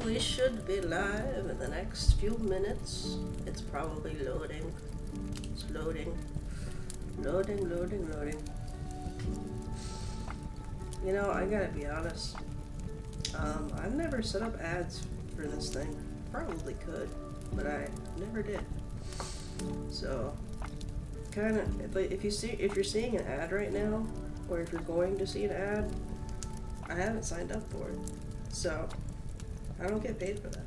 We should be live in the next few minutes. It's probably loading. It's loading. Loading, loading, loading. You know, I gotta be honest. I've never set up ads for this thing. Probably could, but I never did. So, kind of, if you're seeing an ad right now, or if you're going to see an ad, I haven't signed up for it. So, I don't get paid for that.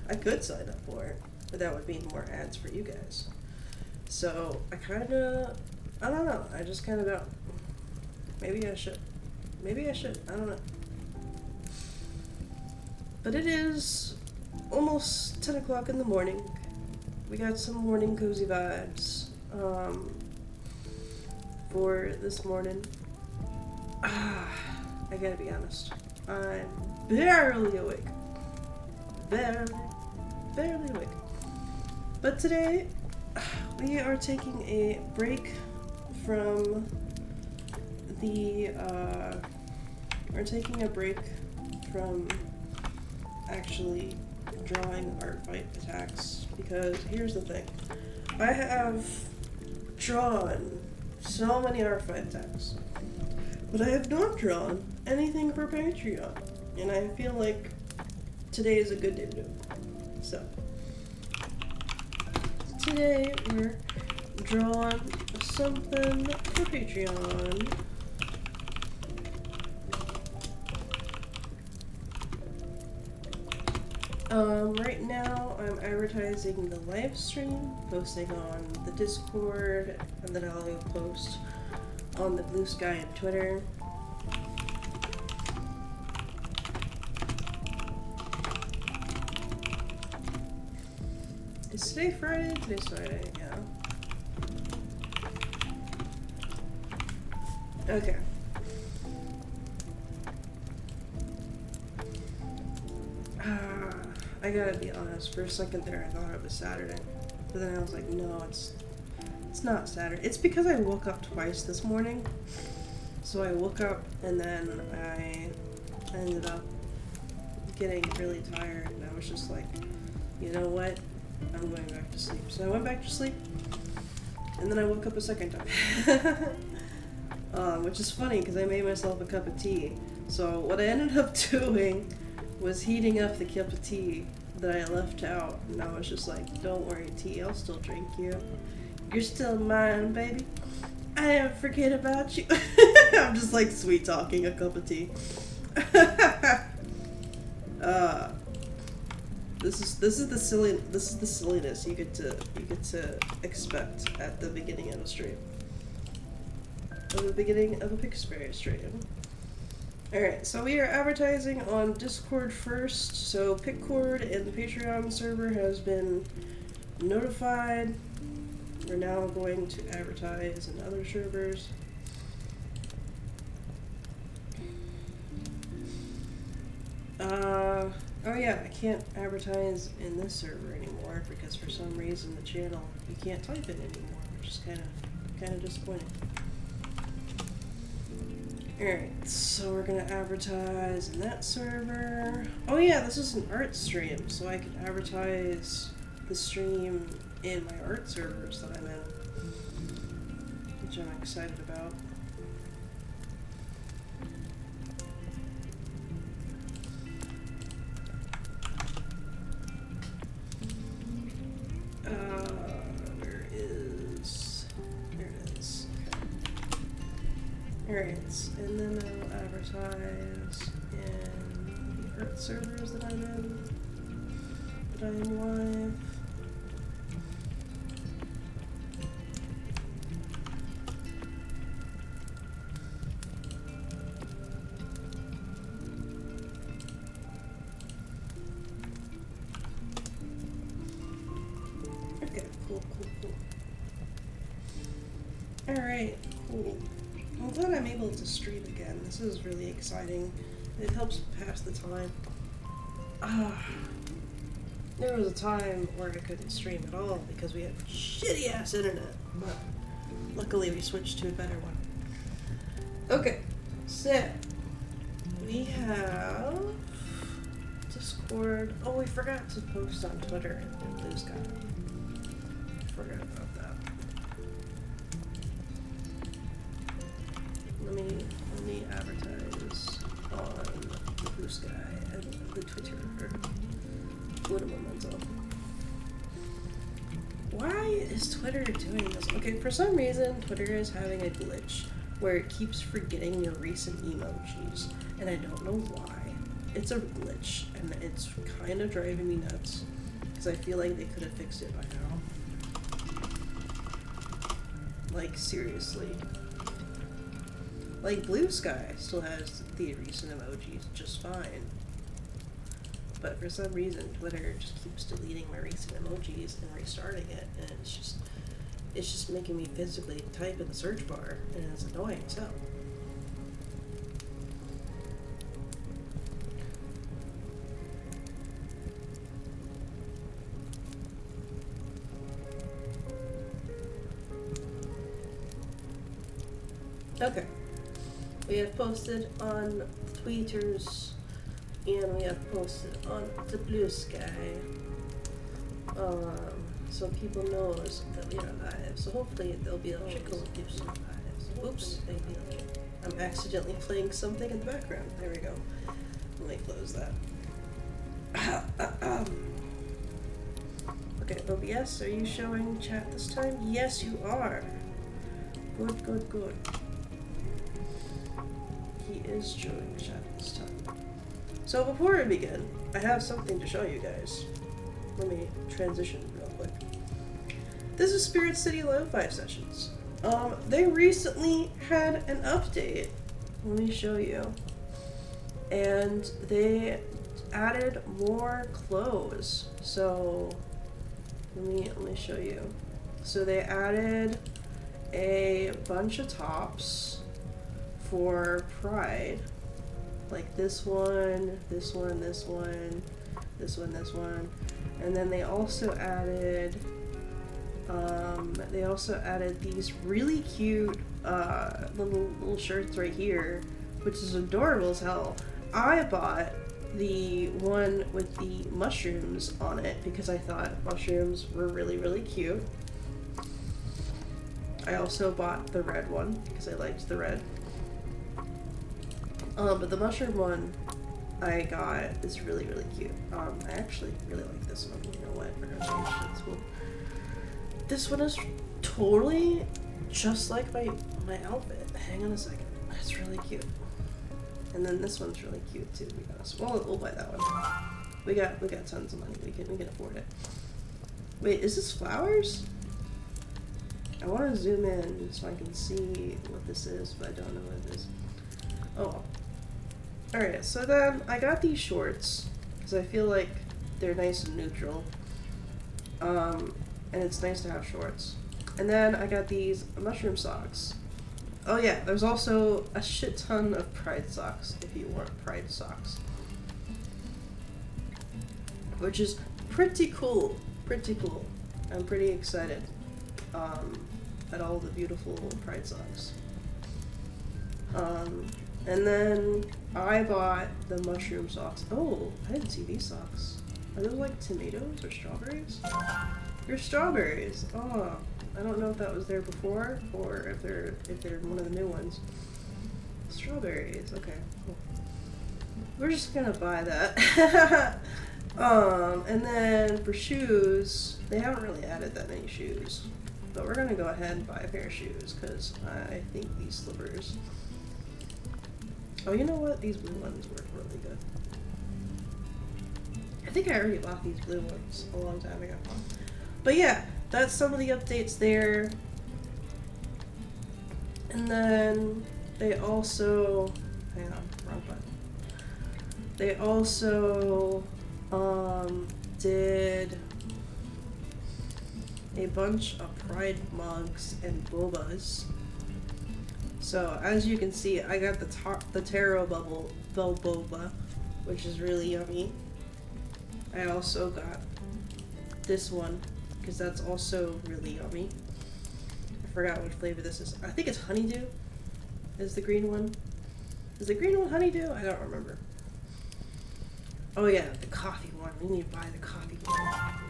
I could sign up for it, but that would mean more ads for you guys. So, I don't know. I just kind of don't. Maybe I should. I don't know. But it is almost 10 o'clock in the morning. We got some morning cozy vibes for this morning. I gotta be honest. I'm barely awake. Barely awake. But today, we are taking a break from actually drawing art fight attacks, because here's the thing. I have drawn so many art fight attacks, but I have not drawn anything for Patreon, and I feel like today is a good day to do it. So, today we're drawing something for Patreon. Right now I'm advertising the live stream, posting on the Discord, and then I'll post on the Blue Sky and Twitter. Is today Friday? Today's Friday, yeah. Okay. I gotta be honest, for a second there I thought it was Saturday. But then I was like, no, it's not Saturday. It's because I woke up twice this morning. So I woke up and then I ended up getting really tired, and I was just like, you know what? I'm going back to sleep. So I went back to sleep, and then I woke up a second time. Which is funny because I made myself a cup of tea. So what I ended up doing was heating up the cup of tea that I left out, and I was just like, don't worry, tea, I'll still drink you. You're still mine, baby. I didn't forget about you. I'm just like sweet talking a cup of tea. This is the silliness you get to expect at the beginning of a stream. At the beginning of a Pixberry stream. Alright, so we are advertising on Discord first, so Pickcord and the Patreon server has been notified. We're now going to advertise in other servers. Oh yeah, I can't advertise in this server anymore because for some reason the channel, you can't type it anymore, which is kind of disappointing. Alright, so we're gonna advertise in that server. Oh yeah, this is an art stream, so I can advertise the stream in my art servers that I'm in, which I'm excited about. Alright, and then I'll advertise in the art servers that I'm in, that I am live. Okay, cool. Alright, cool. I'm glad I'm able to stream again. This is really exciting. It helps pass the time. There was a time where I couldn't stream at all because we had shitty ass internet, but luckily we switched to a better one. Okay, so we have Discord. Oh, we forgot to post on Twitter and Blue Sky. Forgot about that. Let me advertise on the Blue Sky and the Twitter for Little Momentum. Why is Twitter doing this? Okay, for some reason, Twitter is having a glitch where it keeps forgetting your recent emojis, and I don't know why. It's a glitch, and it's kind of driving me nuts, because I feel like they could have fixed it by now. Like, seriously. Like, Blue Sky still has the recent emojis just fine. But for some reason, Twitter just keeps deleting my recent emojis and restarting it, and it's just making me physically type in the search bar, and it's annoying as hell. Okay. We have posted on Tweeters, and we have posted on the Blue Sky, so people knows that we are live. So hopefully they'll be able to do some lives. Oops, I'm accidentally playing something in the background. There we go. Let me close that. Okay, OBS, are you showing chat this time? Yes, you are. Good, good, good. He is showing chat this time. So before I begin, I have something to show you guys. Let me transition real quick. This is Spirit City Lo-Fi Sessions. They recently had an update. Let me show you. And they added more clothes. So let me show you. So they added a bunch of tops for Pride. Like this one, this one, this one, this one, this one. And then they also added these really cute little shirts right here, which is adorable as hell. I bought the one with the mushrooms on it because I thought mushrooms were really, really cute. I also bought the red one because I liked the red. But the mushroom one I got is really, really cute. I actually really like this one. You know what? We're gonna change this one. This one is totally just like my outfit. Hang on a second. It's really cute. And then this one's really cute too. We'll buy that one. We got tons of money. We can afford it. Wait, is this flowers? I want to zoom in so I can see what this is, but I don't know what it is. Oh. Alright, so then I got these shorts because I feel like they're nice and neutral. And it's nice to have shorts. And then I got these mushroom socks. Oh yeah, there's also a shit ton of Pride socks if you want Pride socks. Which is pretty cool. Pretty cool. I'm pretty excited at all the beautiful Pride socks. And then I bought the mushroom socks. Oh, I didn't see these socks. Are those like tomatoes or strawberries? They're strawberries. Oh, I don't know if that was there before or if they're one of the new ones. Strawberries. Okay, cool. We're just gonna buy that. And then for shoes, they haven't really added that many shoes, but we're gonna go ahead and buy a pair of shoes because I think these slippers. Oh, you know what? These blue ones work really good. I think I already bought these blue ones a long time ago. But yeah, that's some of the updates there. And then they also, hang on, wrong button. They also did a bunch of Pride mugs and bobas. So as you can see, I got the taro bubble boba, which is really yummy. I also got this one because that's also really yummy. I forgot what flavor this is. I think it's honeydew. Is the green one? Is the green one honeydew? I don't remember. Oh yeah, the coffee one. We need to buy the coffee one.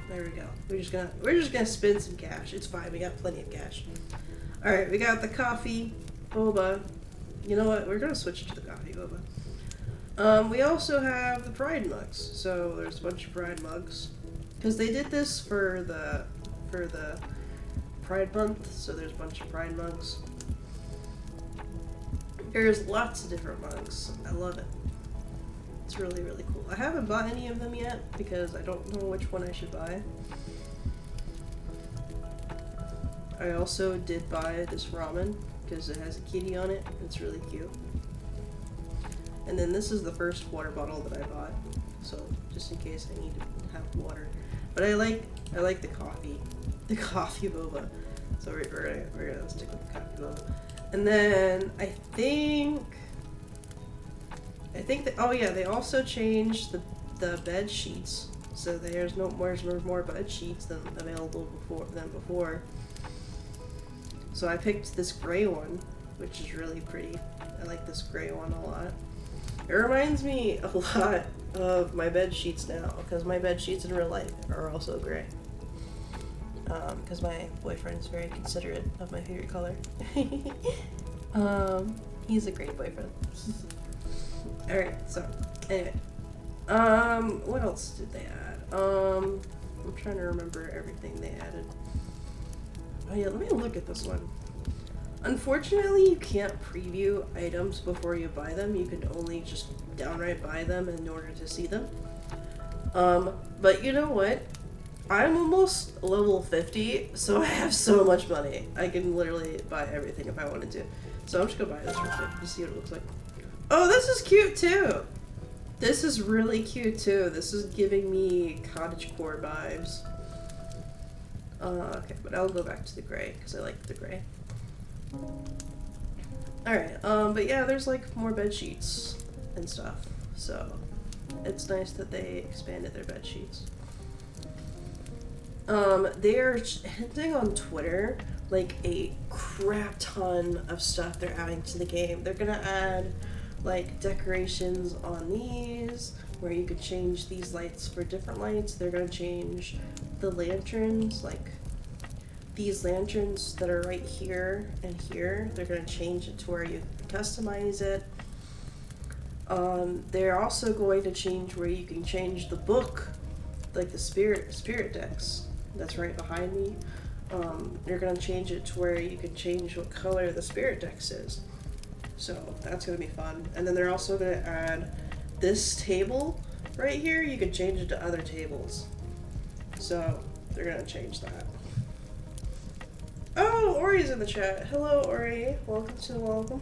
There we go. We're just gonna spend some cash. It's fine. We got plenty of cash. All right, we got the coffee boba. You know what? We're gonna switch to the coffee boba. We also have the pride mugs. So there's a bunch of pride mugs because they did this for the Pride Month. So there's a bunch of pride mugs. There's lots of different mugs. I love it. It's really, really cool. I haven't bought any of them yet because I don't know which one I should buy. I also did buy this ramen because it has a kitty on it. It's really cute. And then this is the first water bottle that I bought. So just in case I need to have water. But I like the coffee boba. So we're gonna stick with the coffee boba. And then I think that, oh yeah, they also changed the bed sheets. So there's more bed sheets than available before. So I picked this gray one, which is really pretty. I like this gray one a lot. It reminds me a lot of my bed sheets now, because my bed sheets in real life are also gray. Because my boyfriend is very considerate of my favorite color. He's a great boyfriend. Alright, so, anyway. What else did they add? I'm trying to remember everything they added. Oh yeah, let me look at this one. Unfortunately, you can't preview items before you buy them. You can only just downright buy them in order to see them. But you know what? I'm almost level 50, so I have so much money. I can literally buy everything if I wanted to. So I'm just gonna buy this real quick to see what it looks like. Oh, this is cute too! This is really cute too. This is giving me cottagecore vibes. Okay, but I'll go back to the gray, because I like the gray. Alright, but yeah, there's like more bed sheets and stuff. So it's nice that they expanded their bed sheets. They are hinting on Twitter like a crap ton of stuff they're adding to the game. They're gonna add like decorations on these, where you could change these lights for different lights. They're gonna change the lanterns, like these lanterns that are right here and here. They're gonna change it to where you can customize it. They're also going to change where you can change the book, like the spirit decks. That's right behind me. They're gonna change it to where you can change what color the spirit dex is. So that's gonna be fun. And then they're also gonna add this table right here. You can change it to other tables. So they're gonna change that. Oh, Ori's in the chat. Hello, Ori. Welcome to the welcome.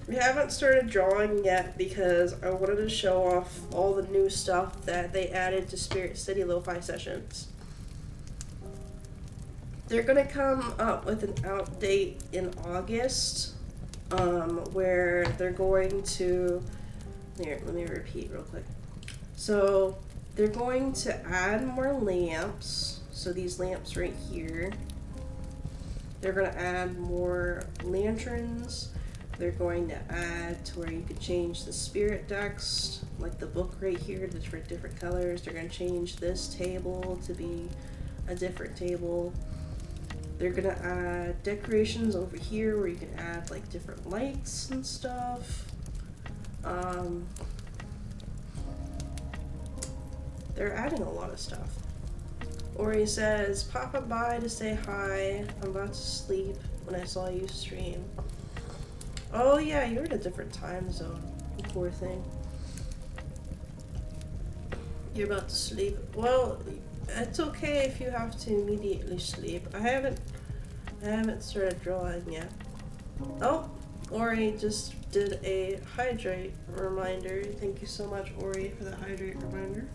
We haven't started drawing yet because I wanted to show off all the new stuff that they added to Spirit City Lo-Fi Sessions. They're gonna come up with an update in August, where they're going to, here, let me repeat real quick. So they're going to add more lamps. So these lamps right here. They're gonna add more lanterns. They're going to add to where you can change the spirit decks, like the book right here, to different colors. They're gonna change this table to be a different table. They're gonna add decorations over here where you can add like different lights and stuff. They're adding a lot of stuff. Ori says, popping by to say hi. I'm about to sleep when I saw you stream. Oh yeah, you're in a different time zone. Poor thing. You're about to sleep. Well, it's okay if you have to immediately sleep. I haven't started drawing yet. Oh, Ori just did a hydrate reminder. Thank you so much, Ori, for the hydrate reminder.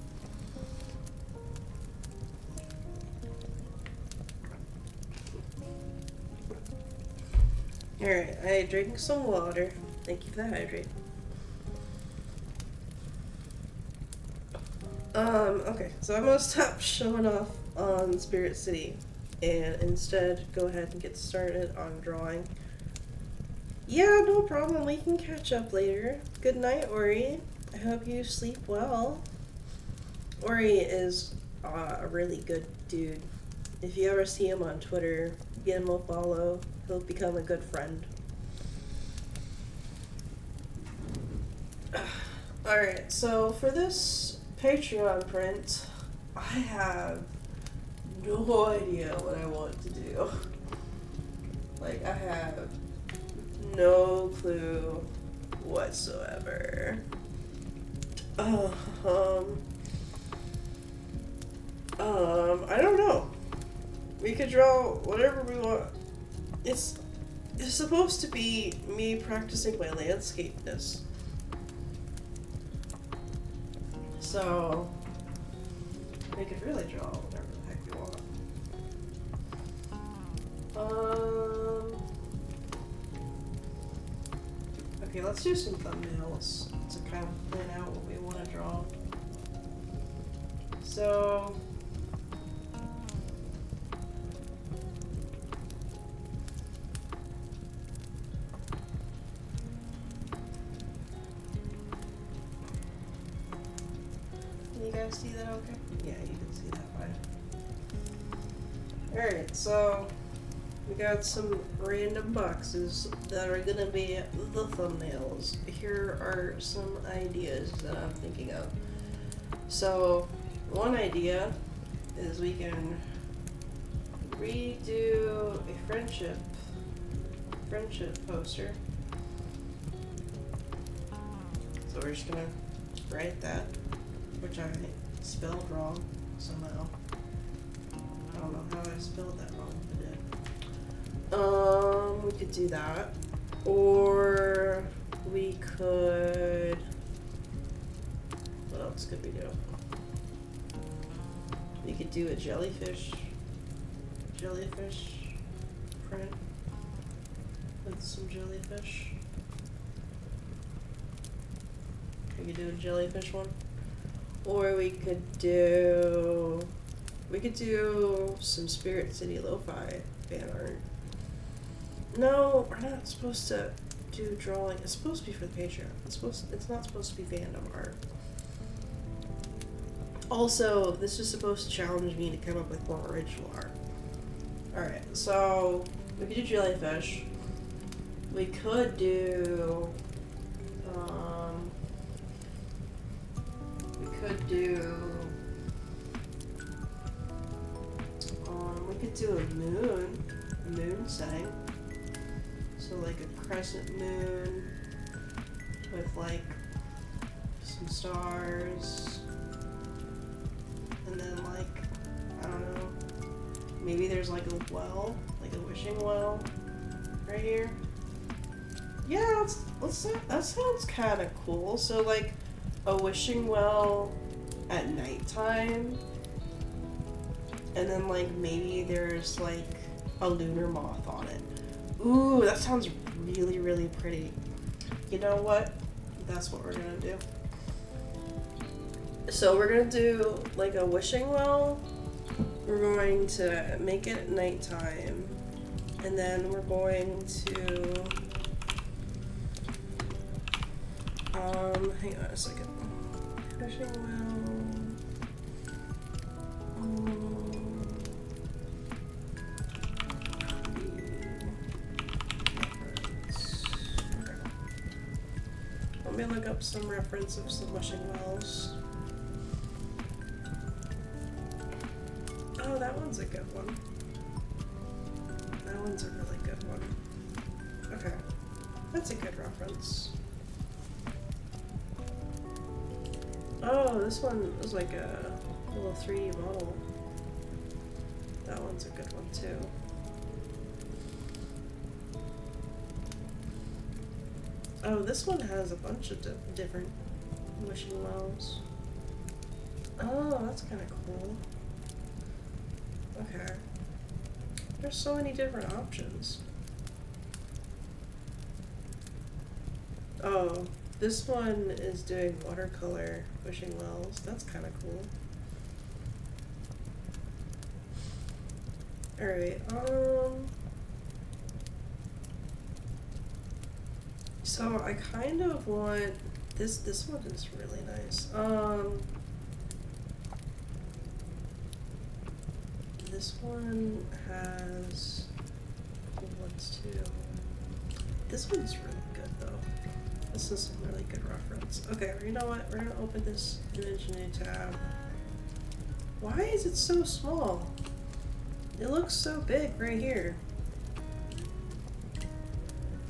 Alright, I drank some water. Thank you for the hydrate. Okay, so I'm gonna stop showing off on Spirit City and instead go ahead and get started on drawing. Yeah, no problem. We can catch up later. Good night, Ori. I hope you sleep well. Ori is a really good dude. If you ever see him on Twitter, get him a follow. He'll become a good friend. Alright, so for this Patreon print, I have no idea what I want to do. Like, I have no clue whatsoever. I don't know. We could draw whatever we want. It's supposed to be me practicing my landscapeness. So, we could really draw whatever the heck we want. Okay, let's do some thumbnails to kind of plan out what we want to draw. So, can you guys see that okay? Yeah, you can see that fine. Alright, so we got some random boxes that are gonna be the thumbnails. Here are some ideas that I'm thinking of. So, one idea is we can redo a friendship poster. So we're just gonna write that, which I spelled wrong somehow. I don't know how I spelled that wrong, but I did. We could do that. Or we could, what else could we do? We could do a jellyfish print with some jellyfish. We could do a jellyfish one. Or we could do some Spirit City Lo-Fi fan art. No, we're not supposed to do drawing. It's supposed to be for the Patreon. It's not supposed to be fandom art. Also, this is supposed to challenge me to come up with more original art. Alright, so we could do jellyfish. We could do we could do a moon setting. So like a crescent moon with like some stars. And then like, I don't know, maybe there's like a well, like a wishing well right here. Yeah, that sounds kind of cool. So like a wishing well at nighttime. And then like maybe there's like a lunar moth on it. Ooh, that sounds really, really pretty. You know what? That's what we're gonna do. So we're gonna do like a wishing well. We're going to make it at nighttime. And then we're going to hang on a second. Wishing well. Let me look up some reference of some wishing wells. Oh, that one's a good one. That one's a really good one. Okay, that's a good reference. Oh, this one is like a little 3D model. That one's a good one too. Oh, this one has a bunch of different wishing wells. Oh, that's kind of cool. Okay. There's so many different options. Oh, this one is doing watercolor wishing wells. That's kind of cool. Alright, so I kind of want this one is really nice. This one has cool ones too. This one's really good though. This is some really good reference. Okay, you know what? We're gonna open this image new tab. Why is it so small? It looks so big right here.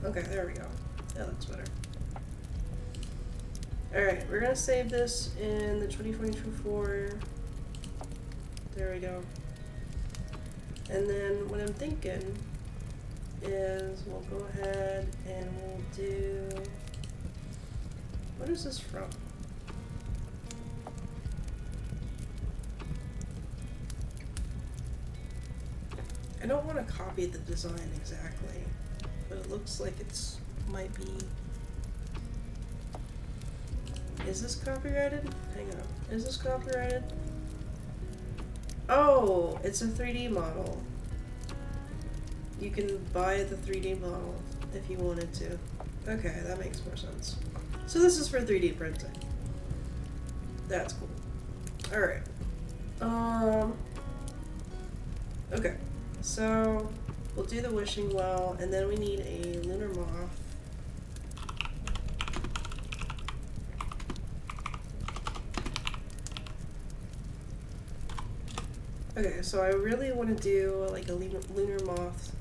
Okay, there we go. That looks better. Alright, we're gonna save this in the 2024. There we go. And then what I'm thinking is we'll go ahead and we'll do, what is this from? I don't want to copy the design exactly, but it looks like it's might be. Is this copyrighted? Hang on. Is this copyrighted? Oh, it's a 3D model. You can buy the 3D model if you wanted to. Okay, that makes more sense. So this is for 3D printing. That's cool. Alright. Okay. So we'll do the wishing well, and then we need a lunar moth. Okay, so I really want to do like a lunar moth,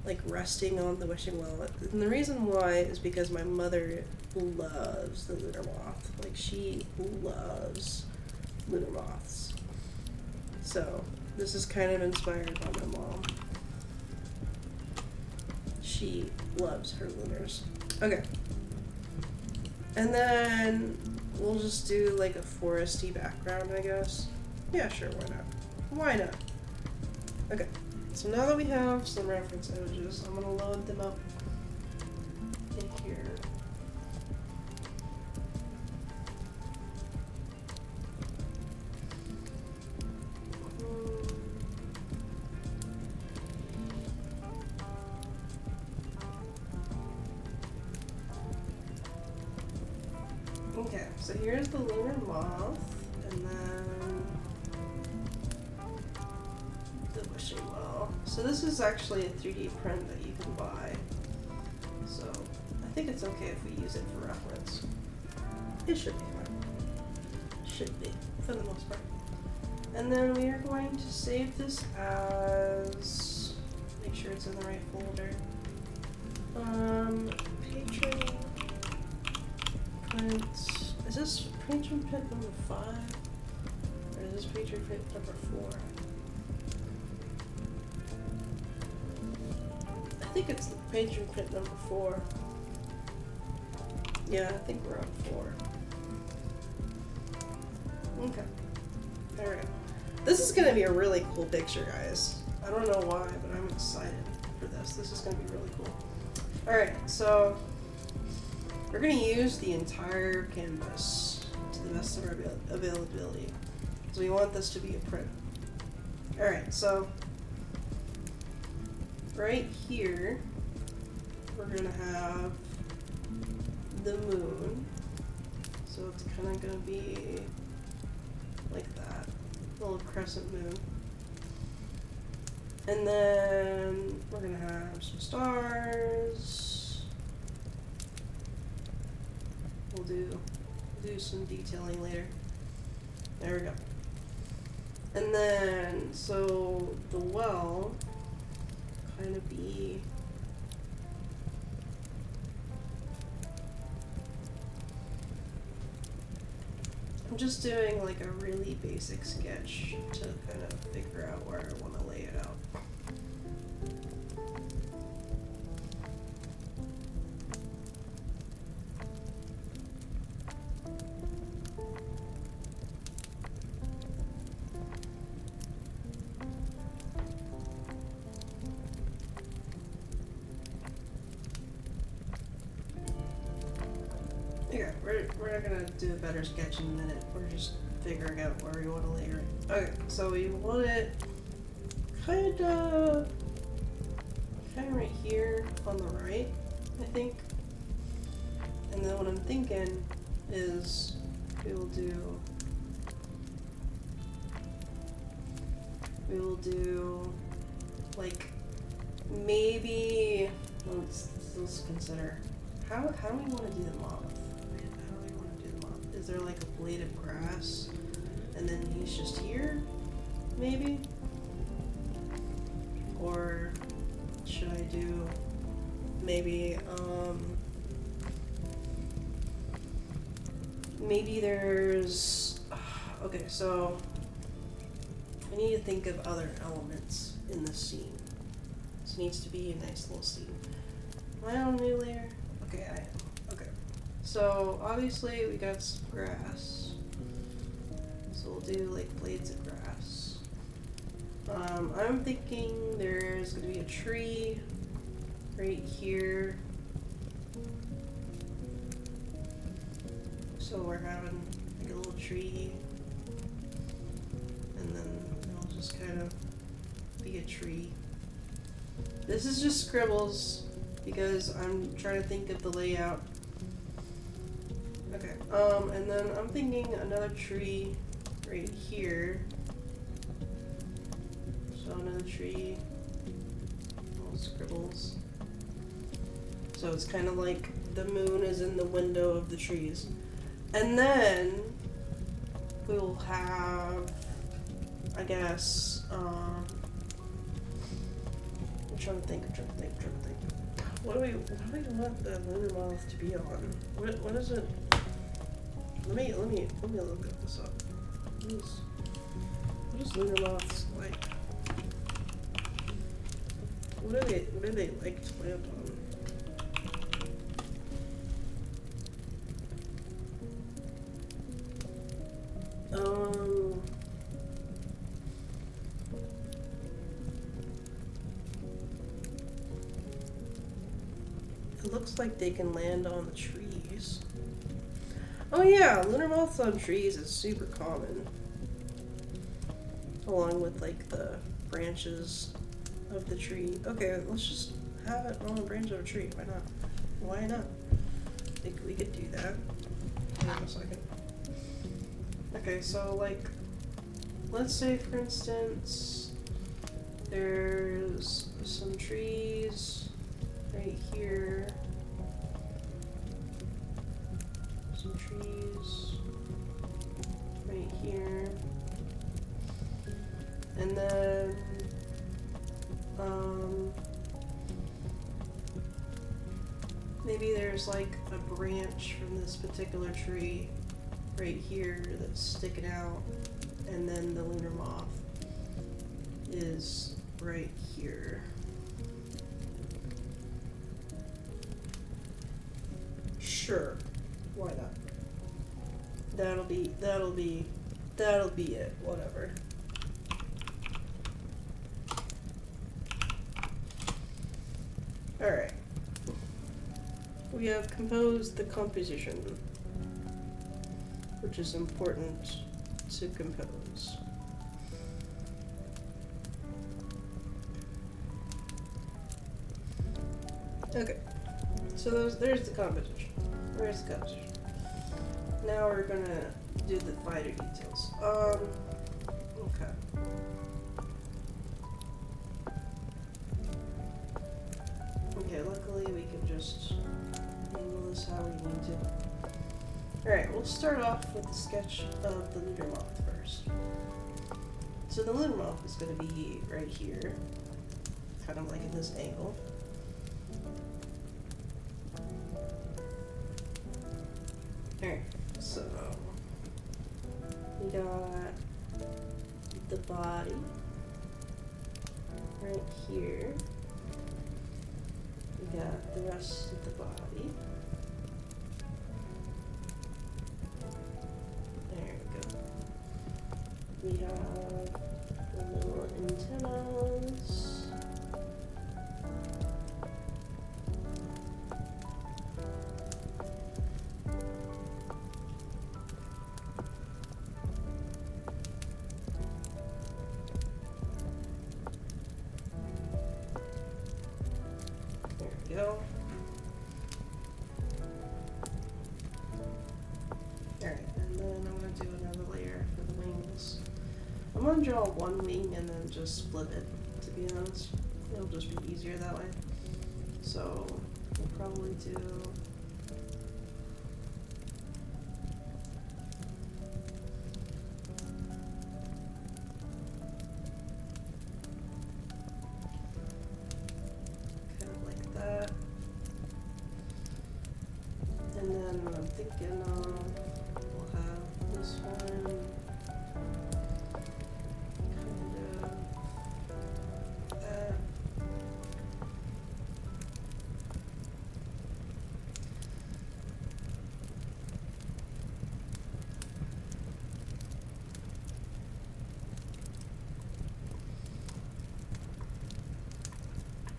like resting on the wishing well. And the reason why is because my mother loves the lunar moth. Like, she loves lunar moths. So this is kind of inspired by my mom. She loves her lunars. Okay. And then we'll just do like a foresty background, I guess. Yeah, sure, why not? Why not? Okay, so now that we have some reference images, I'm gonna load them up in here. Okay, so here's the lunar moth, and then the wishing well. So this is actually a 3D print that you can buy. So I think it's okay if we use it for reference. It should be fine. Should be, for the most part. And then we are going to save this as, make sure it's in the right folder. Patron print. Is this patron print number 5? Or is this patron print number 4? I think it's the patron print number 4. Yeah, I think we're on 4. Okay. There we go. This is gonna be a really cool picture, guys. I don't know why, but I'm excited for this. This is gonna be really cool. Alright, so we're going to use the entire canvas to the best of our availability. So we want this to be a print. Alright, so right here we're going to have the moon. So it's kind of going to be like that, little crescent moon. And then we're going to have some stars. We'll do some detailing later. There we go. And then, so the well kind of be I'm just doing like a really basic sketch to kind of figure out where I want to lay it out. Okay, we're not gonna do a better sketch in a minute. We're just figuring out where we want to layer it. Okay, so we want it kind of right here on the right, I think. And then what I'm thinking is we will do We will do, like, maybe, let's consider, how do we want to do the moth? How do we want to do the moth? Is there like a blade of grass, and then he's just here, maybe? Or should I do, maybe, maybe there's, okay, so I need to think of other elements in this scene. This needs to be a nice little scene. Am I on a new layer? Okay, I am. Okay. So, obviously, we got some grass. So we'll do, like, blades of grass. I'm thinking there's gonna be a tree right here. So we're having, like, a little tree. And then it'll just kind of be a tree. This is just scribbles because I'm trying to think of the layout. Okay, and then I'm thinking another tree right here. So another tree, little scribbles. So it's kind of like the moon is in the window of the trees. And then we'll have, I guess, I'm trying to think. What do we want the lunar moth to be on? What is it? Let me look this up. What is lunar moths like? What do they like to land on? It looks like they can land on the trees. Oh yeah, lunar moths on trees is super common. Along with like the branches of the tree. Okay, let's just have it on a branch of a tree. Why not? Why not? I think we could do that. Hang on a second. Okay, so like, let's say for instance, there's some trees right here. Some trees right here. And then, maybe there's like a branch from this particular tree right here that's sticking out, and then the lunar moth is right here. Sure, why not? That'll be it, whatever. Alright. We have composed the composition, which is important to compose. Okay, so there's the composition. Where's the composition? Now we're gonna do the finer details. Okay. Okay, luckily we can just handle this how we need to. Alright, we'll start off with the sketch of the lunar moth first. So the lunar moth is going to be right here, kind of like in this angle. Alright, so we got the body right here. We got the rest of the body. There we go. We have the little antennas. Go. Alright, and then I'm going to do another layer for the wings. I'm gonna draw one wing and then just split it, to be honest. It'll just be easier that way. So we'll probably do kind of like that. And then I'm thinking we'll have this one kind of that.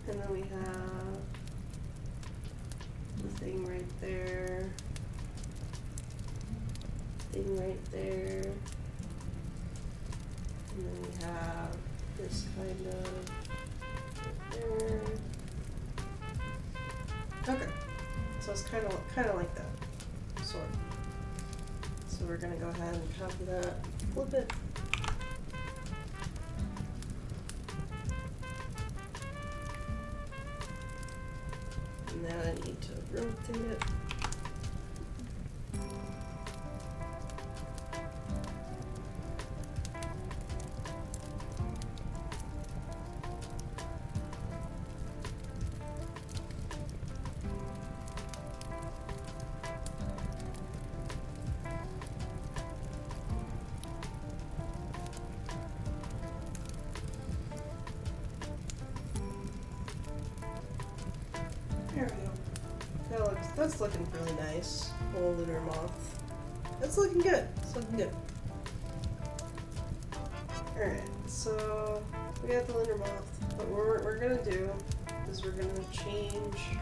And then we have the thing right there, thing right there, and then we have this kind of right there. Okay, so it's kind of like that, sort of. So we're gonna go ahead and copy that, flip it. And then I need to rotate it. There we go. That's looking really nice. Little lunar moth. That's looking good. It's looking good. Alright, so we got the lunar moth. But what we're gonna do is we're gonna change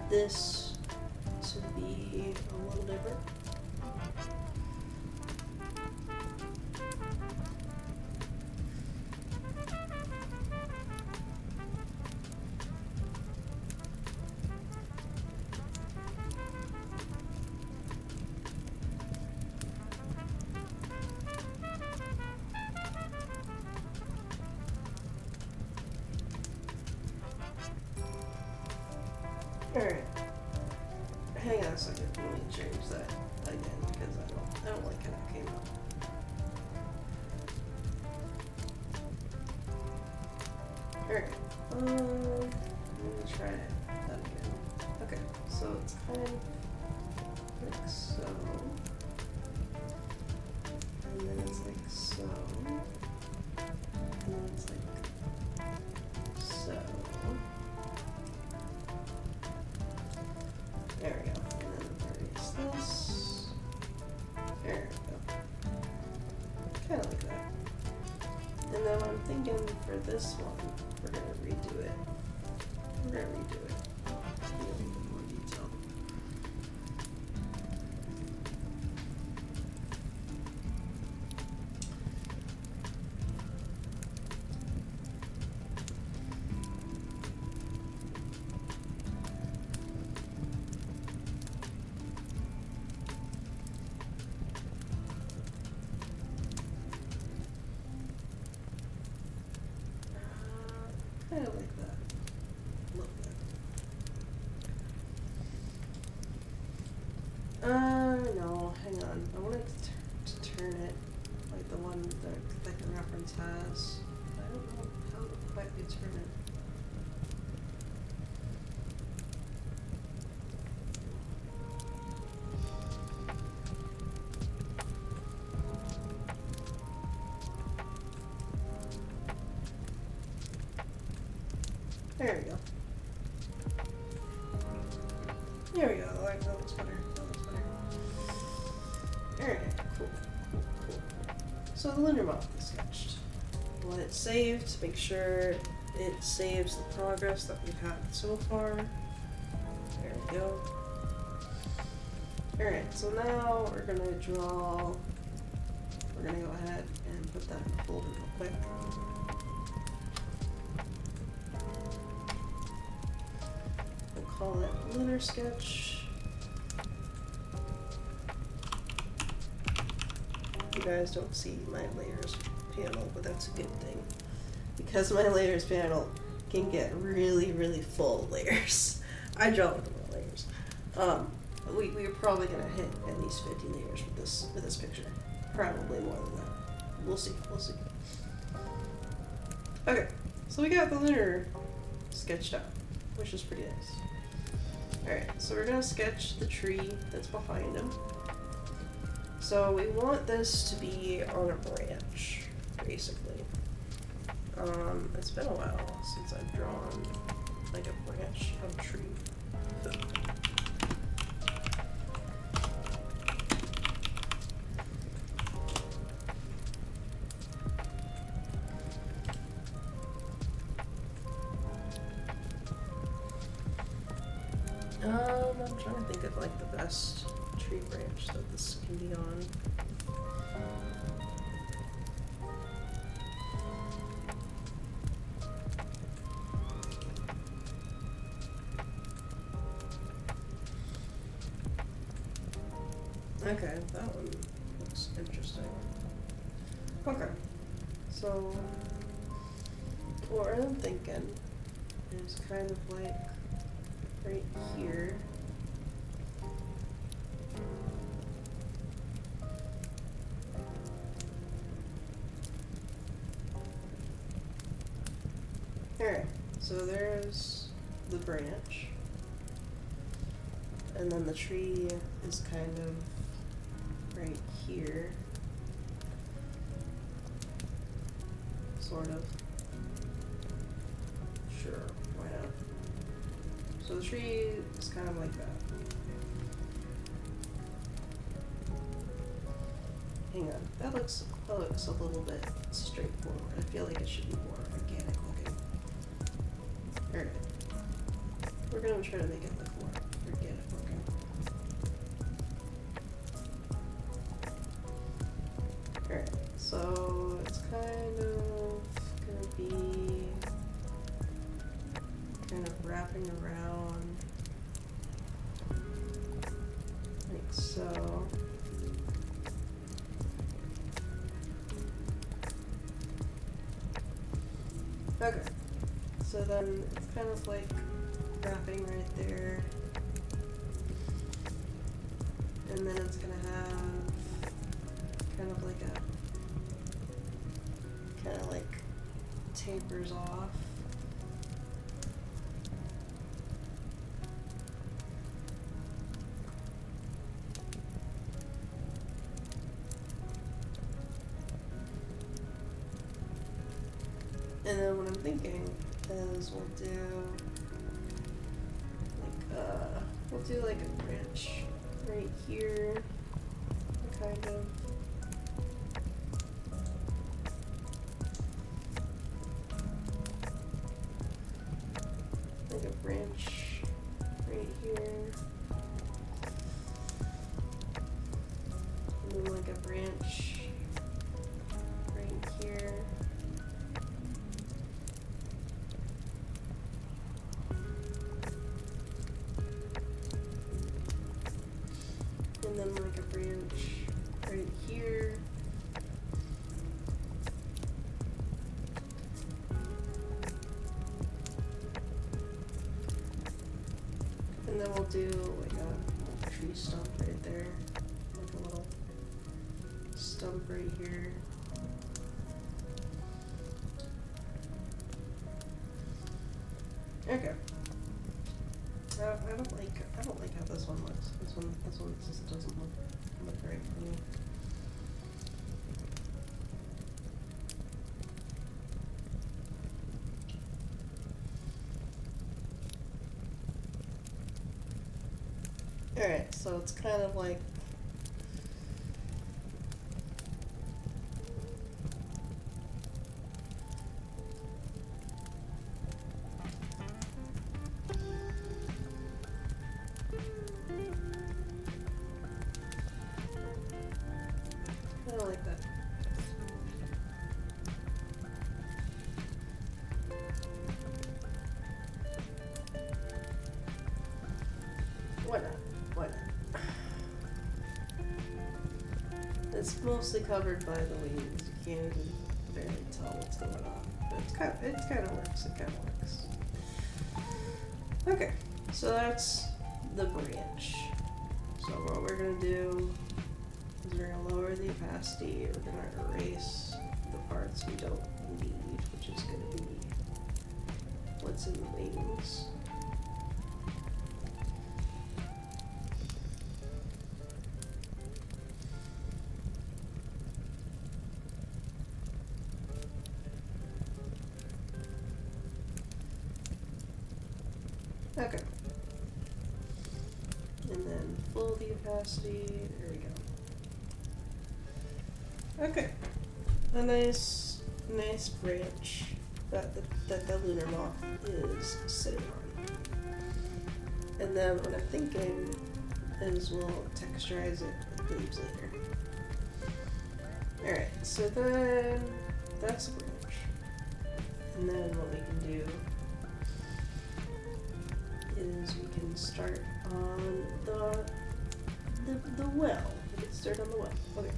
this to be a little different. Alright. Hang on a second. Let me change that again because I don't like how it came out. Alright. Let me try that again. Okay, so it's kind of like so. And then it's like so. And then it's like so. There we go. And then erase this. There we go. Kind of like that. And then I'm thinking for this one, we're going to redo it. We're going to redo it. Give it a little bit more detail. Kind of like that. A little bit. No, hang on. I wanted to turn it like the one that the reference has. I don't know how to quite turn it. There we go. There we go. That looks better. That looks better. Alright, cool. So the lunar moth is sketched. When it's saved, make sure it saves the progress that we've had so far. There we go. Alright, so now we're gonna draw. We're gonna go ahead and put that in the folder real quick. Call it lunar sketch. You guys don't see my layers panel, but that's a good thing. Because my layers panel can get really, really full of layers. I draw with a lot of layers. We're probably gonna hit at least 50 layers with this picture. Probably more than that. We'll see. Okay, so we got the lunar sketched out, which is pretty nice. Alright, so we're gonna sketch the tree that's behind him. So we want this to be on a branch, basically. It's been a while since I've drawn like a branch of a tree. I'm trying to think of like the best tree branch that this can be on. Okay, that one looks interesting. Okay, so what I'm thinking is kind of like right here. Alright, so there's the branch, and then the tree is kind of right here, sort of. Sure, why not? So the tree is kind of like that. Hang on, that looks a little bit straightforward. I feel like it should be more organic looking. Alright, we're gonna try to make it look more organic looking. Alright, so it's kind of gonna be kind of wrapping around like so. Okay, so then it's kind of like wrapping right there, and then it's gonna have kind of like tapers off. And then what I'm thinking is we'll do like a branch right here, kind of. Like a branch right here. And then like a branch right here. And then like a branch right here. And then we'll do like a tree stump right there. Like a little stump right here. Okay. I don't like how this one looks. This one just doesn't look right for me. Alright, so it's kind of like that. Why not? It's mostly covered by the leaves. You can't even barely tell what's going on. But it kind of works. It kind of works. Okay, so that's the branch. So what we're gonna do is we're gonna lower the opacity. We're gonna erase the parts we don't need, which is gonna be what's in the wings. Okay. And then full the opacity. There we go. Okay. A nice branch that the lunar moth is sitting on. And then what I'm thinking is we'll texturize it with leaves later. Alright, so then that's a branch. And then what we can do is we can start on the well. We can start on the well. Okay.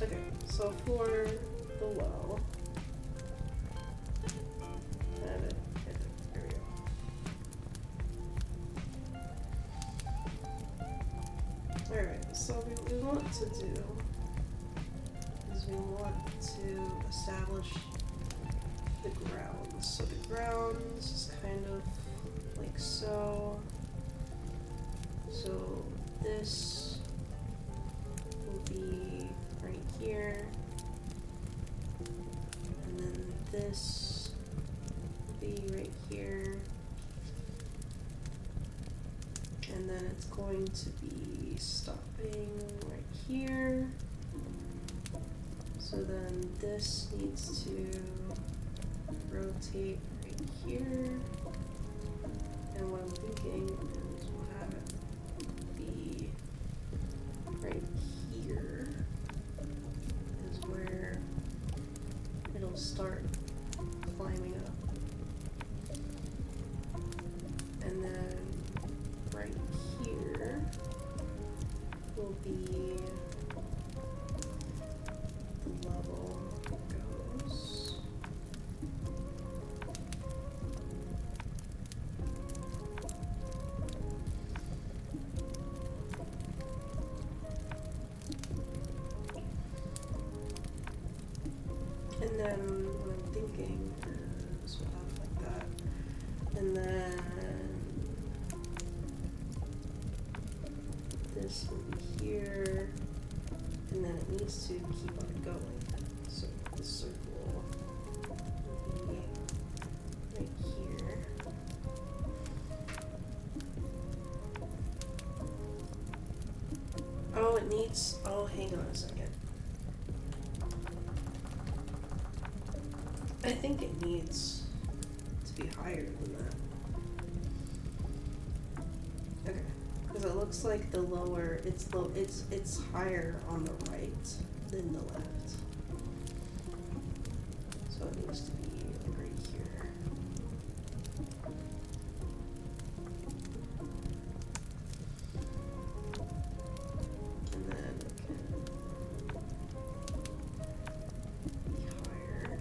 Okay, so for the well, there we go. Alright, so what we want to do is we want to establish the grounds. So the grounds is kind of like so. So this will be right here, and then this will be right here, and then it's going to be stopping right here. So then this needs to rotate right here, and what I'm thinking is we'll have it be right here is where it'll start climbing up, and then right here will be the level goes. And then what I'm thinking is we'll have like that. And then this will be here. And then it needs to keep on going. So the circle will be right here. Oh, it needs, oh, hang on a second. I think it needs to be higher than that. Okay, because it looks like the lower, it's higher on the right than the left. So it needs to be like right here. And then it can be higher.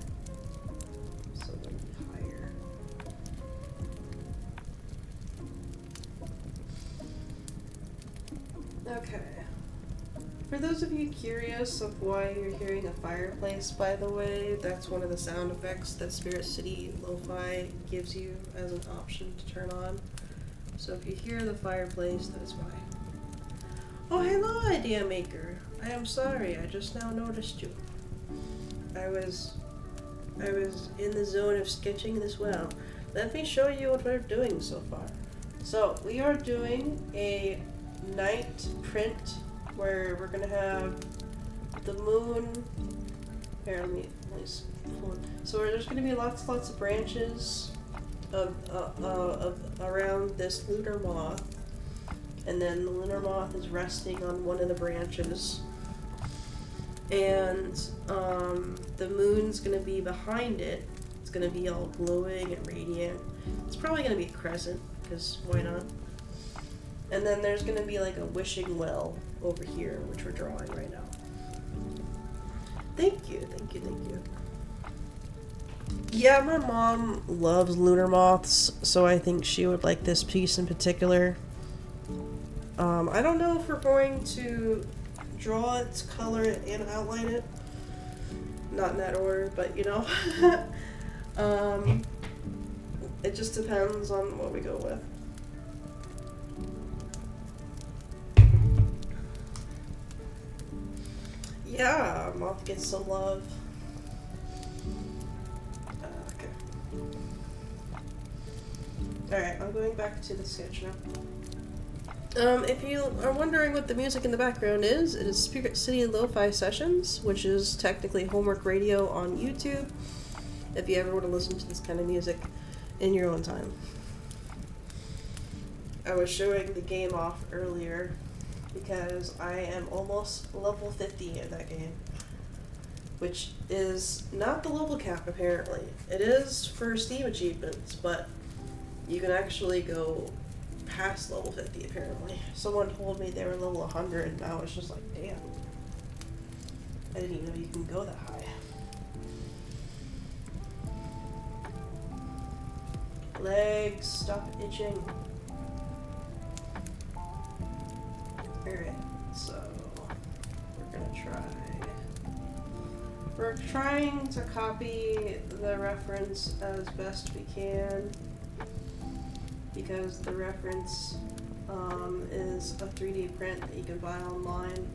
So it'll be higher. Okay. For those of you curious of why you're hearing a fireplace, by the way, that's one of the sound effects that Spirit City Lo-Fi gives you as an option to turn on. So if you hear the fireplace, that is why. Oh, hello, Idea Maker. I am sorry, I just now noticed you. I was in the zone of sketching this well. Let me show you what we're doing so far. So we are doing a night print where we're gonna have the moon. Here, let me hold on. So there's gonna be lots of branches of around this lunar moth, and then the lunar moth is resting on one of the branches, and the moon's gonna be behind it. It's gonna be all glowing and radiant. It's probably gonna be a crescent, because why not? And then there's gonna be like a wishing well over here, which we're drawing right now. Thank you, thank you, thank you. Yeah, my mom loves lunar moths, so I think she would like this piece in particular. I don't know if we're going to draw it, color it, and outline it. Not in that order, but you know. It just depends on what we go with. Yeah, Moth gets some love. Okay. Alright, I'm going back to the sketch now. If you are wondering what the music in the background is, it is Spirit City Lo-Fi Sessions, which is technically homework radio on YouTube, if you ever want to listen to this kind of music in your own time. I was showing the game off earlier because I am almost level 50 in that game, which is not the level cap apparently. It is for Steam achievements, but you can actually go past level 50 apparently. Someone told me they were level 100 and I was just like, damn. I didn't even know you can go that high. Legs, stop itching. Alright, so we're trying to copy the reference as best we can, because the reference is a 3D print that you can buy online,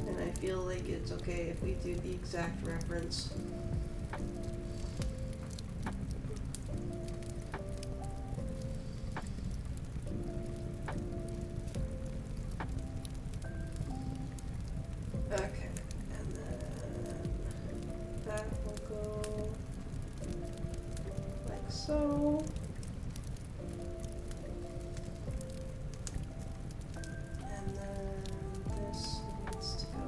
and I feel like it's okay if we do the exact reference. Okay, and then that will go like so. And then this needs to go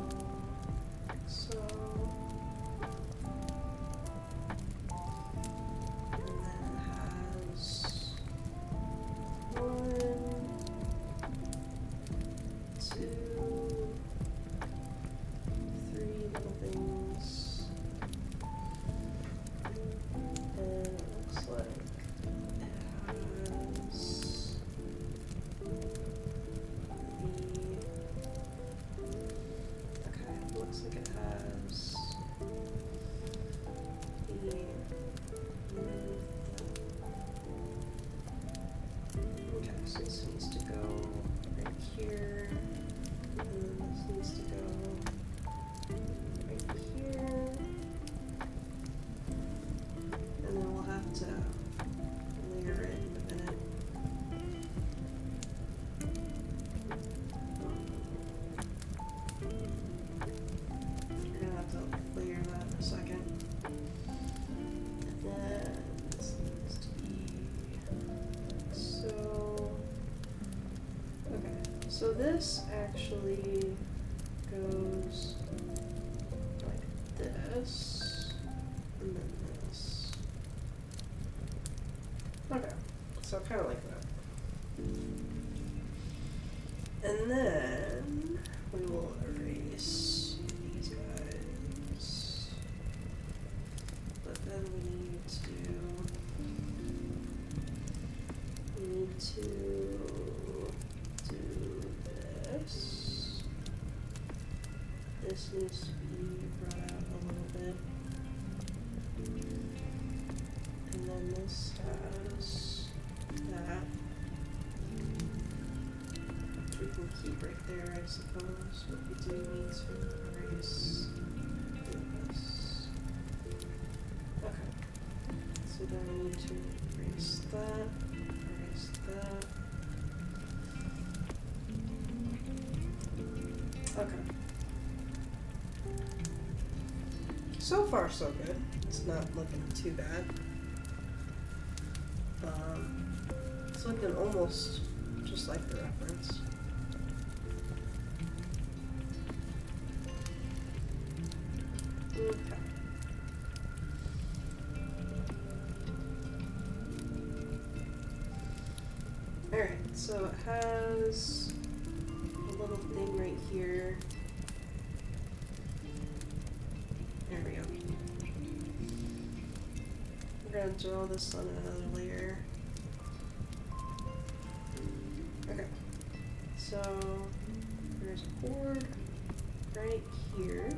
like so. And then it has 1, 2, 3 little things. And it looks like it has looks like it has the okay, so this needs to go right here, and then this needs to go right here, and then we'll have to layer it in a minute. You're gonna have to layer that in a second. And then this needs to be like so. Okay, so this actually goes like this, and then this. Okay, so kind of like that. And then we will erase these guys. But then we need to do this. This needs to be brought out a little bit. And then this has that. We can keep right there, I suppose, but we do need to erase this. Okay. So then we need to erase that, erase that. Okay. So far, so good. It's not looking too bad. It's looking almost just like the reference. Okay. Alright, so it has a little thing right here. gonna draw this on another layer. Okay. So there's a board right here.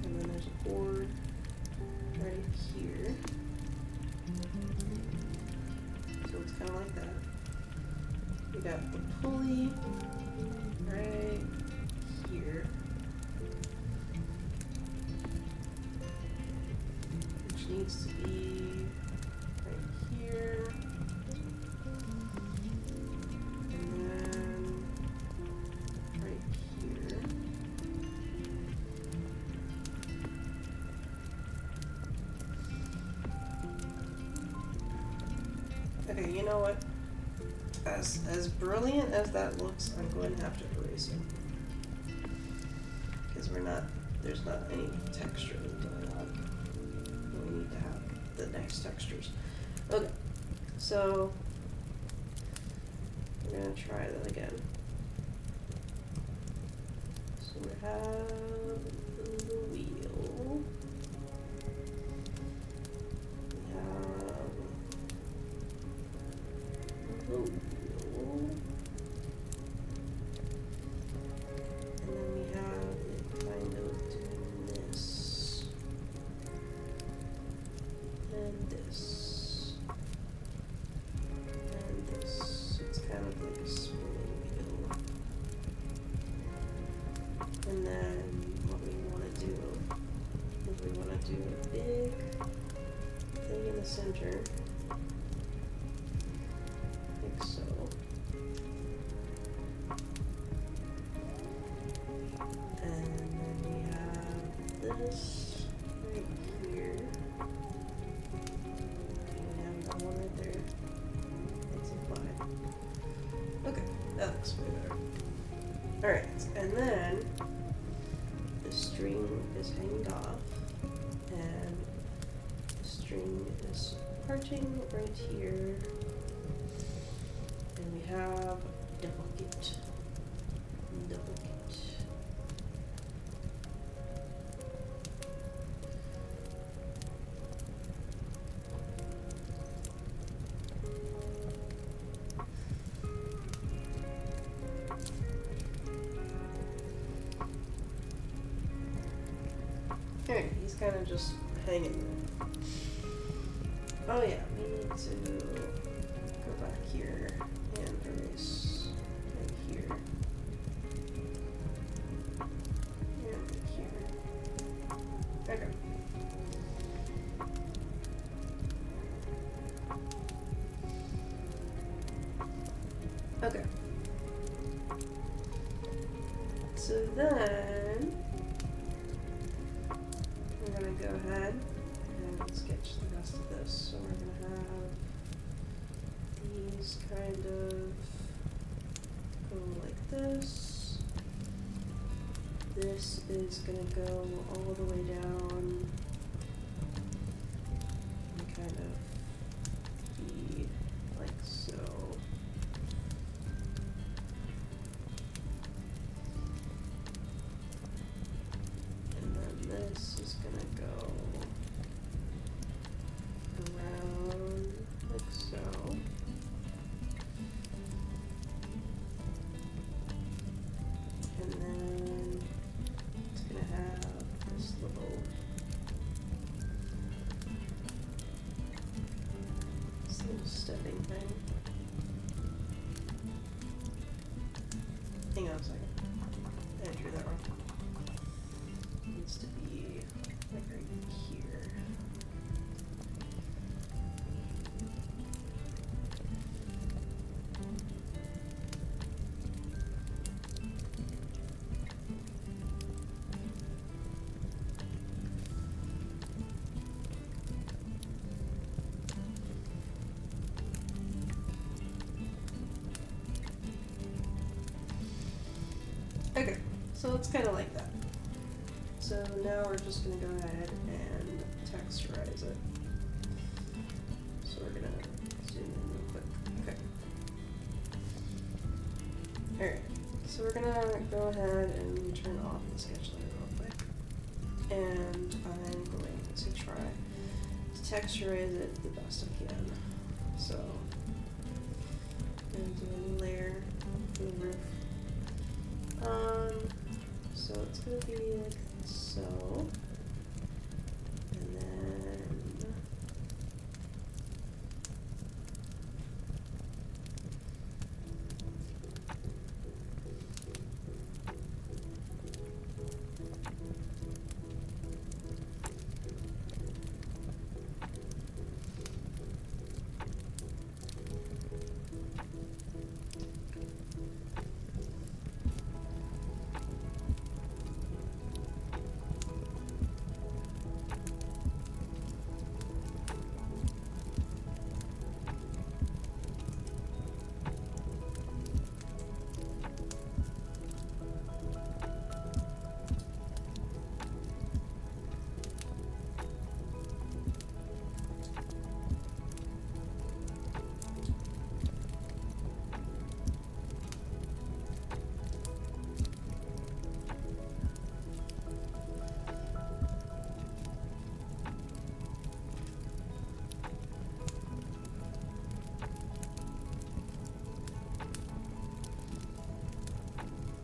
And then there's a board right here. So it's kind of like that. We got the pulley right here, which needs to be right here, and then right here. Okay, you know what? As brilliant as that looks, I'm going to have to erase it. Because there's not any texture going on. We need to have the nice textures. Okay, so we're going to try that again. So we have the wheel. We have the wheel. And then we have it kind of doing this. And this. And this. It's kind of like a spinning wheel. And then what we want to do is we want to do a big thing in the center. Like so. And then we have this right here. And we have that one right there. That's applied. Okay, that looks way better. Alright, and then the string is hanged off, and the string is parting right here, and we have duplicate. Okay, he's kind of just hanging there. Oh yeah, we need to go back here and erase right here. And right here. Okay. Okay. So then we're gonna go ahead and sketch the rest of this. So we're gonna have these kind of go like this. This is gonna go all the way down and kind of be like so. This is gonna go around like so. And then it's gonna have this little stepping thing. Hang on a second. I drew that wrong. Needs to be like right here. Okay, so it's kind of like that. So now we're just going to go ahead and texturize it. So we're going to zoom in real quick. Okay. Alright, so we're going to go ahead and turn off the sketch layer real quick. And I'm going to try to texturize it the best I can. So, I'm gonna do a new layer for the roof. So it's gonna be like so, and then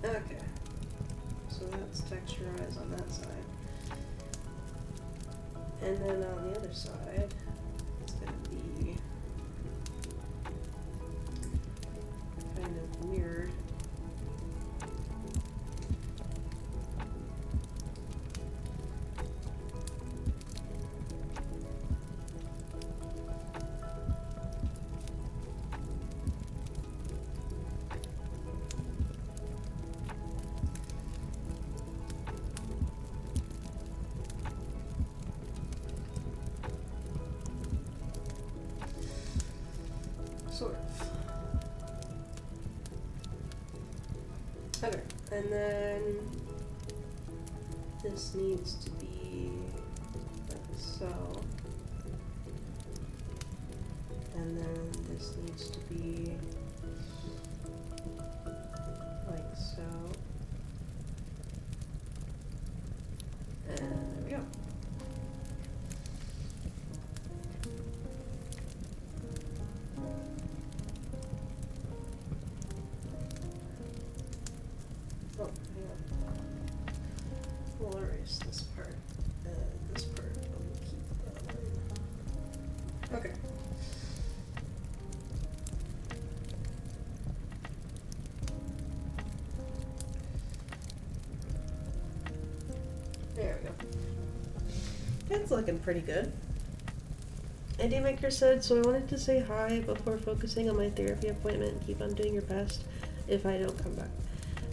okay, so that's texturized on that side. And then on the other side, it's going to be kind of weird. Sort of. Okay, and then this needs to be like so. And then this needs to be like so. And there we go. Oh, hang on. We'll erase this part. This part, we'll keep that one. Okay. There we go. It's looking pretty good. Andy Maker said, so I wanted to say hi before focusing on my therapy appointment. Keep on doing your best if I don't come back.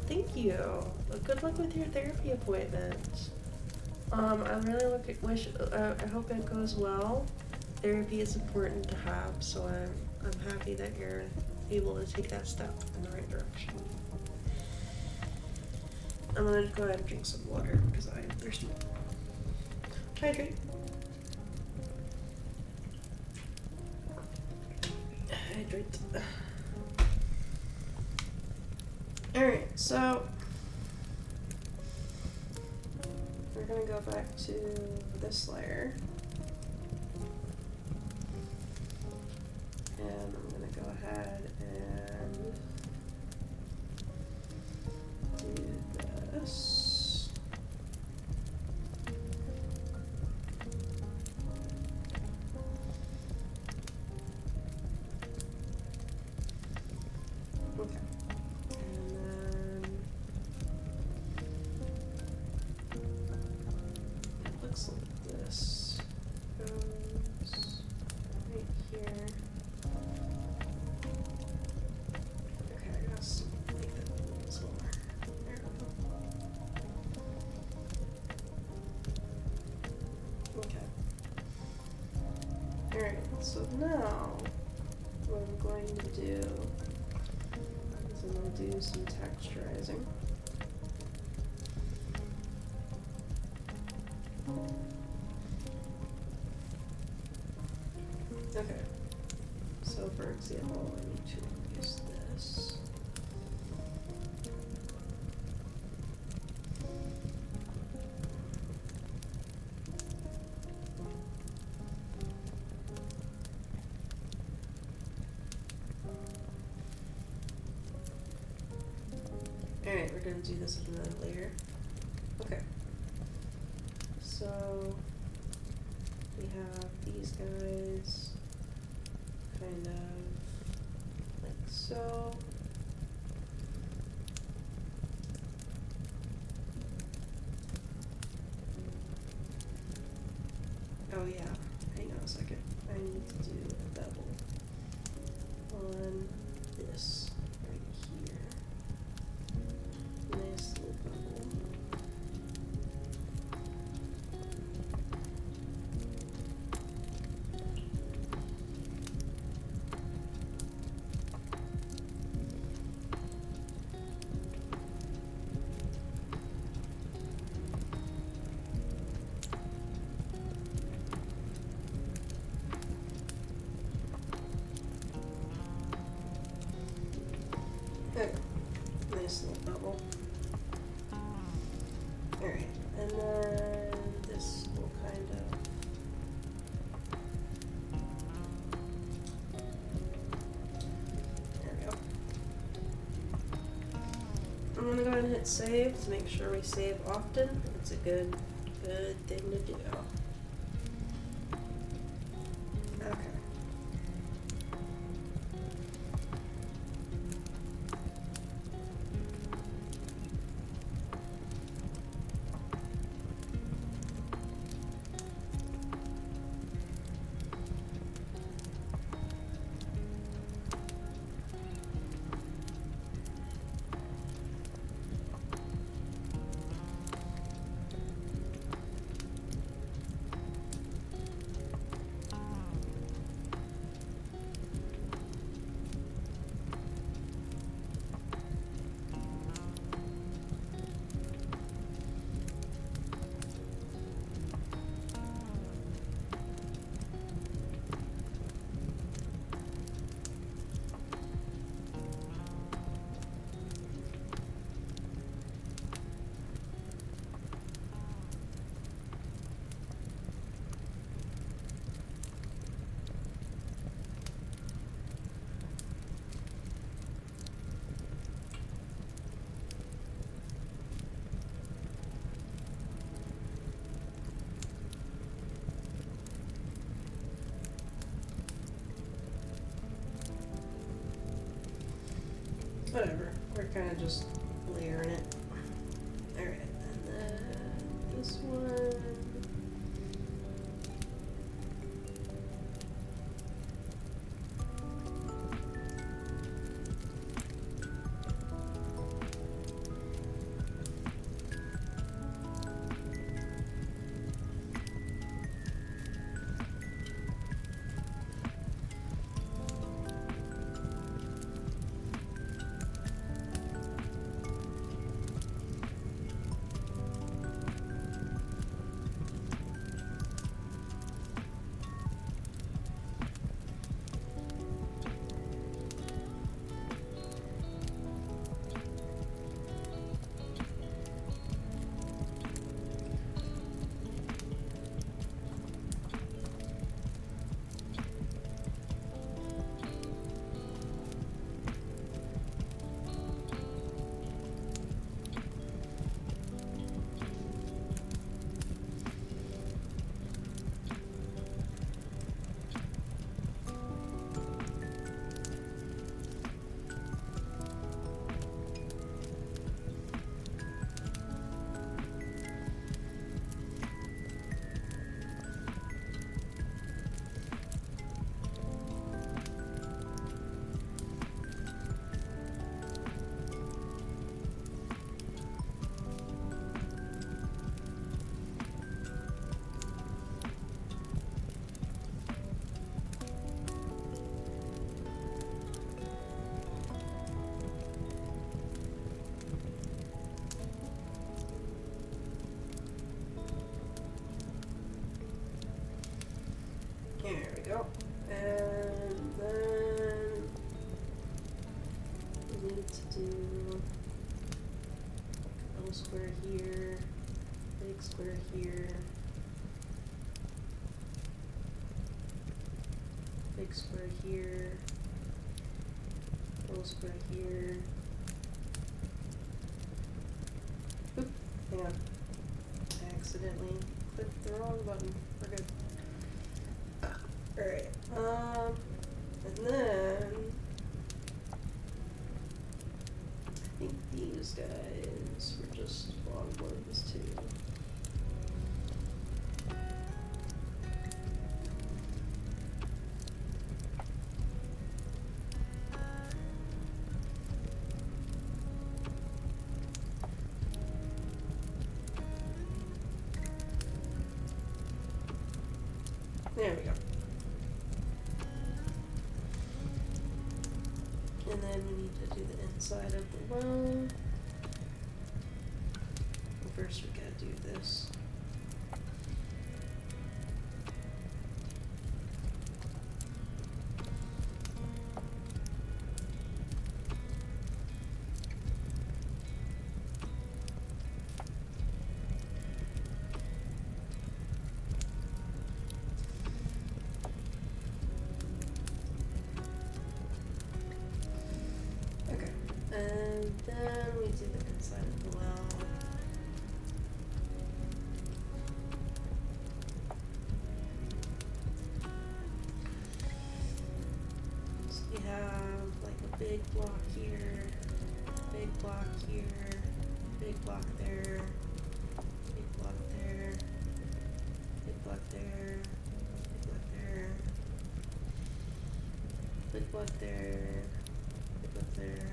Thank you. Good luck with your therapy appointment. I really I hope it goes well. Therapy is important to have, so I'm happy that you're able to take that step in the right direction. I'm gonna go ahead and drink some water because I am thirsty. Hydrate. Hydrate. Alright, so we're gonna go back to this layer. And I'm gonna go ahead and do this. Okay. And then it looks like this goes right here. Okay, I gotta make that a little smaller. There we go. Okay. Alright, so now what I'm going to do is I'm going to do some texturizing. Okay, so for example, I need to use this. gonna do this in another layer. Okay. So we have these guys kind of like so. Oh yeah, hang on a second. I need to do a double on this right here. Nice little bubble. Okay, nice little bubble. Alright, and then this will kind of there we go. I'm gonna go ahead and hit save to make sure we save often. It's a good thing to do. Okay. Whatever, we're kind of just layering it. Alright, and then this one. There we go. And then we need to do a little square here, big square here, big square here, little square here, hang on. I accidentally clicked the wrong button. We're good. Alright. And then I think these guys were just longhorns too. There we go. And then we need to do the inside of the well. First we gotta do this. Okay, and then we do the inside of the well. We have like a big block here, big block here, big block there, big block there, big block there, big block there, big block there, big block there,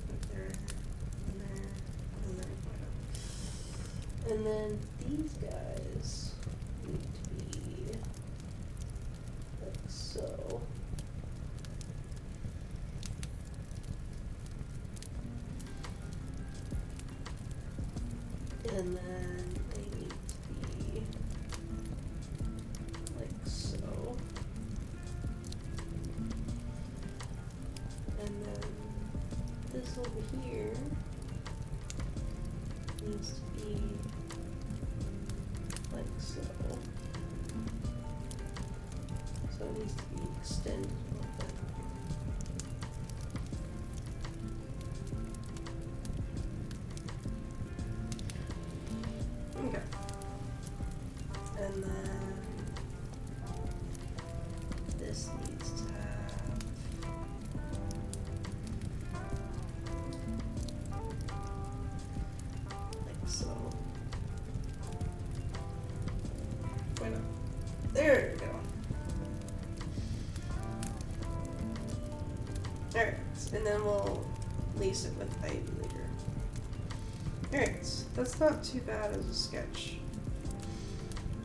big there, and there, and there. And then these guys need to be like so. And then they need to be like so. And then this over here needs to be like so. So it needs to be extended a little bit. Okay. And then this needs to have like so. Why not? There we go. Alright, and then we'll lace it with ivy later. Alright, that's not too bad as a sketch.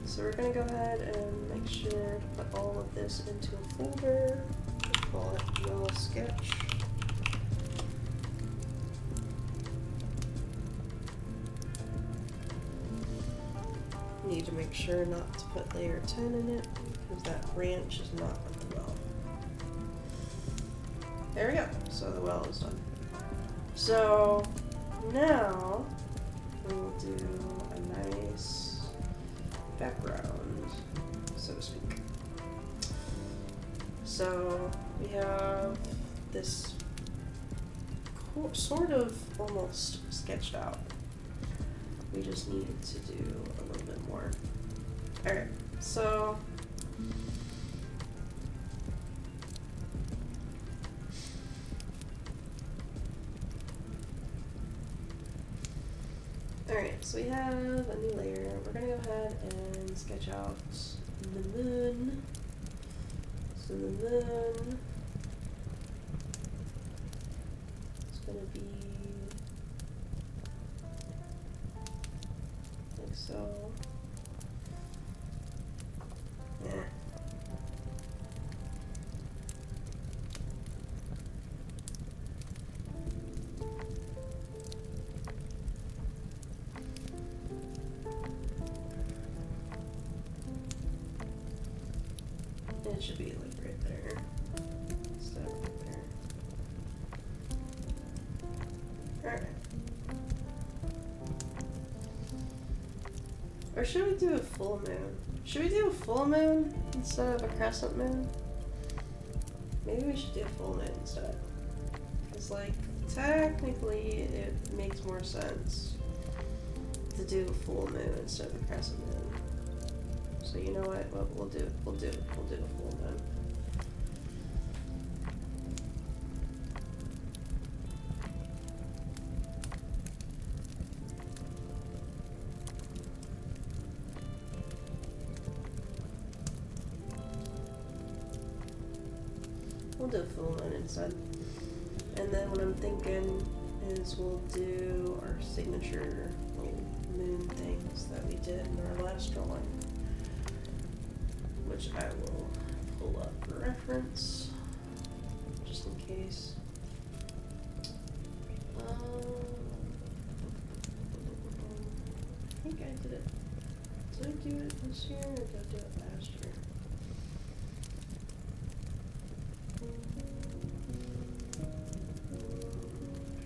So we're gonna go ahead and make sure to put all of this into a folder. We'll call it well sketch. Need to make sure not to put layer 10 in it because that branch is not on the well. There we go. So the well is done. So now we'll do a nice background, so to speak. So we have this sort of almost sketched out. We just needed to do a little bit more. Alright, so alright, so we have a new layer. We're gonna go ahead and sketch out the moon. So the moon is gonna be like so. Yeah. It should be like right there. Instead of right there. Alright. Or should we do a full moon? Should we do a full moon instead of a crescent moon? Maybe we should do a full moon instead. Because, like, technically it makes more sense to do a full moon instead of a crescent moon. So you know what we'll do a full moon. We'll do a full moon instead. And then what I'm thinking is we'll do our signature little moon things that we did in our last drawing, which I will pull up for reference, just in case. I think I did it. Did I do it this year or did I do it last year?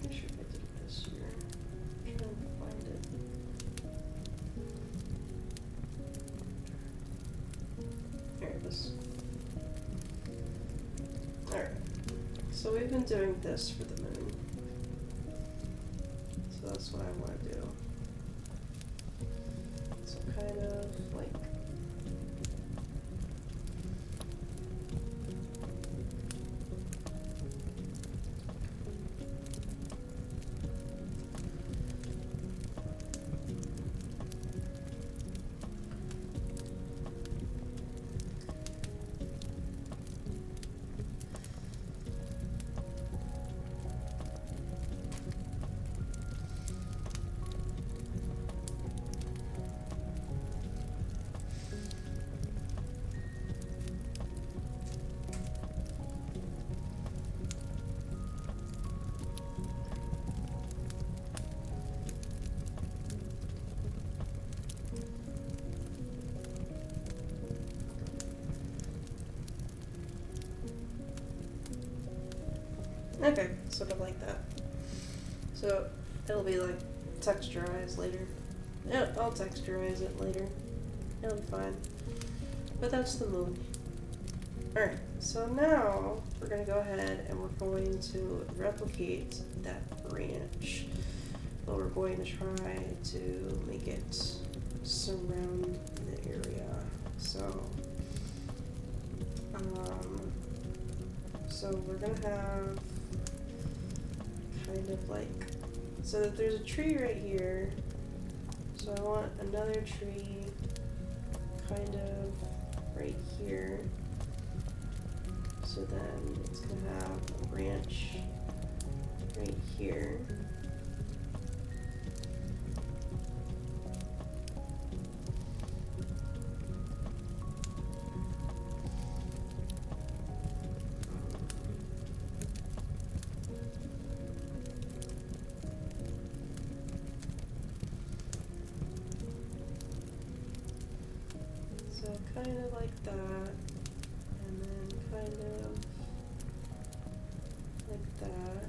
Pretty sure I did it this year. I'm trying to find it. There it is. Alright. So we've been doing this for the moon. So that's what I want to do. So kind of like okay, sort of like that. So it'll be like texturized later. Yeah, I'll texturize it later. It'll be fine. But that's the moon. Alright, so now we're going to go ahead and we're going to replicate that branch. But we're going to try to make it surround the area. So we're going to have kind of like, so that there's a tree right here. So I want another tree kind of right here. So then it's going to have a branch right here. So kind of like that, and then kind of like that.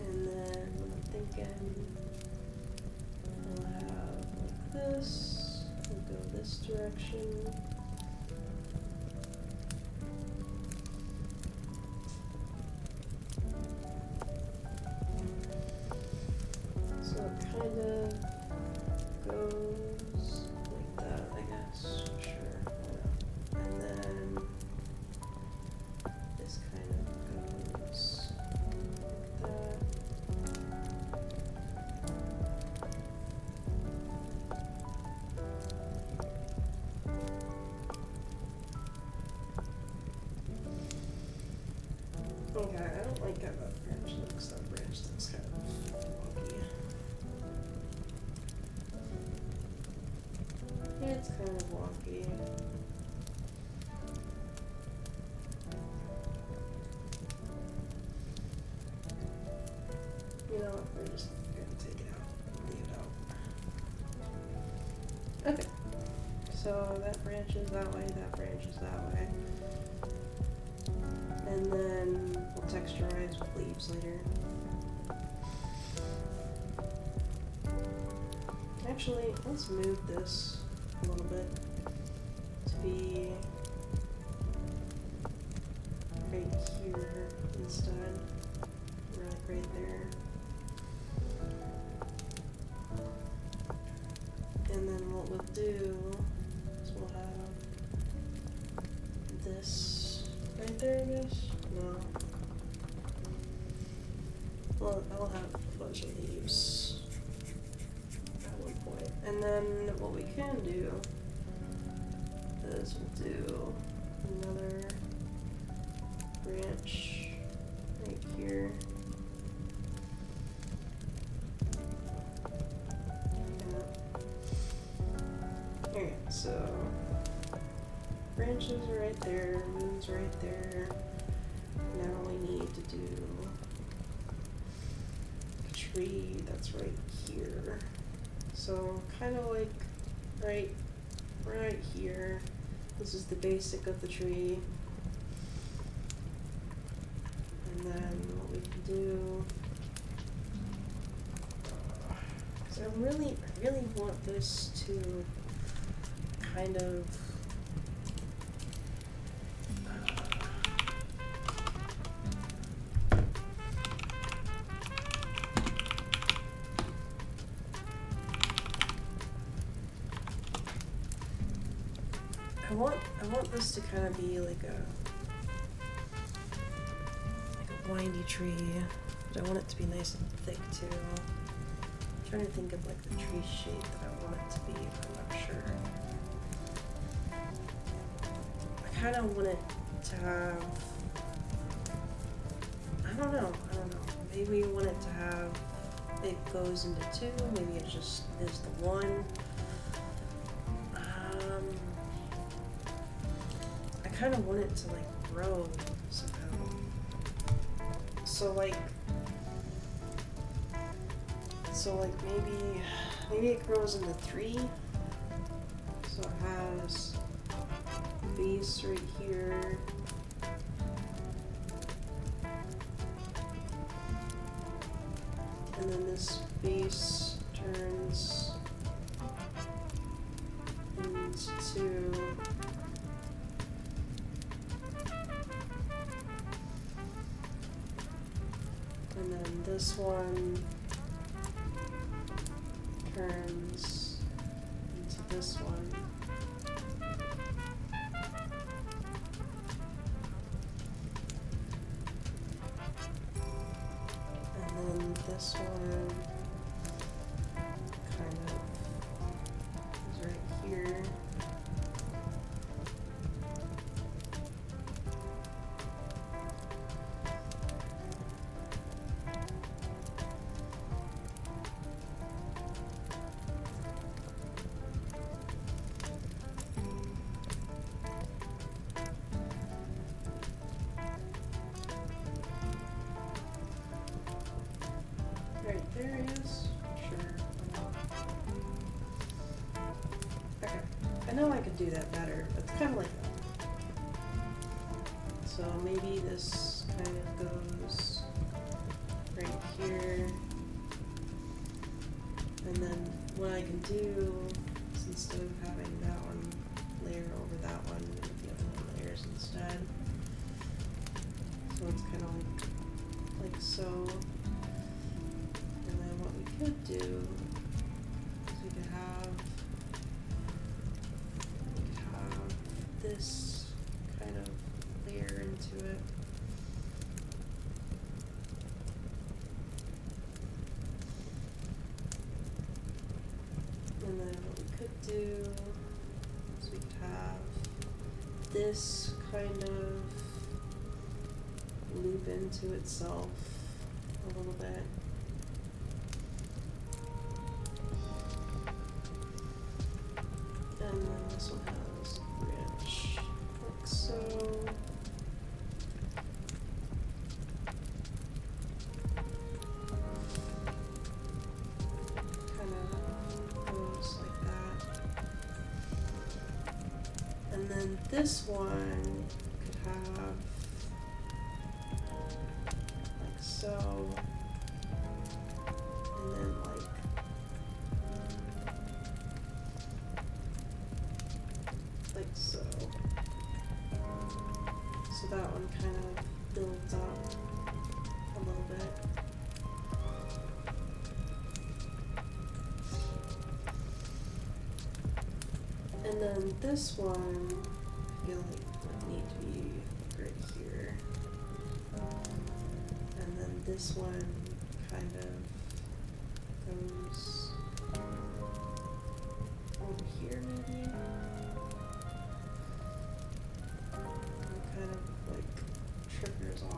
And then I'm thinking we'll have like this, we'll go this direction. So it kind of goes like that, I guess. Sure, why not? And then this kind of goes like that. Okay, I don't like how that branch looks. That branch looks kind of wonky. It's kind of wonky. You know what? We're just gonna take it out. Leave it out. Okay. So that branches that way, that branches that way. And then we'll texturize with leaves later. Actually, let's move this a little bit to be right here instead. Or like right there. And then what we'll do is we'll have this right there, I guess? No. Well, I'll have a bunch of leaves at one point. And then what we can do is we'll do another branch right here. Alright, so branches are right there, moon's right there. Now we need to do a tree that's right here. So kind of like right here. This is the basic of the tree. And then what we can do, because I really want this to kind of I want this to kind of be like a windy tree, but I want it to be nice and thick too. I'm trying to think of like the tree shape that I want it to be, but I'm not sure. I kind of want it to have, I don't know. Maybe you want it to have, it goes into two, maybe it just is the one. I kind of want it to like grow somehow. So like maybe it grows into three. So it has a base right here. And then this base turns into two. And then this one turns into this one. And then this one kind of is right here. Right there it is. Sure. Okay. I know I could do that better, but it's kind of like that. So maybe this kind of goes right here. And then what I can do is instead of having that one layer over that one, make the other one layers instead. So it's kind of like so. And then what we could do is we could have this kind of layer into it. And then what we could do is we could have this kind of loop into itself a little bit. And then this one has a branch like so. Kind of goes like that. And then this one could have like so. And then like so. So that one kind of, builds up a little bit. And then this one, I feel like would need to be right here. And then this one kind of goes over here maybe. And kind of like triggers off.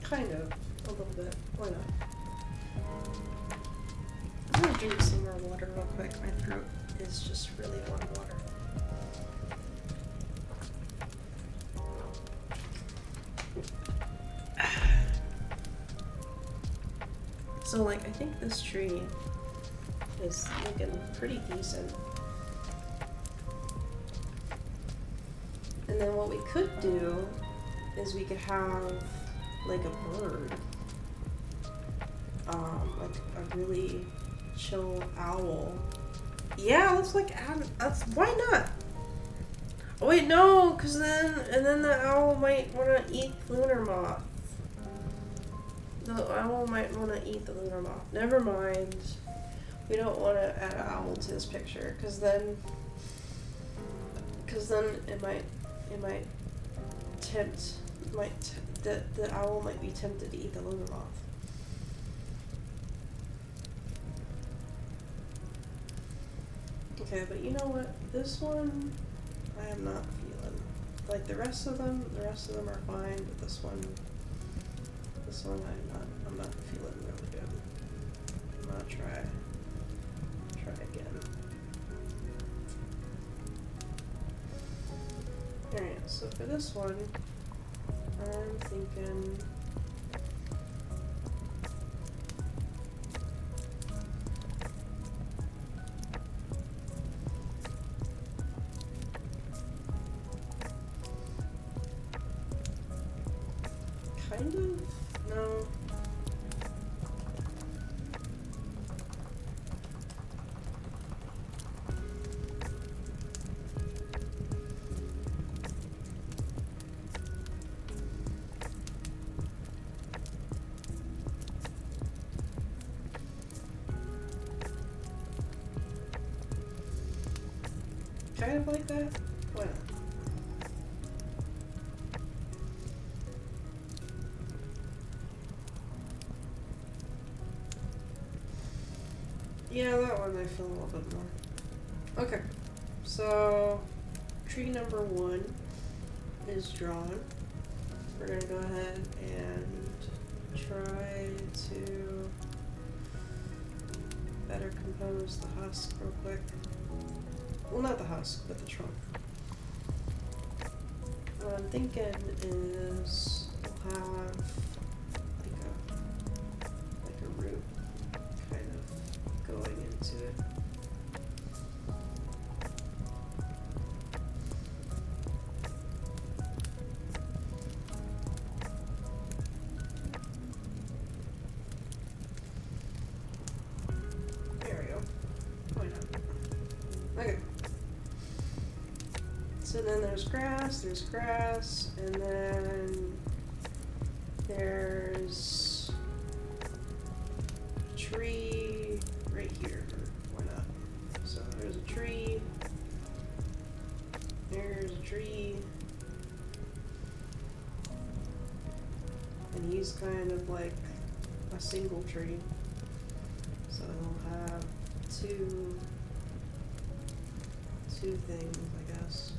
Kind of, a little bit. Why not? I'm gonna drink some more water real quick. My throat is just really warm water. So like, I think this tree is looking pretty decent. And then what we could do is we could have like a bird, like a really chill owl. Yeah, let's like add, that's, why not? Oh wait, no, cause then, and then the owl might wanna eat Lunar Moth. The owl might wanna eat the Lunar Moth. Never mind. We don't wanna add an owl to this picture, cause then it might tempt, the owl might be tempted to eat the Lunar Moth. Okay, but you know what? This one, I am not feeling. Like the rest of them are fine, but this one I'm not feeling really good. I'm gonna try again. Alright, so for this one, I'm thinking kind of, no. Kind of like that? Why not? Yeah, that one I feel a little bit more. Okay, so tree number 1 is drawn. We're gonna go ahead and try to better compose the husk real quick. Well, not the husk, but the trunk. What I'm thinking is we'll have like a root kind of going into it. There we go. Why not? Okay. So then there's grass, and then there's a tree right here. Why not? So there's a tree, there's a tree, and he's kind of like a single tree. So he'll have two things, I guess.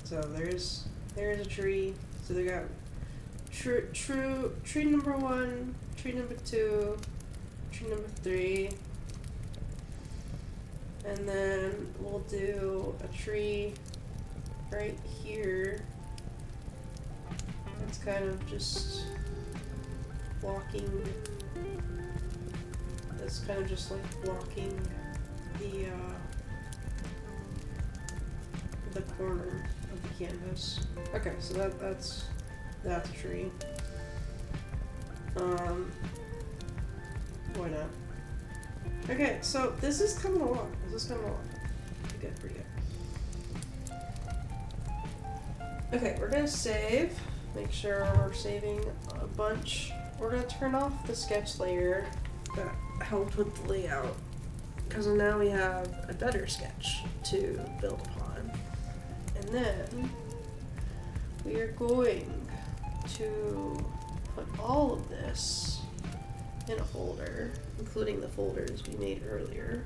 So there's a tree. So they got tree number 1, tree number 2, tree number 3, and then we'll do a tree right here. It's kind of just blocking. It's kind of just like blocking the corner. of the canvas. Okay, so that's a tree. Why not? Okay, so this is coming along. Pretty good. Okay, we're gonna save. Make sure we're saving a bunch. We're gonna turn off the sketch layer that helped with the layout, because now we have a better sketch to build upon. And then we are going to put all of this in a folder, including the folders we made earlier.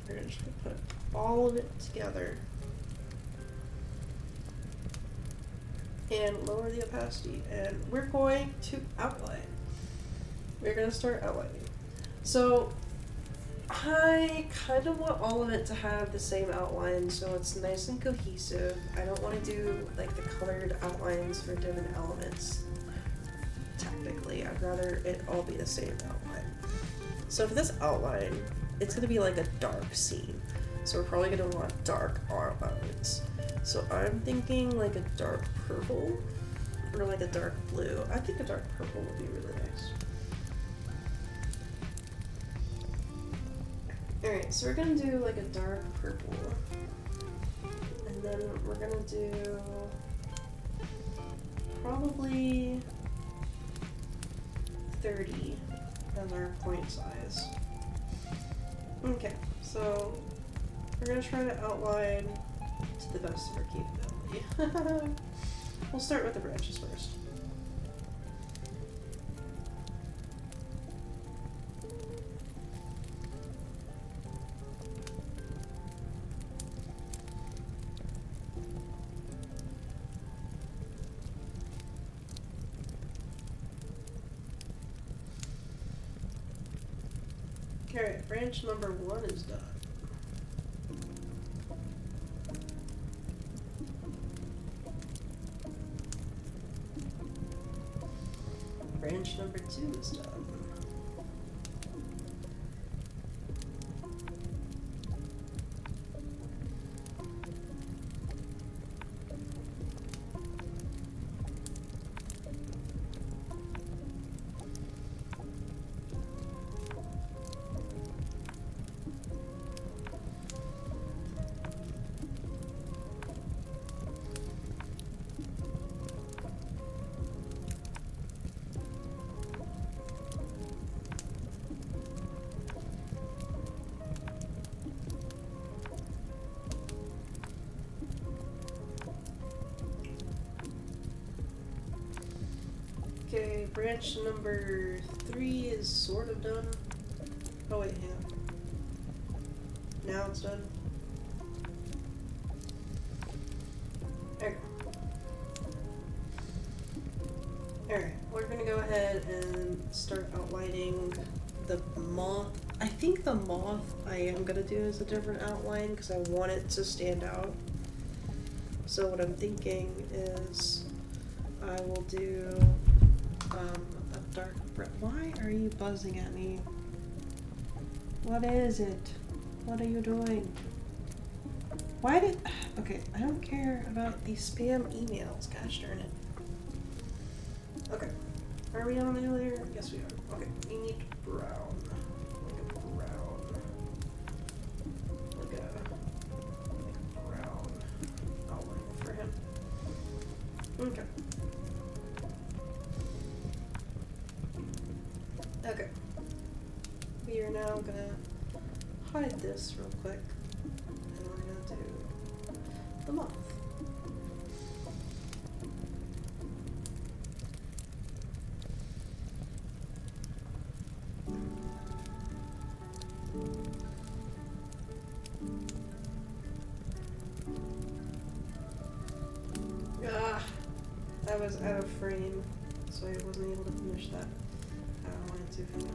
We're going to put all of it together and lower the opacity, and we're going to outline. We're going to start outlining. So I kind of want all of it to have the same outline so it's nice and cohesive. I don't want to do like the colored outlines for different elements. Technically, I'd rather it all be the same outline. So for this outline, it's going to be like a dark scene. So we're probably going to want dark outlines. So I'm thinking like a dark purple or like a dark blue. I think a dark purple would be really nice. Alright, so we're gonna do like a dark purple, and then we're gonna do probably 30 as our point size. Okay, so we're gonna try to outline to the best of our capability. We'll start with the branches first. Alright, branch number 1 is done. Branch number 2 is done. Okay, branch number 3 is sort of done. Oh wait, hang on. Now it's done. Okay. Alright, we're gonna go ahead and start outlining the moth. I think the moth I am gonna do as a different outline because I want it to stand out. So what I'm thinking is I will do a dark red. Why are you buzzing at me? What is it? What are you doing? Why did... Okay, I don't care about these spam emails. Gosh darn it. Okay. Are we on the layer? Yes, we are. Okay, we need brown. Like a brown. Like a brown outline for him. Okay. Okay. We are now gonna hide this real quick, and we're gonna do the moth. Ah, I was out of frame, so I wasn't able to finish that. I wanted to finish.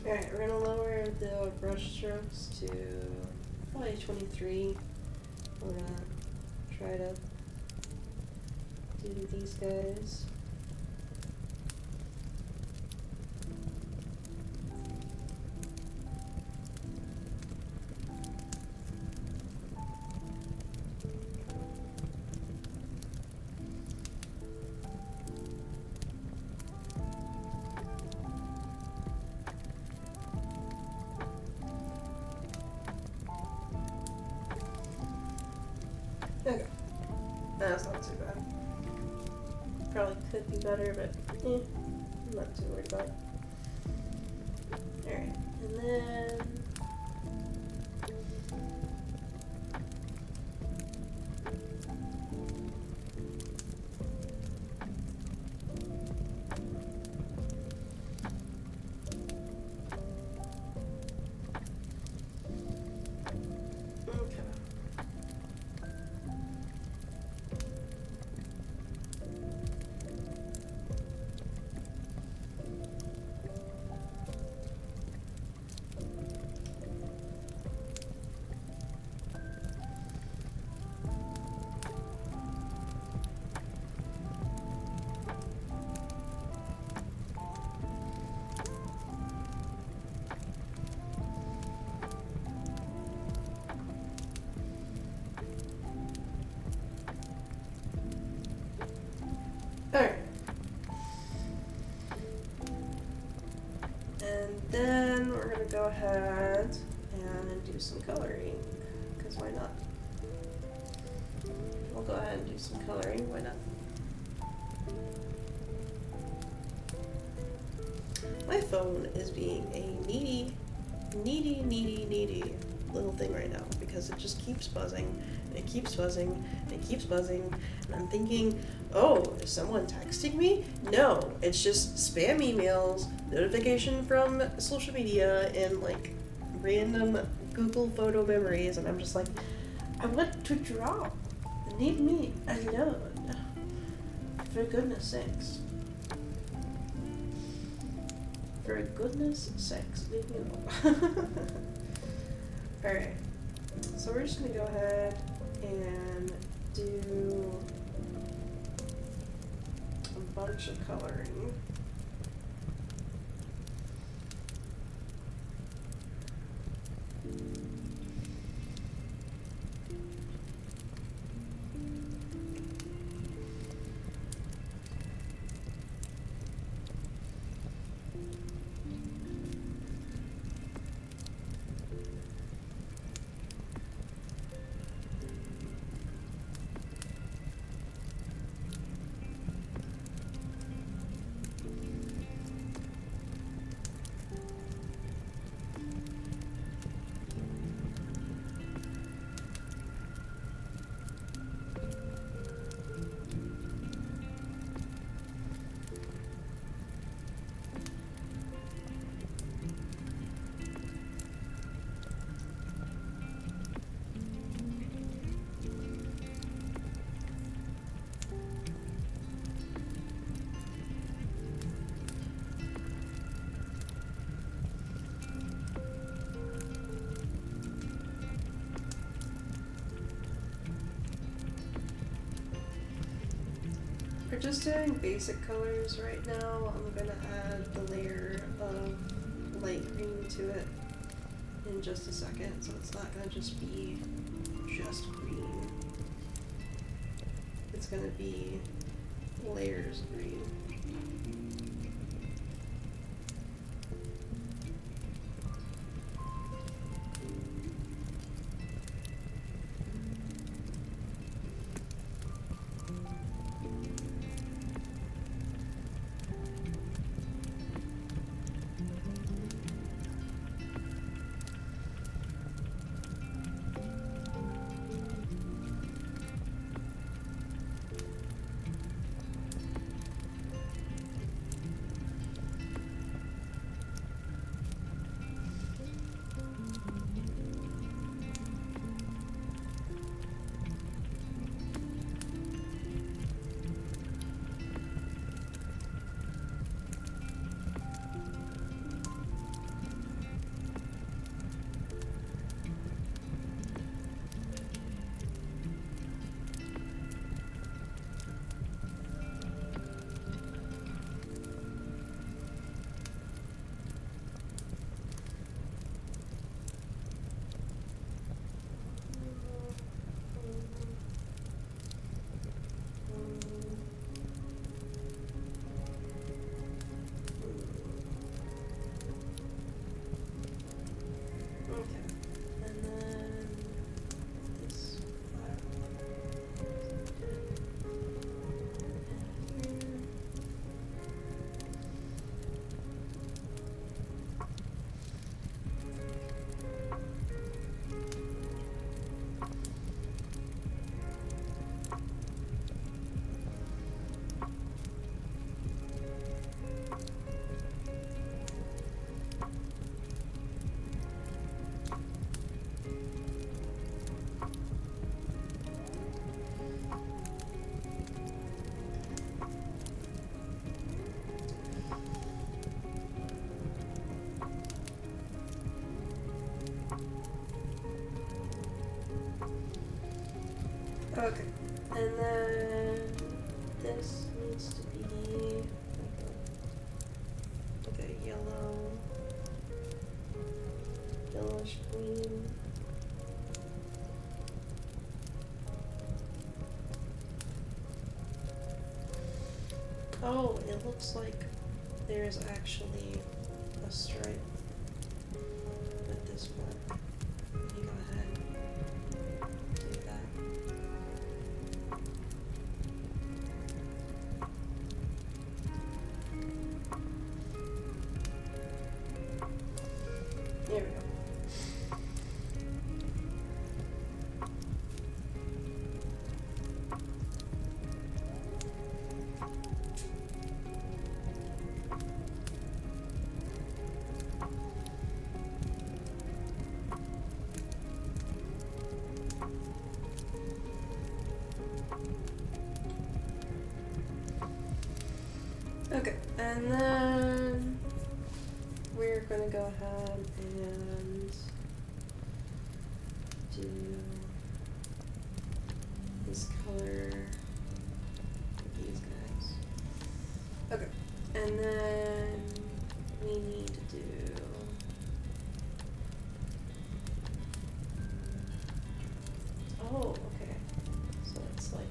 Alright, we're gonna lower the brush strokes to probably 23. We're gonna try to do these guys. Okay. That's not too bad. Probably could be better, but I'm not too worried about it. Alright, and then alright. And then we're gonna go ahead and do some coloring, because why not? We'll go ahead and do some coloring, why not? My phone is being a needy little thing right now because it just keeps buzzing and it keeps buzzing and it keeps buzzing, and I'm thinking, oh, is someone texting me? No, it's just spam emails, notification from social media, and like random Google photo memories, and I'm just like, I want to draw. Leave me alone. For goodness sakes. For goodness sakes, leave me alone. Alright, so we're just gonna go ahead and do a bunch of coloring. For just doing basic colors right now, I'm gonna add the layer of light green to it in just a second, so it's not gonna just be just green. It's gonna be layers of green. Okay, and then this needs to be like a yellowish green. Oh, it looks like there's actually a stripe at this part. Let me go ahead and do that. There we go. Okay, and then we're gonna go ahead and do this color with these guys. Okay, and then we need to do okay. So it's like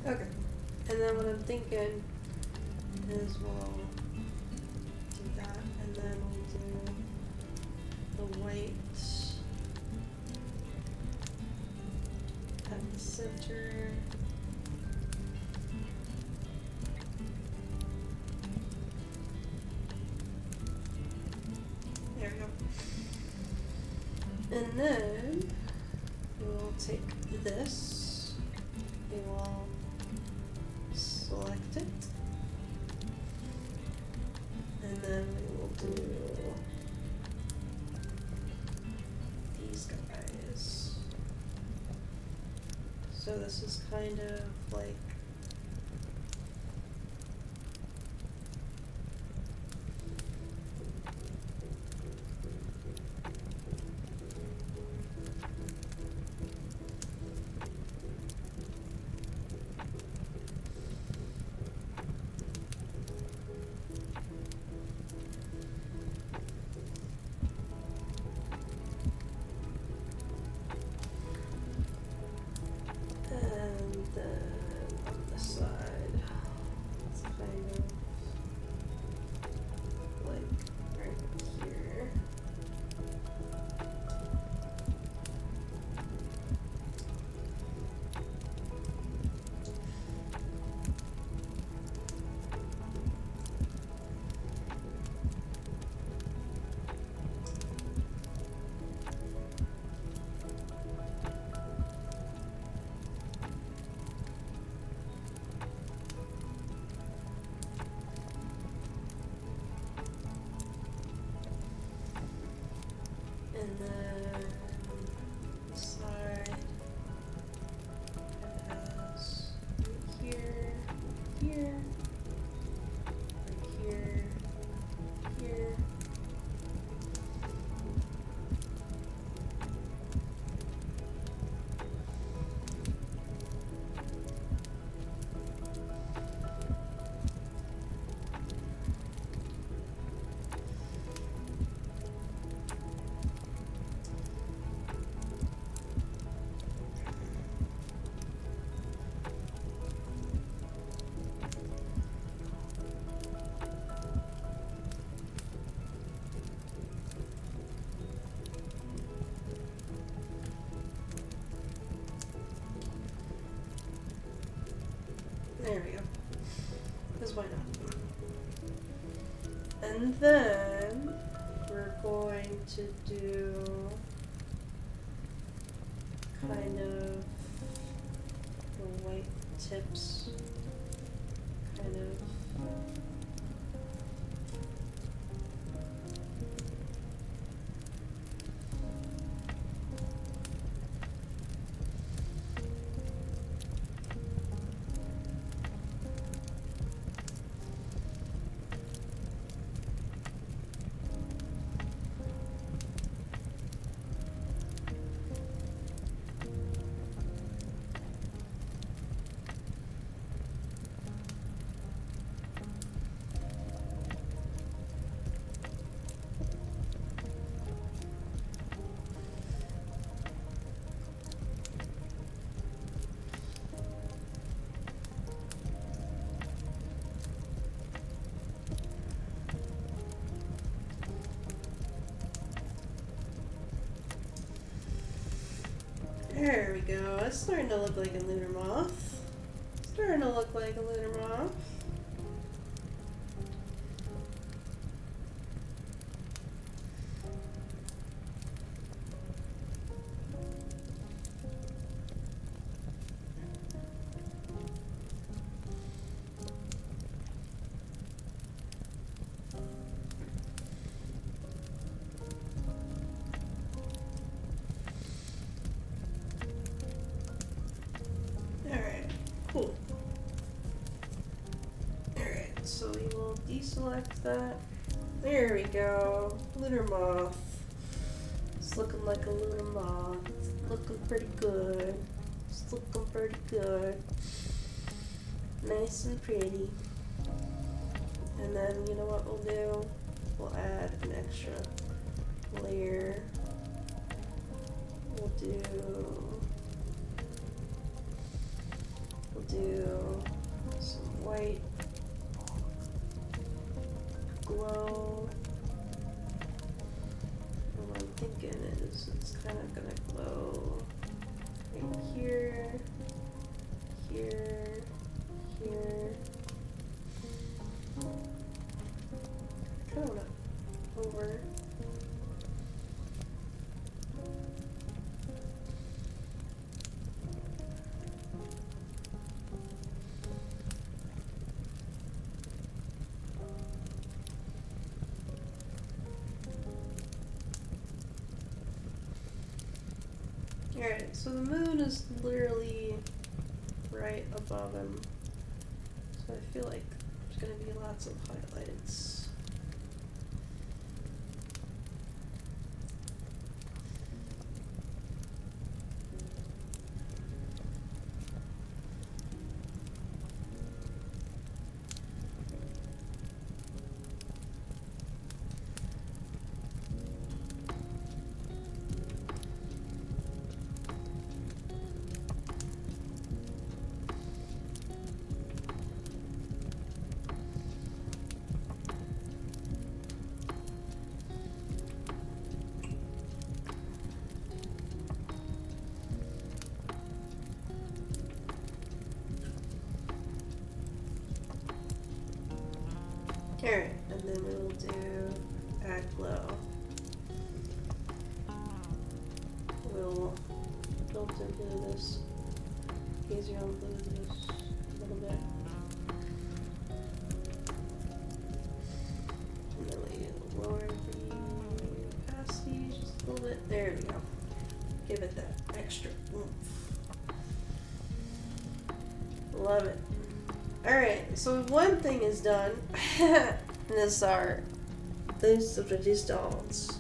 okay. And then what I'm thinking is we'll do that, and then we'll do the white at the center. There we go. And then we will take this, we will select it, and then we will do these guys. So this is kind of like and then side it has here, here, here, here. There we go. Because why not? And then we're going to do kind of the white tips, kind of. There we go. It's starting to look like a lunar moth. Starting to look like a lunar moth. Cool. Alright, so we will deselect that. There we go. Lunar moth. It's looking like a lunar moth. It's looking pretty good. It's looking pretty good. Nice and pretty. And then, you know what we'll do? We'll add an extra layer. We'll do some white glow. And what I'm thinking is it's kind of gonna glow right here, here, here. I kind of want to over. Alright, so the moon is literally right above him. So I feel like there's going to be lots of highlights. Alright, and then we will do add glow. We'll filter blue this, easier on blue this a little bit. And then we lower the opacity just a little bit. There we go. Give it that extra oomph. Love it. Alright, so one thing is done. And these are the results.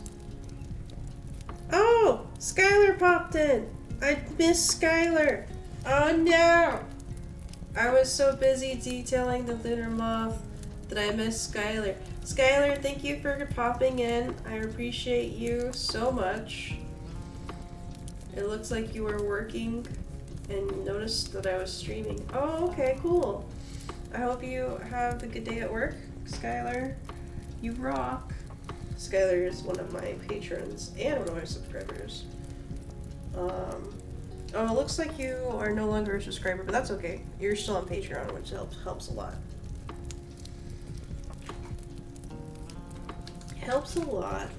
Oh! Skylar popped in! I missed Skylar! Oh no! I was so busy detailing the lunar moth that I missed Skylar. Skylar, thank you for popping in. I appreciate you so much. It looks like you were working and noticed that I was streaming. Oh, okay, cool. I hope you have a good day at work, Skylar. You rock. Skylar is one of my patrons and one of my subscribers. Oh, it looks like you are no longer a subscriber, but that's okay. You're still on Patreon, which helps a lot. Helps a lot.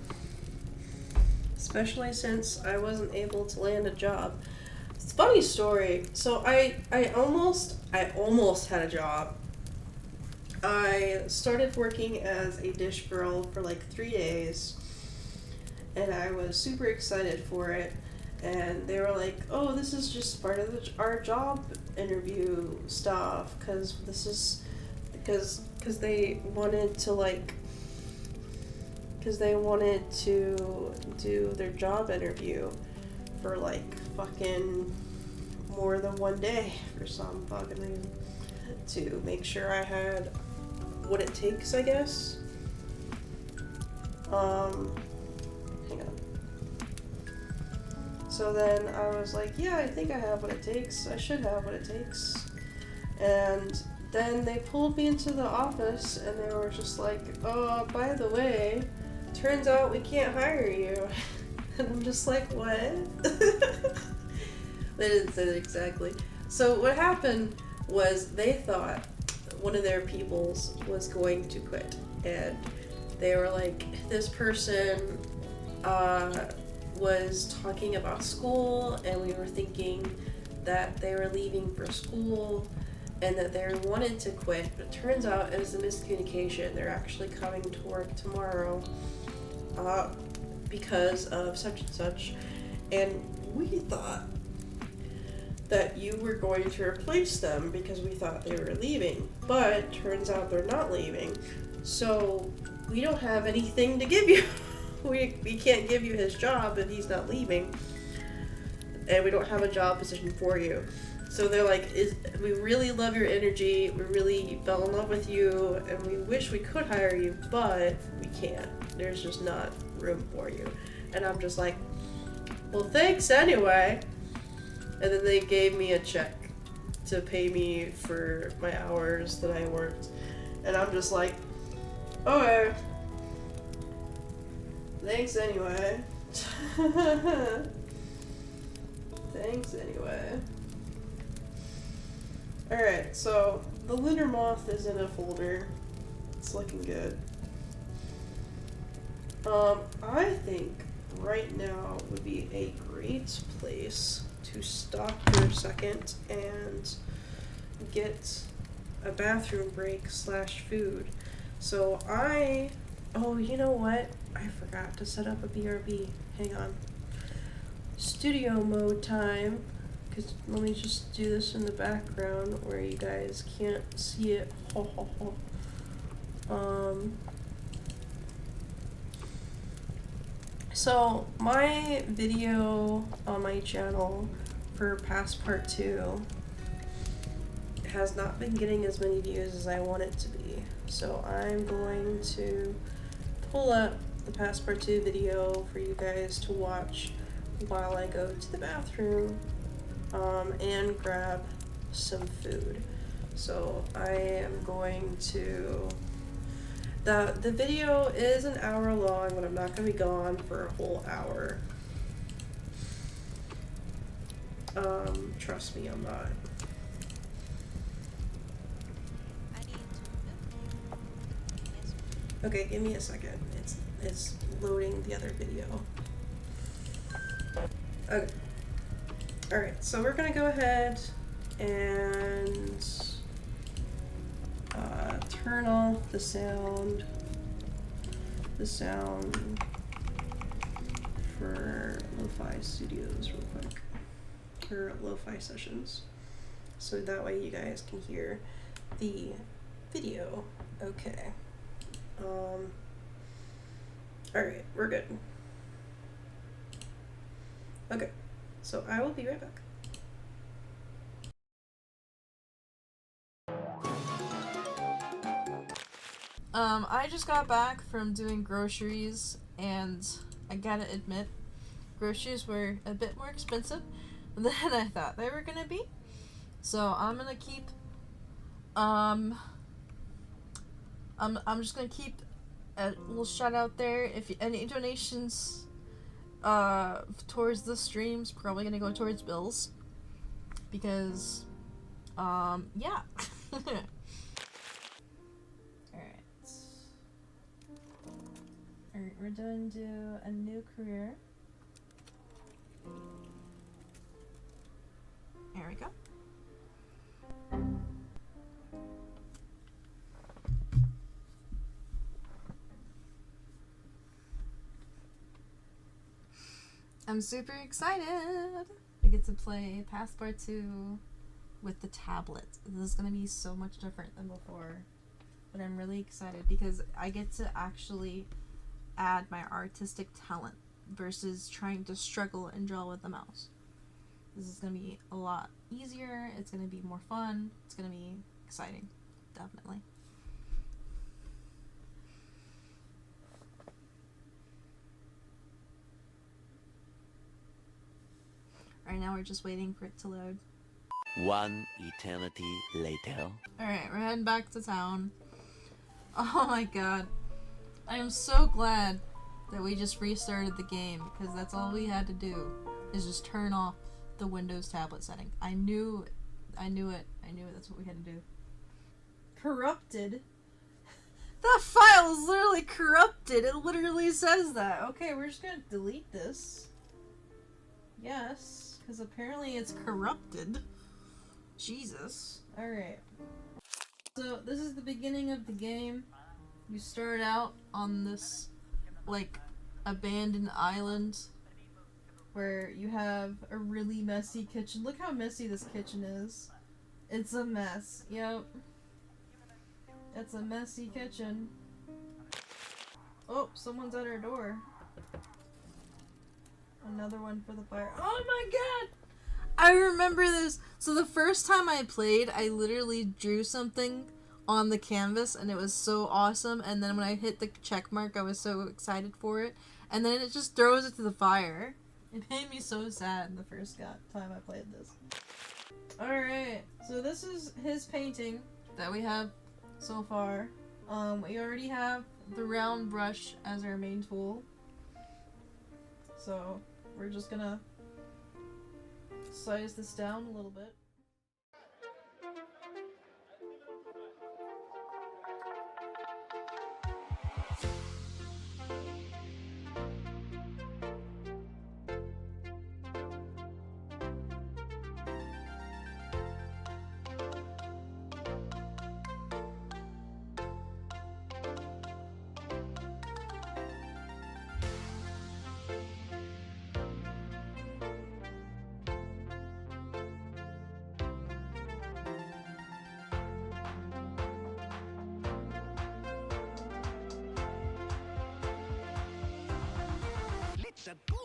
Especially since I wasn't able to land a job. It's a funny story. So I almost had a job. I started working as a dish girl for like 3 days, and I was super excited for it. And they were like, "Oh, this is just part of our job interview stuff, because this is because they wanted to do their job interview for like fucking more than 1 day for some fucking reason, to make sure I had what it takes, I guess. Hang on. So then I was like, yeah, I think I have what it takes. I should have what it takes. And then they pulled me into the office and they were just like, oh, by the way, turns out we can't hire you. And I'm just like, what? They didn't say that exactly. So what happened was they thought one of their peoples was going to quit. And they were like, this person was talking about school, and we were thinking that they were leaving for school and that they wanted to quit, but it turns out it was a miscommunication. They're actually coming to work tomorrow because of such and such, and we thought that you were going to replace them because we thought they were leaving, but turns out they're not leaving, so we don't have anything to give you. We can't give you his job if he's not leaving, and we don't have a job position for you. So they're like, we really love your energy, we really fell in love with you, and we wish we could hire you, but we can't. There's just not room for you. And I'm just like, well, thanks anyway. And then they gave me a check to pay me for my hours that I worked. And I'm just like, okay. Thanks anyway. Thanks anyway. Alright, so the Lunar Moth is in a folder. It's looking good. I think right now would be a great place to stop for a second and get a bathroom break / food. So oh, you know what? I forgot to set up a BRB. Hang on. Studio mode time. Because let me just do this in the background where you guys can't see it. Ho, ho, ho. So my video on my channel for past part 2 has not been getting as many views as I want it to be. So I'm going to pull up the past part 2 video for you guys to watch while I go to the bathroom and grab some food. So I am going to... The video is an hour long, but I'm not going to be gone for a whole hour. Trust me, I'm not. Okay, give me a second. It's loading the other video. Okay. Alright, so we're gonna go ahead and turn off the sound for Lo-Fi Studios real quick, or Lo-Fi Sessions, so that way you guys can hear the video. Okay. Alright, we're good. Okay, so I will be right back. I just got back from doing groceries, and I gotta admit, groceries were a bit more expensive than I thought they were gonna be. So I'm gonna keep, I'm just gonna keep a little shout out there. If any donations towards the streams, probably gonna go towards bills. because, yeah. Alright. Alright, we're going to do a new career. There we go. I'm super excited to get to play Passport 2 with the tablet. This is going to be so much different than before. But I'm really excited because I get to actually add my artistic talent versus trying to struggle and draw with the mouse. This is going to be a lot easier. It's going to be more fun. It's going to be exciting. Definitely. Right now we're just waiting for it to load. One eternity later. Alright, we're heading back to town. Oh my god. I am so glad that we just restarted the game, because that's all we had to do is just turn off the Windows tablet setting. I knew it. That's what we had to do. Corrupted? That file is literally corrupted. It literally says that. Okay, we're just gonna delete this. Yes, because apparently it's corrupted. Jesus. Alright. So, this is the beginning of the game. You start out on this, like, abandoned island where you have a really messy kitchen. Look how messy this kitchen is. It's a mess. Yep. It's a messy kitchen. Oh, someone's at our door. Another one for the fire. Oh my god! I remember this. So the first time I played, I literally drew something on the canvas and it was so awesome, and then when I hit the check mark I was so excited for it, and then it just throws it to the fire. It made me so sad the first time I played this. Alright, so this is his painting that we have so far. We already have the round brush as our main tool, so we're just gonna size this down a little bit. Let's go!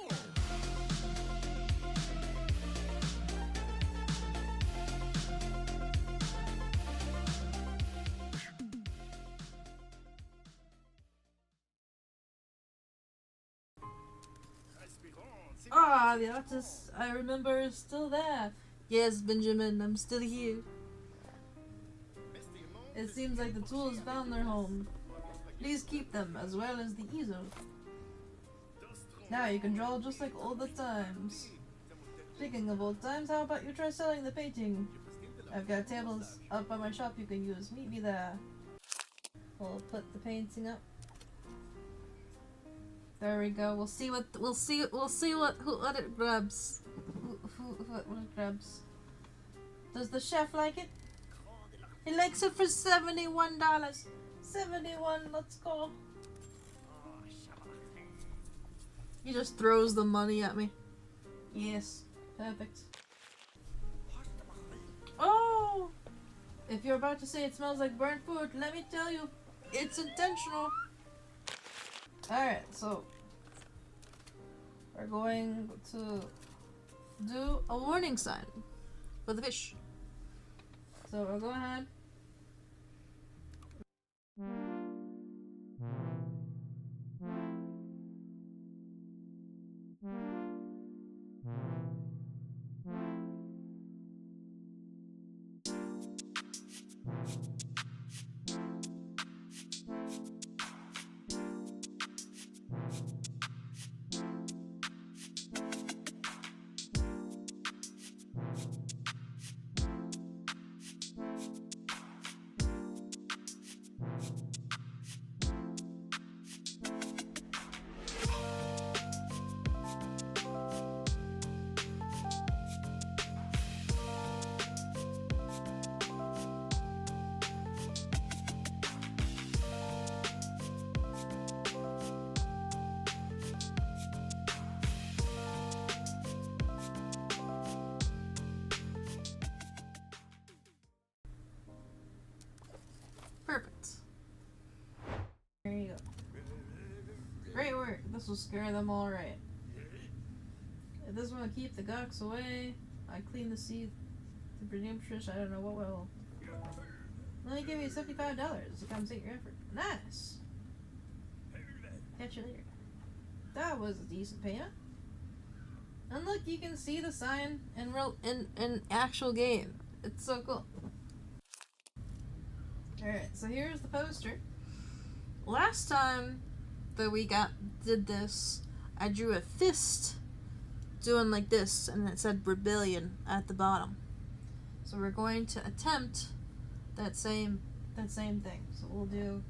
Ah, the artist I remember is still there. Yes, Benjamin, I'm still here. It seems like the tools found their home. Please keep them, as well as the easel. Now you can draw just like old times. Speaking of old times, how about you try selling the painting? I've got tables up by my shop you can use. Meet me there. We'll put the painting up. There we go. We'll see what it grabs. What it grabs. Does the chef like it? He likes it for $71. 71. Let's go. He just throws the money at me. Yes. Perfect. Oh! If you're about to say it smells like burnt food, let me tell you, it's intentional. Alright, so we're going to do a warning sign for the fish. So we'll go ahead. Great work. This will scare them all right. If this will keep the gawks away, I clean the sea. The presumptuous, I don't know what will. Let me give you $75 to compensate your effort. Nice. Catch you later. That was a decent payment. And look, you can see the sign in actual game. It's so cool. Alright, so here's the poster. Last time that we did this, I drew a fist doing like this, and it said rebellion at the bottom. So we're going to attempt that same thing. So we'll do.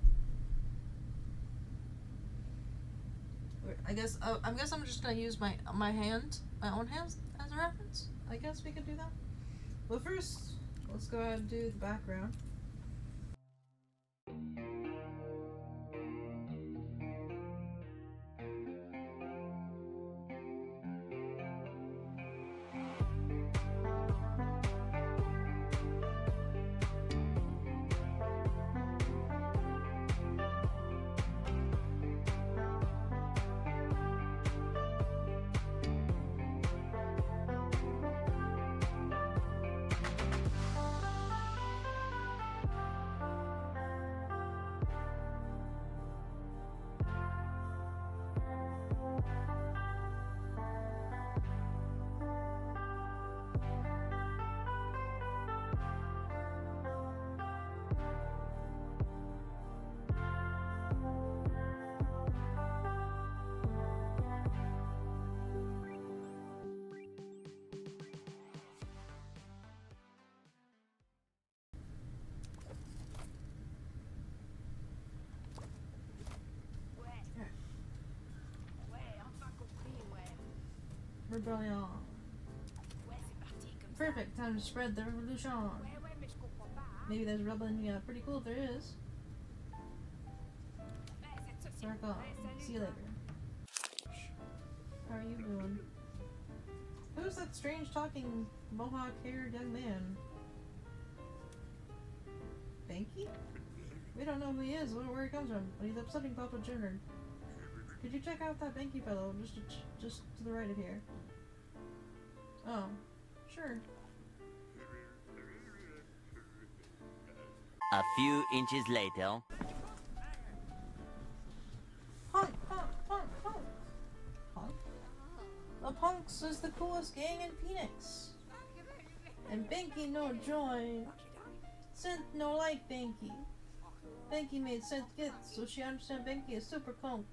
I guess I'm just gonna use my own hand as a reference. I guess we could do that. Well, first, let's go ahead and do the background. Rebellion. Perfect, time to spread the revolution. Maybe there's rebellion. Yeah, pretty cool if there is. Circle. See you later. How are you doing? Who's that strange talking mohawk-haired young man? Banky? We don't know who he is, where he comes from, but he's upsetting Papa Junior. Could you check out that Banky fellow just to the right of here? Oh, sure. A few inches later. Punk, punk, punk, punk. Punk? The Punks is the coolest gang in Phoenix. And Banky no join. Synth no like Banky. Banky made Synth gifts, so she understand Banky is super punk.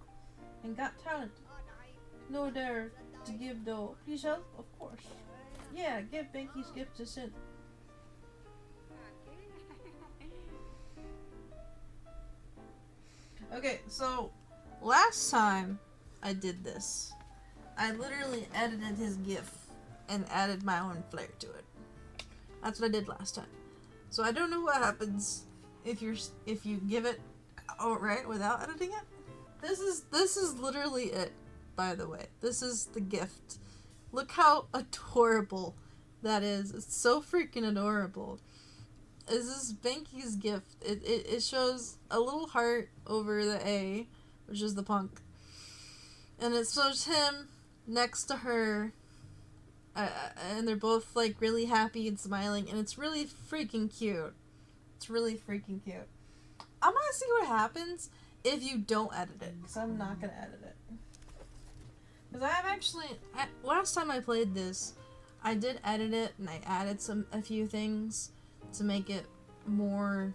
And got talent. No dare to give though. Please help? Of course. Yeah, give Banky's gift to Synth. Okay, so last time I did this, I literally edited his GIF and added my own flair to it. That's what I did last time. So I don't know what happens if you give it outright without editing it. This is literally it, by the way. This is the gift. Look how adorable that is. It's so freaking adorable. This is Banky's gift. It shows a little heart over the A, which is the punk. And it shows him next to her. And they're both like really happy and smiling. And it's really freaking cute. It's really freaking cute. I want to see what happens if you don't edit it. Because I'm not going to edit it. Because I've actually... last time I played this, I did edit it. And I added a few things to make it more,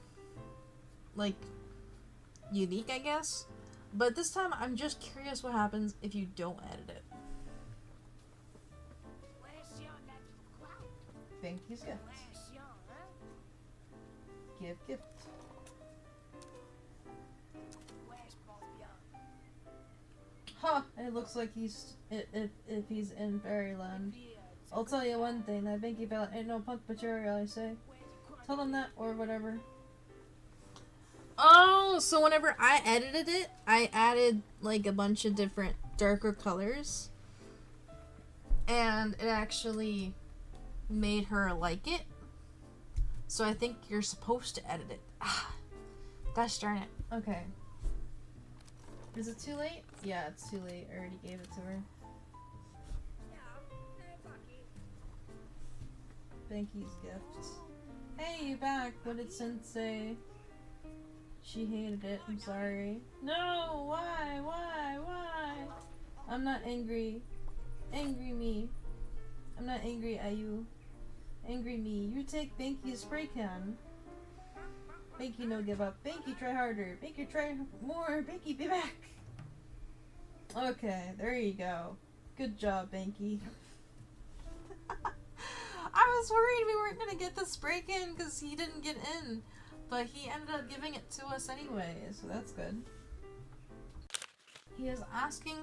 like, unique, I guess. But this time, I'm just curious what happens if you don't edit it. Banky's gift. Give gift. Huh, it looks like he's, if he's in Fairyland. I'll tell you one thing, that Banky fella ain't no punk material, I say. Tell him that, or whatever. Oh, so whenever I edited it, I added, like, a bunch of different darker colors. And it actually made her like it. So I think you're supposed to edit it. Ah, gosh darn it. Okay. Is it too late? Yeah, it's too late. I already gave it to her. Banky's gift. Hey, you back. What did Sensei? She hated it. I'm sorry. No! Why? Why? I'm not angry. Angry me. I'm not angry at you. Angry me. You take Banky's spray can. Banky no give up. Banky try harder. Banky try more. Banky be back. Okay, there you go. Good job, Banky. I was worried we weren't gonna get the spray can because he didn't get in. But he ended up giving it to us anyway, so that's good. He is asking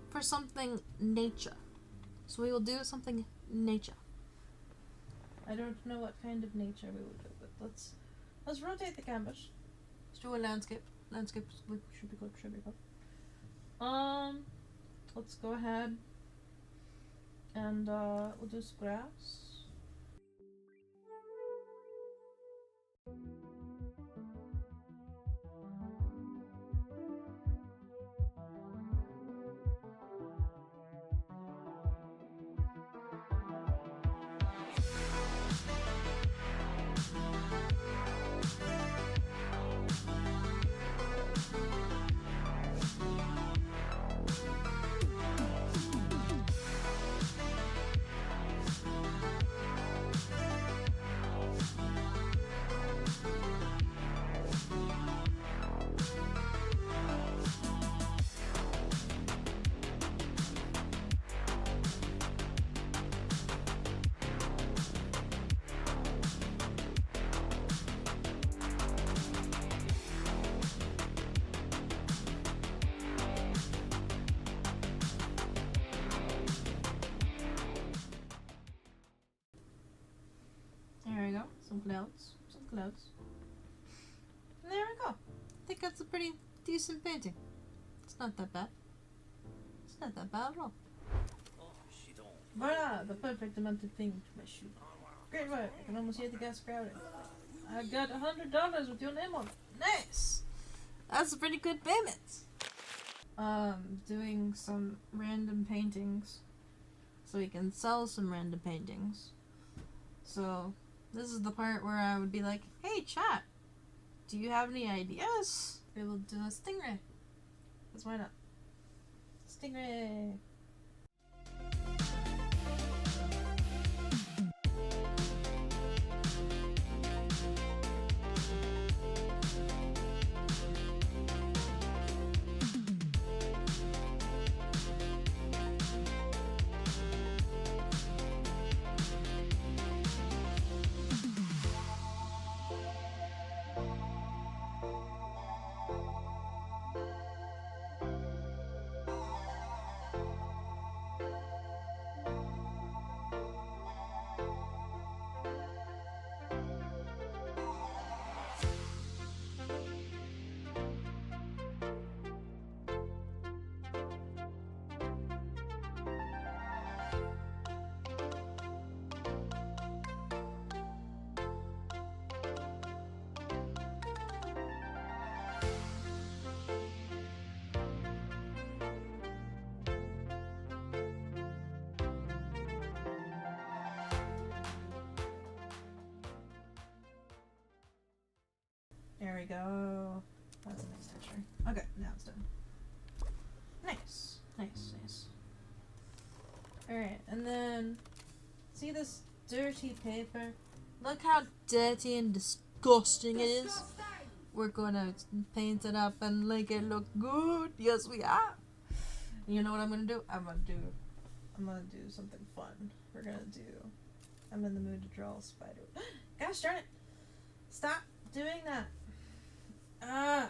for something nature. So we will do something nature. I don't know what kind of nature we will do, but let's rotate the canvas. Let's do a landscape. Landscape should be good, let's go ahead and we'll do some grass. There we go. Some clouds. And there we go. I think that's a pretty decent painting. It's not that bad. It's not that bad at all. Voila! The perfect amount of thing to my shoe. Great work. I can almost hear the gas crowding. I got $100 with your name on it. Nice! That's a pretty good payment. Doing some random paintings. So we can sell some random paintings. So, this is the part where I would be like, hey chat, do you have any ideas? We will do a stingray. Because why not? Stingray! There we go. That's a nice texture. Okay, now it's done. Nice. Alright, and then see this dirty paper? Look how dirty and disgusting it is. We're gonna paint it up and make it look good. Yes, we are. You know what I'm gonna do? I'm gonna do something fun. I'm in the mood to draw a spider. Gosh darn it! Stop doing that. Ah.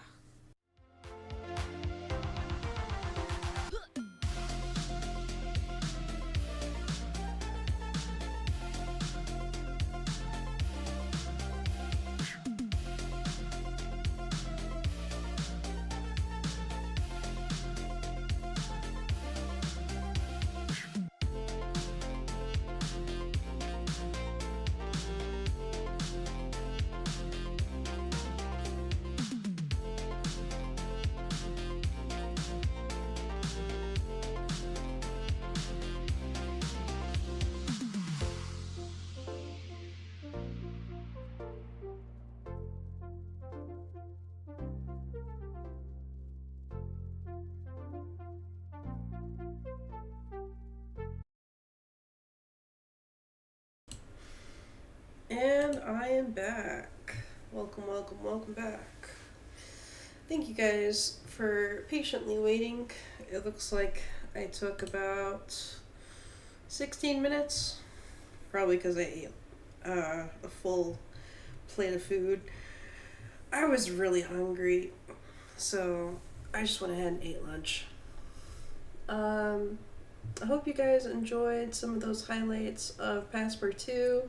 And I am back. Welcome, welcome, welcome back. Thank you guys for patiently waiting. It looks like I took about 16 minutes. Probably because I ate a full plate of food. I was really hungry, so I just went ahead and ate lunch. I hope you guys enjoyed some of those highlights of Passport 2.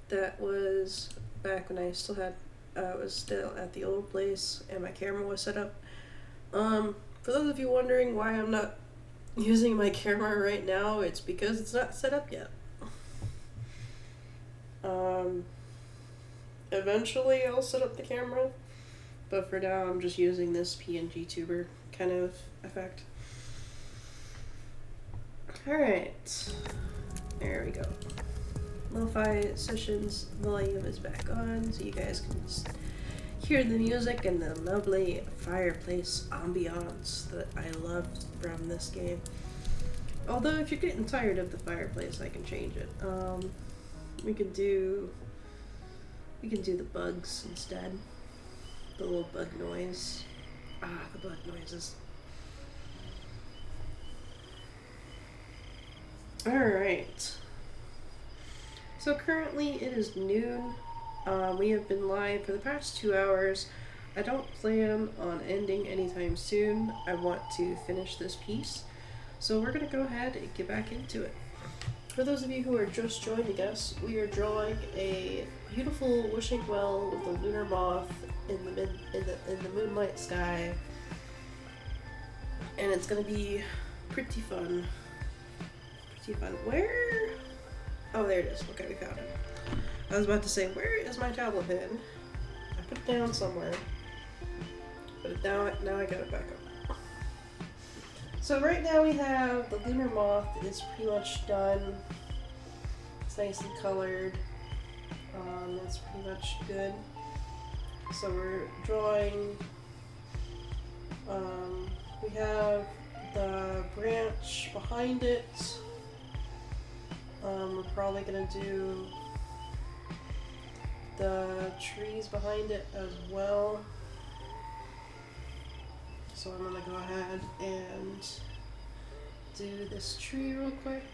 That was back when I still had, was still at the old place and my camera was set up. For those of you wondering why I'm not using my camera right now, it's because it's not set up yet. Eventually I'll set up the camera, but for now I'm just using this PNG tuber kind of effect. Alright, there we go. Lo-fi sessions volume is back on, so you guys can just hear the music and the lovely fireplace ambiance that I loved from this game. Although if you're getting tired of the fireplace, I can change it. We can do the bugs instead. The little bug noise. The bug noises. Alright. So currently it is noon. We have been live for the past 2 hours. I don't plan on ending anytime soon. I want to finish this piece. So we're going to go ahead and get back into it. For those of you who are just joining us, we are drawing a beautiful wishing well with the lunar moth in the moonlight sky. And it's going to be pretty fun. Pretty fun. Where? Oh, there it is. Okay, we found it. I was about to say, where is my tablet hidden? I put it down somewhere. But now I got it back up. So right now we have the lunar moth is pretty much done. It's nice and colored. That's pretty much good. So we're drawing, we have the branch behind it. We're probably gonna do the trees behind it as well. So I'm gonna go ahead and do this tree real quick.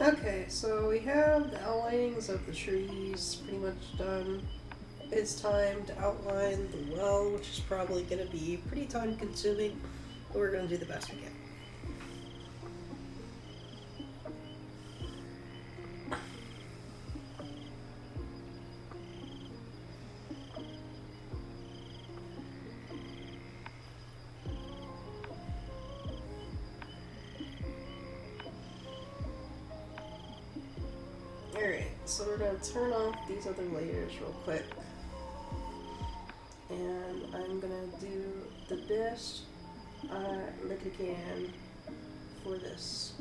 Okay, so we have the outlinings of the trees pretty much done. It's time to outline the well, which is probably going to be pretty time consuming, but we're going to do the best we can. Alright, so we're going to turn off these other layers real quick. And I'm going to do the best that I can for this.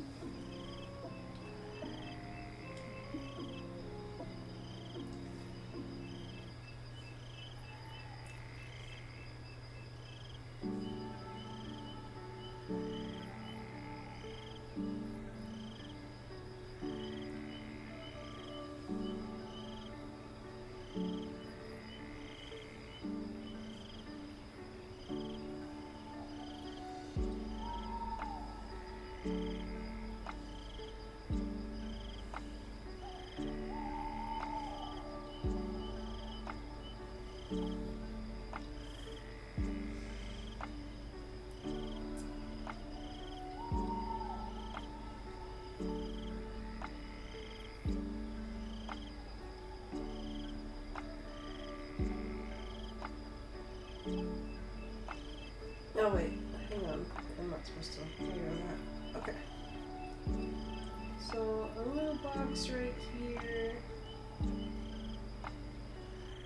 Oh wait, hang on. I'm not supposed to figure on that. Okay. So a little box right here.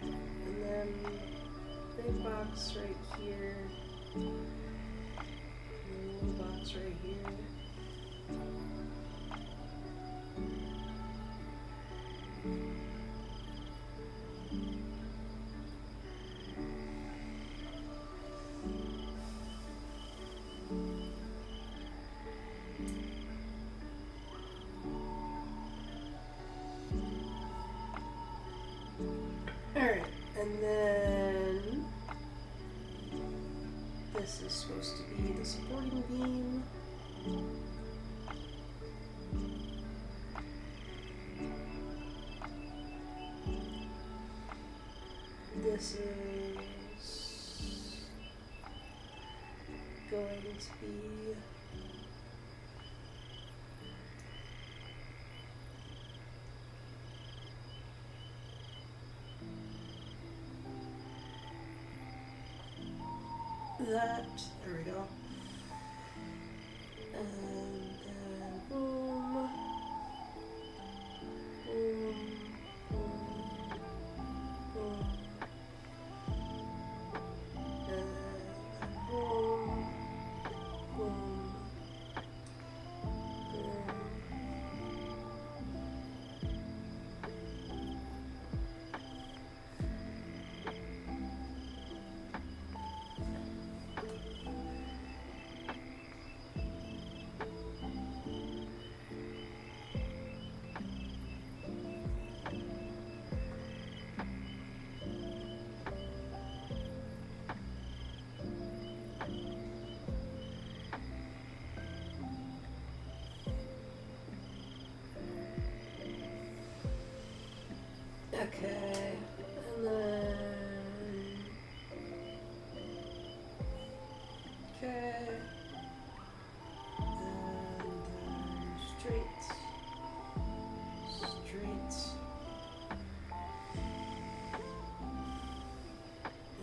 And then big box right here. And a little box right here. Alright, and then this is supposed to be the supporting beam. This is going to be that. There we go. And then boom, boom, boom, boom, and boom, boom, boom. Okay, and then okay, and then straight,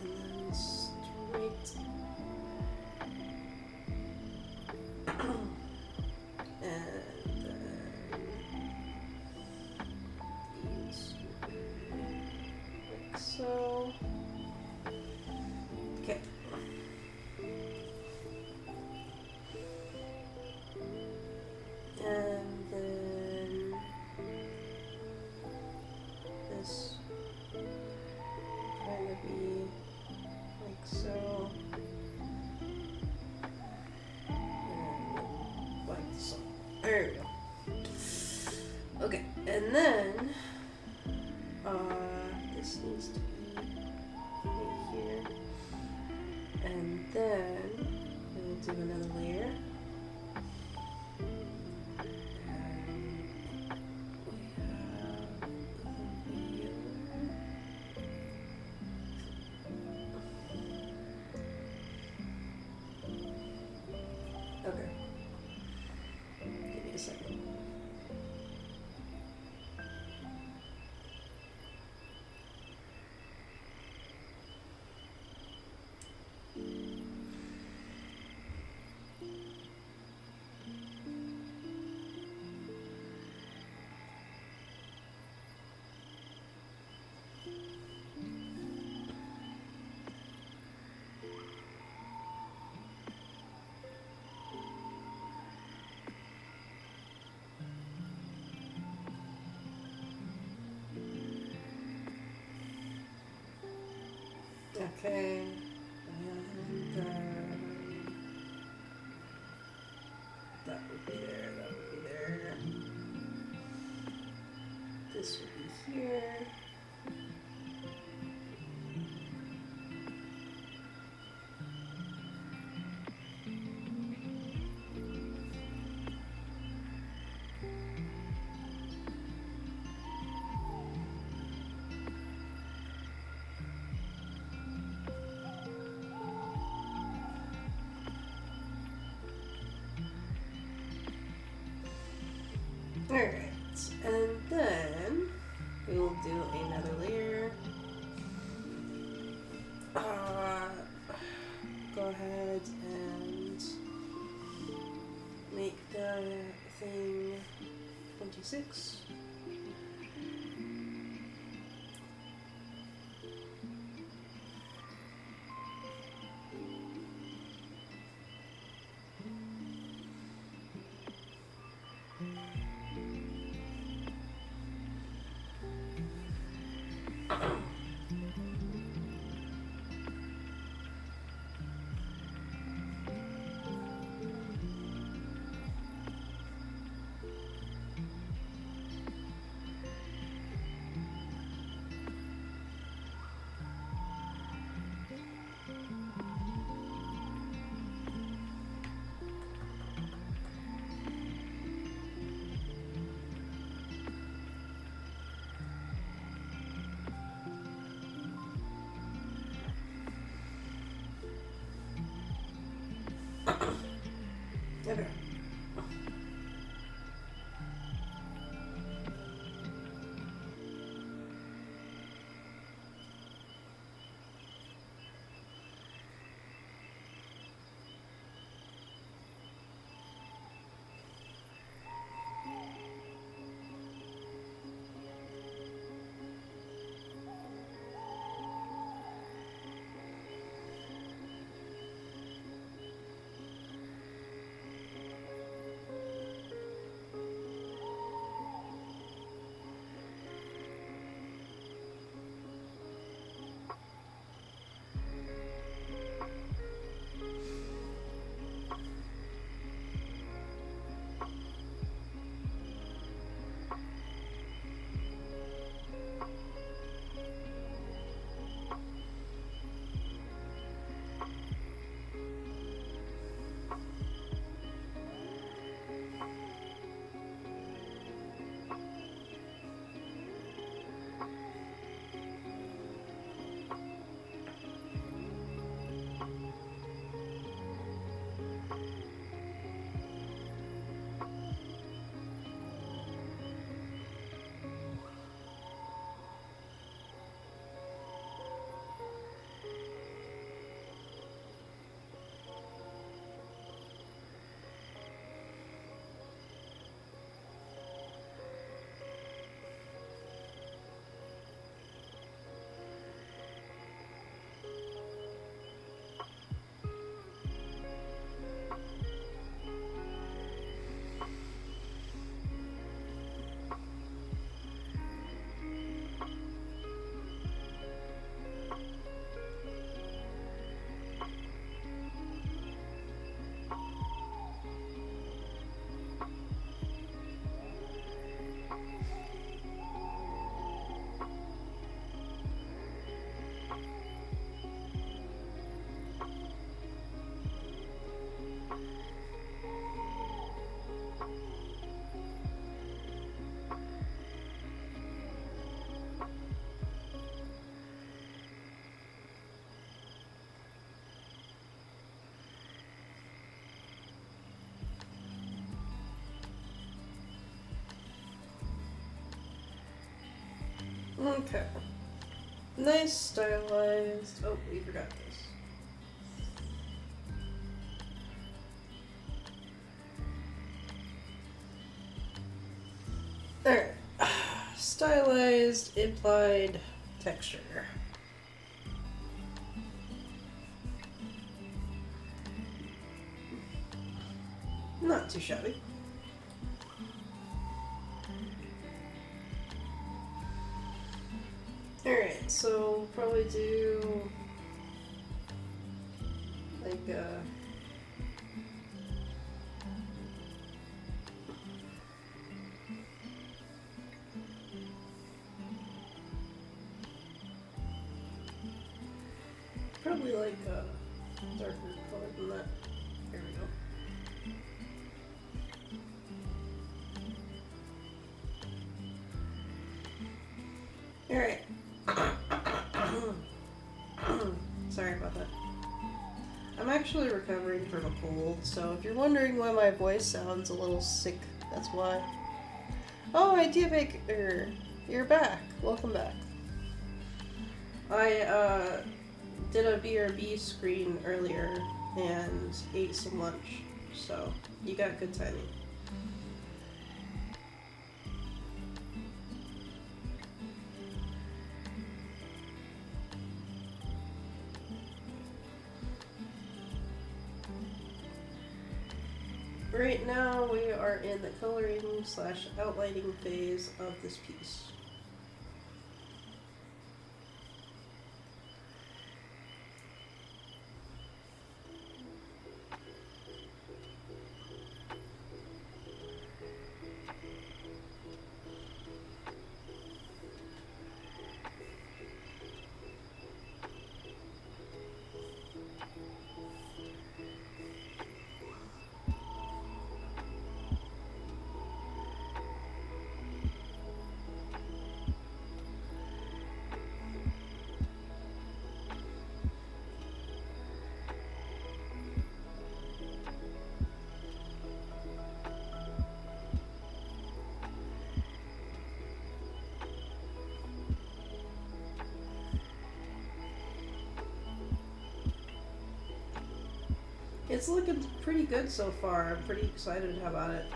and then straight, and then these like so. Okay. And then this kind of be like so. And like so. There we go. Okay, and then this needs to be right here. And then we'll do another layer. Okay. And that would be there, that would be there. This would be here. Alright, and then we will do another layer. Go ahead and make the thing 26. Okay. Okay. Nice stylized. Oh, we forgot this. Alright. Stylized implied texture. Not too shabby. Alright, so we'll probably do probably like a darker color than that. There we go. Alright. Sorry about that. I'm actually recovering from a cold, so if you're wondering why my voice sounds a little sick, that's why. Oh, Idea Baker, you're back. Welcome back. I did a BRB screen earlier and ate some lunch, so you got good timing. Right now we are in the coloring / outlining phase of this piece. It's looking pretty good so far. I'm pretty excited about it.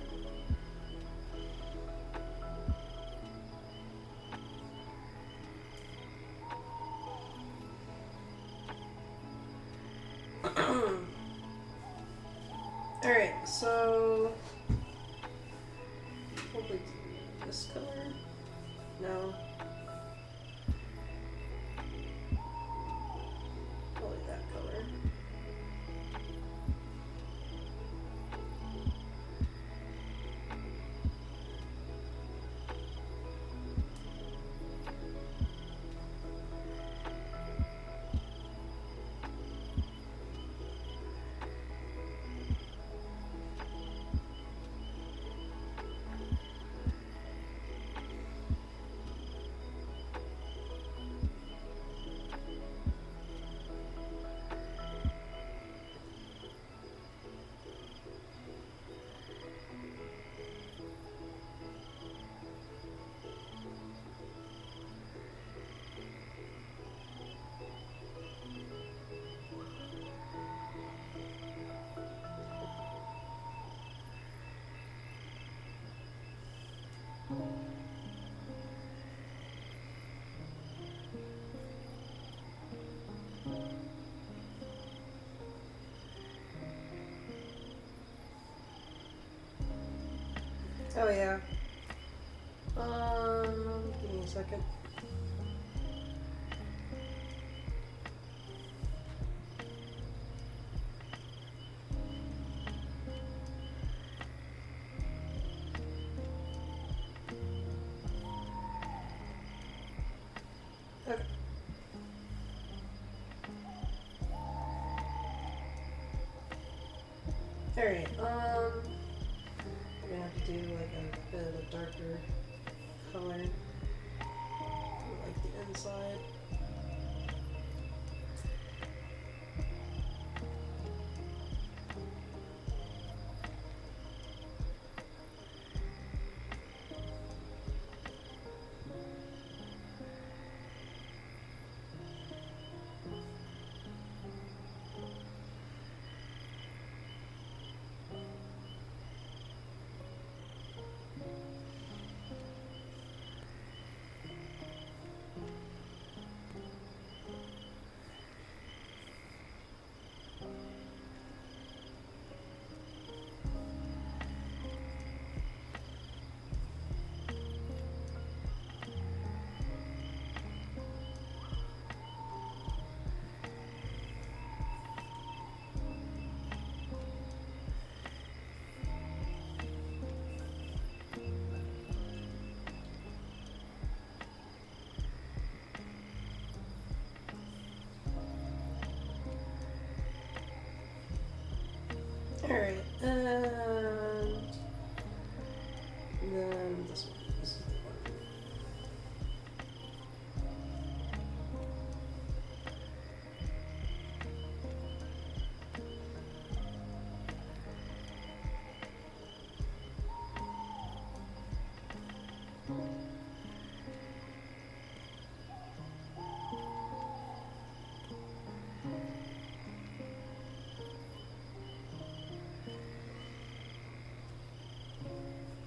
Alright, so probably this color? No. Probably that color. Oh yeah. Give me a second. Okay. Alright, we're gonna have to do like a bit of a darker color, like the inside.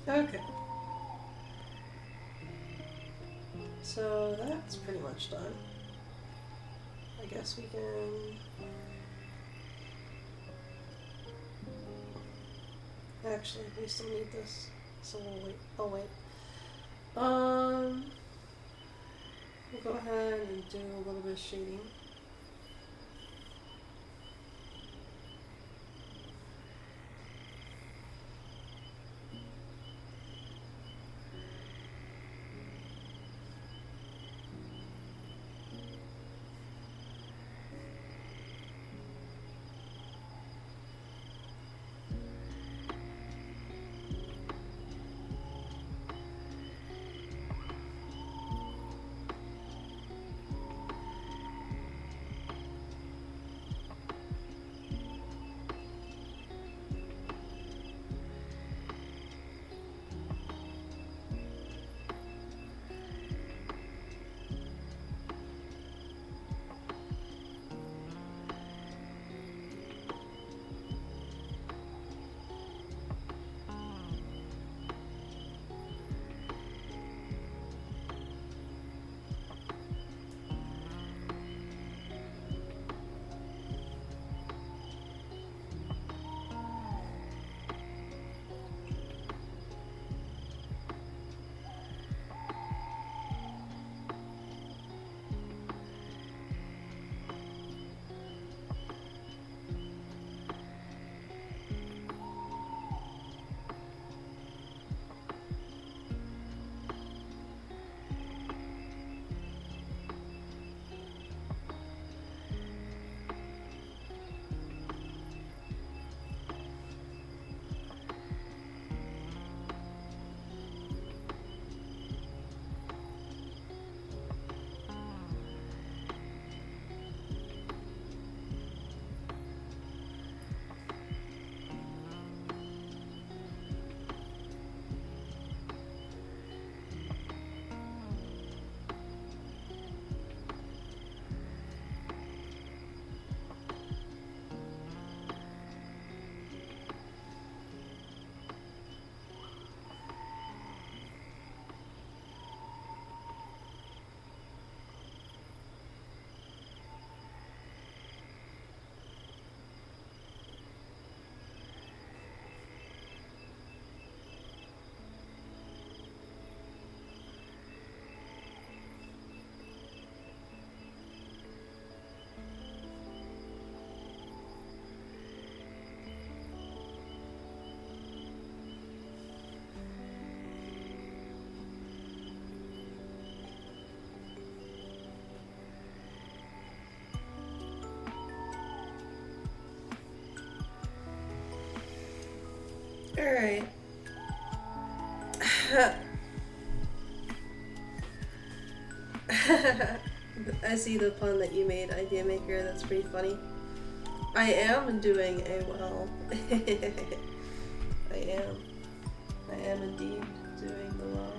Okay. So that's pretty much done. I guess we can... Actually, we still need this, so we'll wait. I'll wait. We'll go ahead and do a little bit of shading. Alright. I see the pun that you made, Idea Maker. That's pretty funny. I am doing a well. I am. I am indeed doing the well.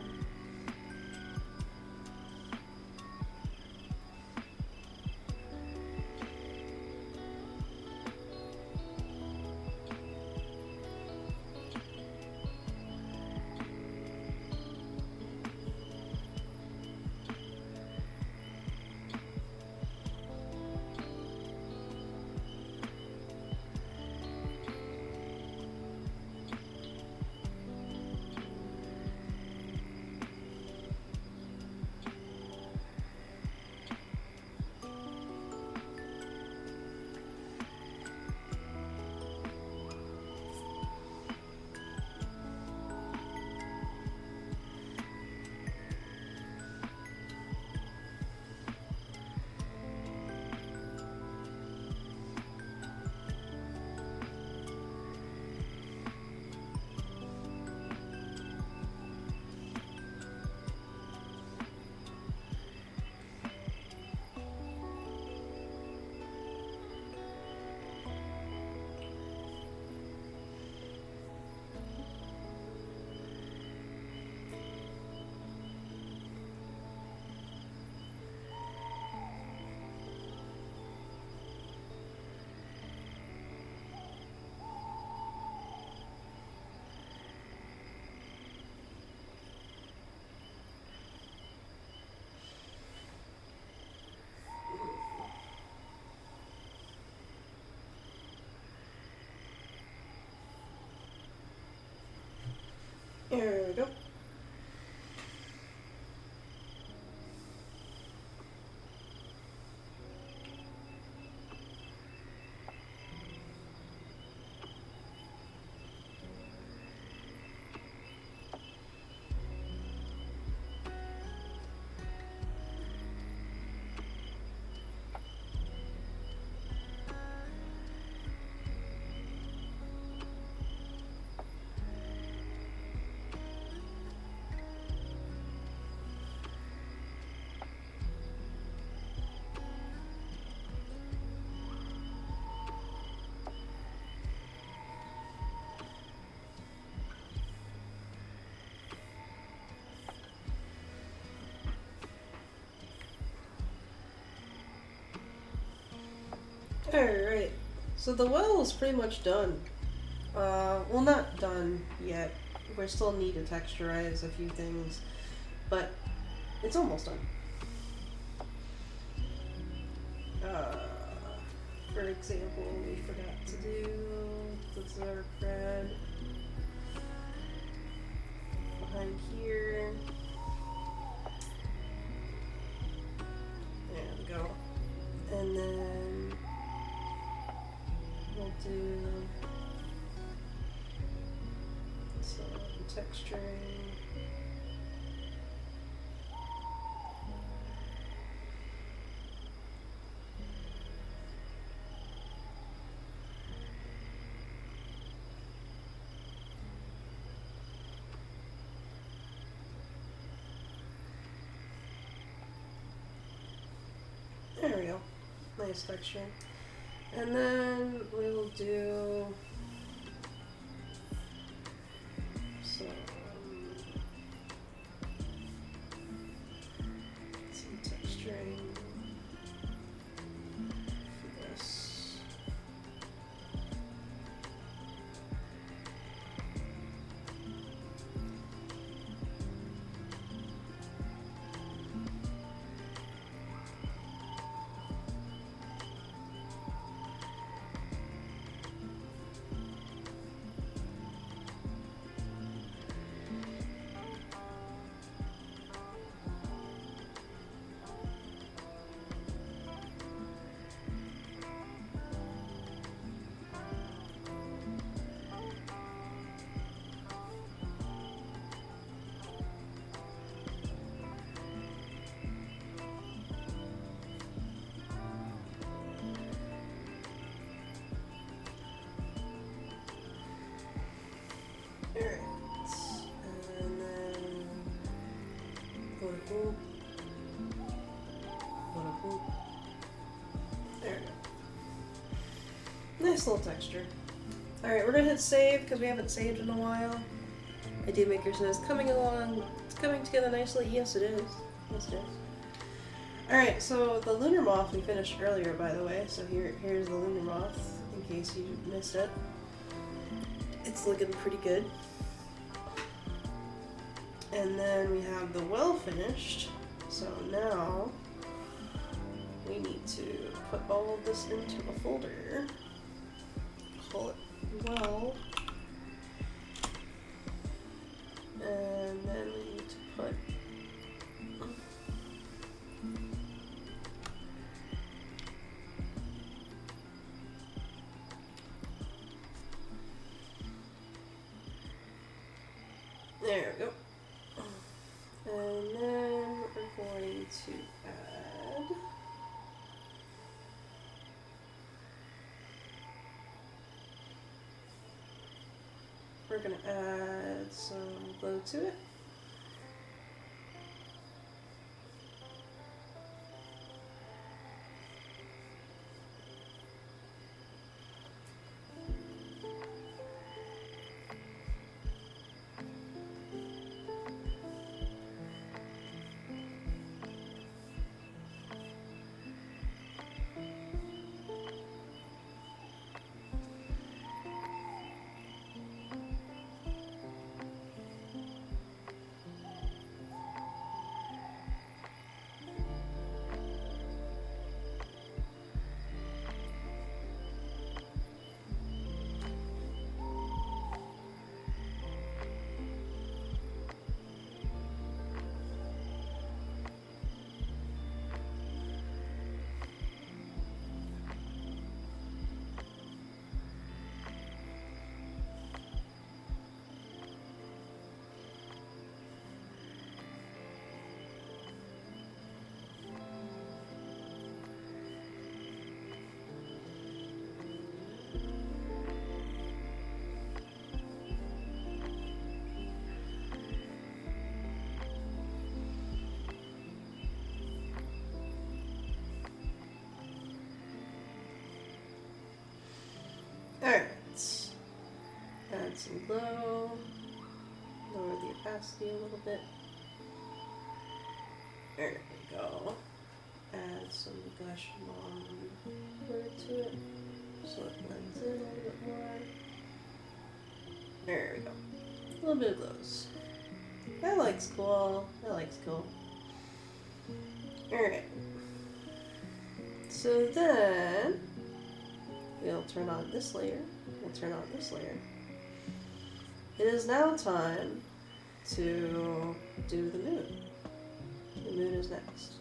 Alright, so the well is pretty much done. Well, not done yet. We still need to texturize a few things, but it's almost done. For example, we forgot to do the Zerk red behind here. There we go. And then we'll do some texturing. There we go. Nice texture. And then we will do some texturing for this. Alright, and then bada boop, bada boop. There we go. Nice little texture. Alright, we're gonna hit save because we haven't saved in a while. Idea Maker says, coming along, it's coming together nicely. Yes, it is. Yes, it is. Alright, so the Lunar Moth we finished earlier, by the way. So here's the Lunar Moth, in case you missed it. It's looking pretty good. And then we have the well finished. So now we need to put all of this into a folder. Call it well. And then we need to put there we go. And then we're going to add some glow to it. Alright, add some glow, lower the opacity a little bit. There we go. add some blush umber to it so it blends in a little bit more. There we go. A little bit of glows. That looks cool. That looks cool. Alright. So then we'll turn on this layer. We'll turn on this layer. It is now time to do the moon. The moon is next.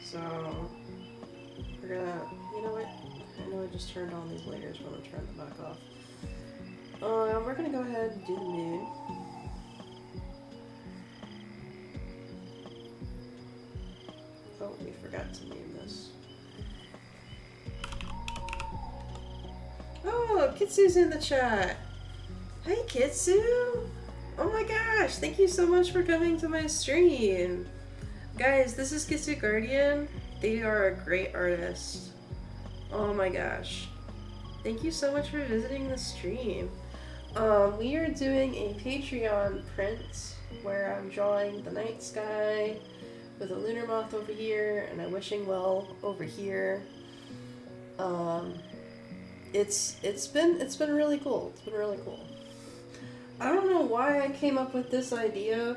So we're gonna, you know what? I know I just turned on these layers, but I'm gonna turn them back off. We're gonna go ahead and do the moon. Oh, we forgot to name this. Oh, Kitsu's in the chat. Hey, Kitsu! Oh my gosh, thank you so much for coming to my stream. Guys, this is Kitsu Guardian. They are a great artist. Oh my gosh. Thank you so much for visiting the stream. We are doing a Patreon print where I'm drawing the night sky with a lunar moth over here and a wishing well over here. It's been really cool. It's been really cool. I don't know why I came up with this idea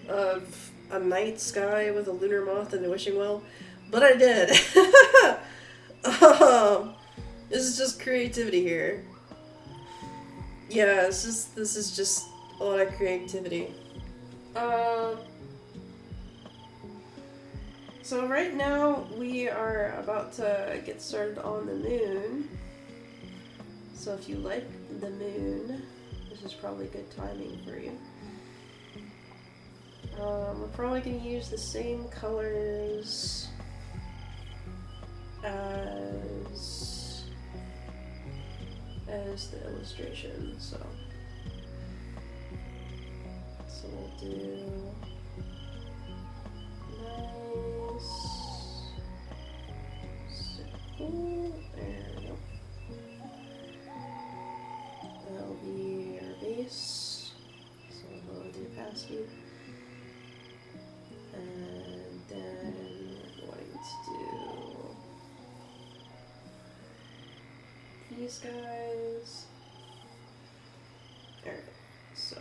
of a night sky with a lunar moth and a wishing well, but I did. This is just creativity here. Yeah, this is just a lot of creativity. So right now we are about to get started on the moon. So if you like the moon, this is probably good timing for you. We're probably going to use the same colors as the illustration, so we'll do nice circle. There we go. That'll be our base, so we'll lower the opacity. And then we're going to do these guys. Alright, so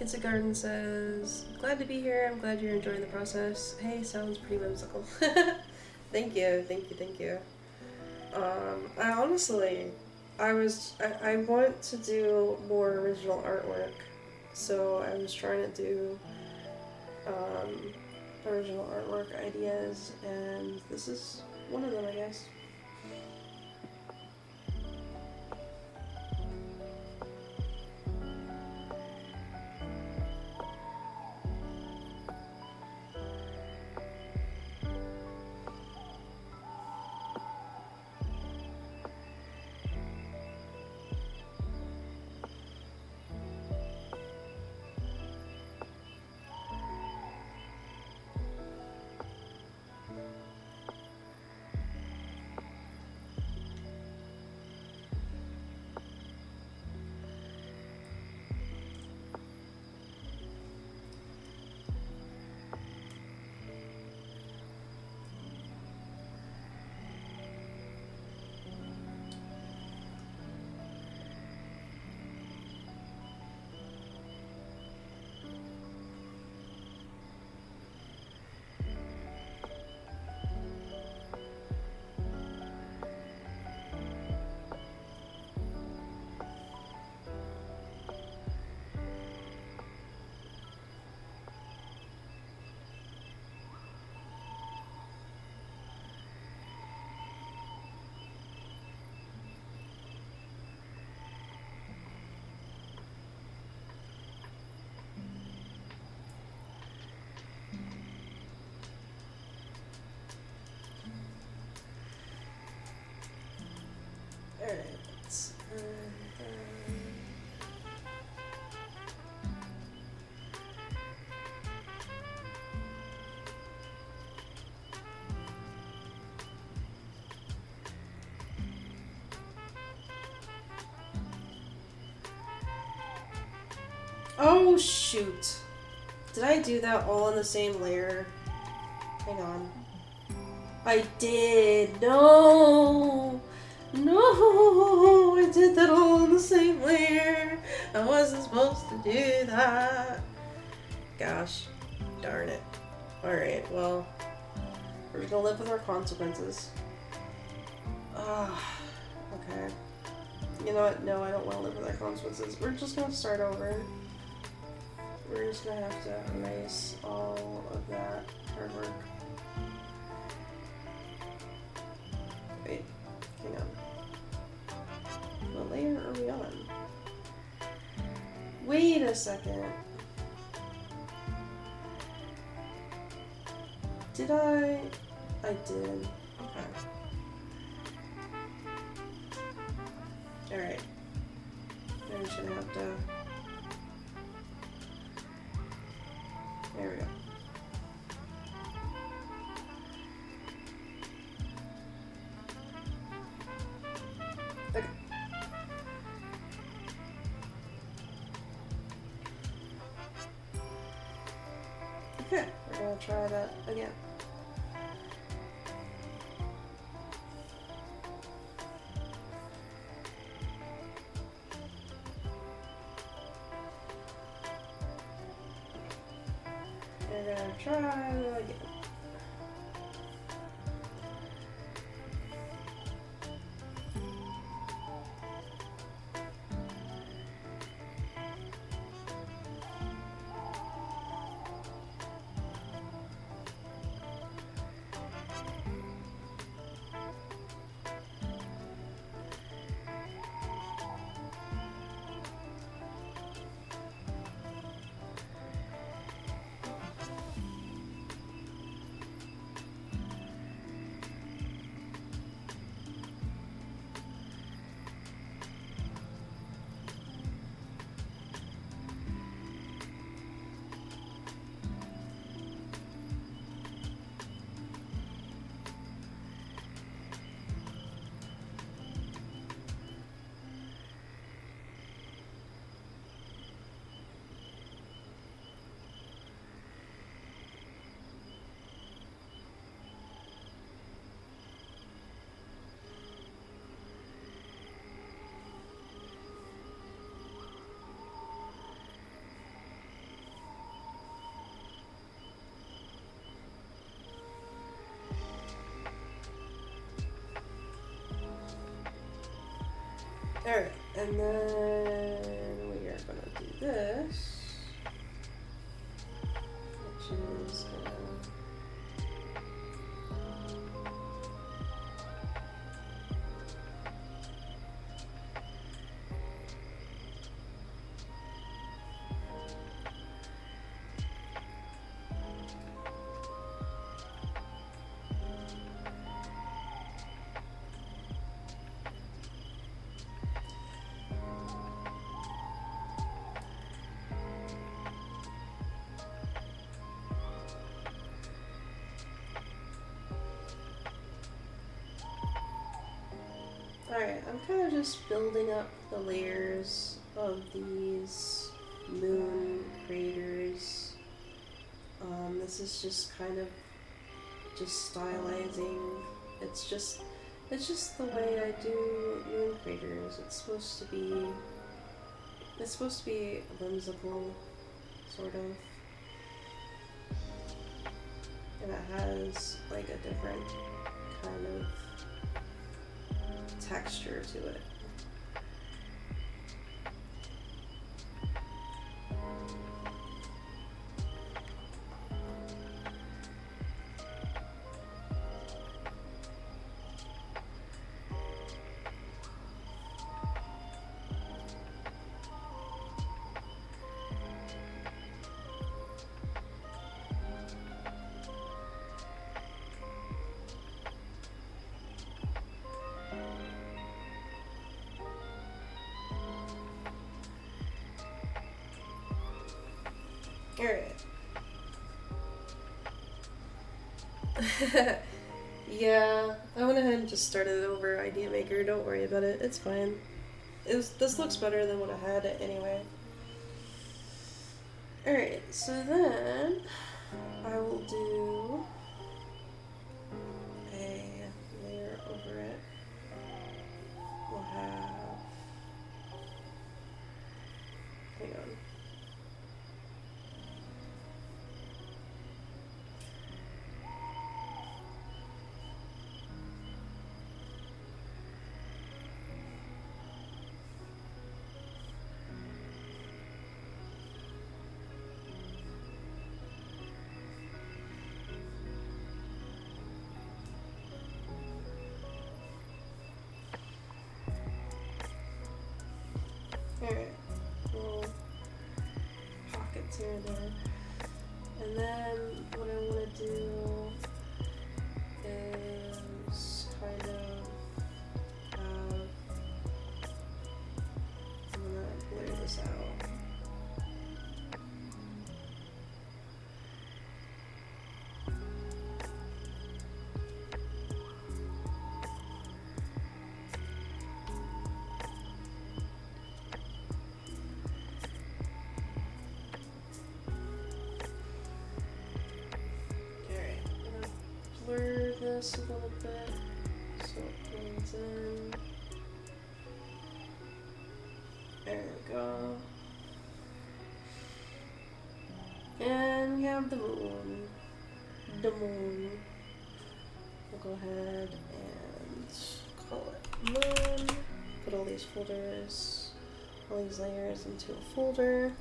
Kitsu Garden says, glad to be here. I'm glad you're enjoying the process. Hey, sounds pretty whimsical. Thank you, thank you, thank you. I honestly, I want to do more original artwork, so I was trying to do original artwork ideas, and this is one of them, I guess. Alright, let's oh shoot. Did I do that all in the same layer? Hang on. I did. No. No. I did that all in the same layer. I wasn't supposed to do that. Gosh. Darn it. Alright, well. We're gonna live with our consequences. Okay. You know what? No, I don't want to live with our consequences. We're just gonna start over. We're just gonna have to erase all of that hard work. Wait, hang on. What layer are we on? Wait a second. Did I? I did. Okay. Alright. I'm just gonna have to. There we go. Okay. Okay, we're gonna try that again. We're gonna try that again. Alright, and then we are gonna do this, which is alright, I'm kind of just building up the layers of these moon craters. This is just kind of just stylizing. It's just the way I do moon craters. It's supposed to be whimsical, sort of. And it has like a different kind of texture to it. Alright. Yeah, I went ahead and just started over Idea Maker. Don't worry about it. It's fine. This looks better than what I had anyway. Alright, so then I will do a layer over it. We'll have... Hang on. Alright, little pockets here and there. And then what I want to do is kind of have, I'm going to blur this out. Blur this a little bit so it blends in. There we go. And we have the moon. The moon. We'll go ahead and call it moon. Put all these folders, all these layers into a folder.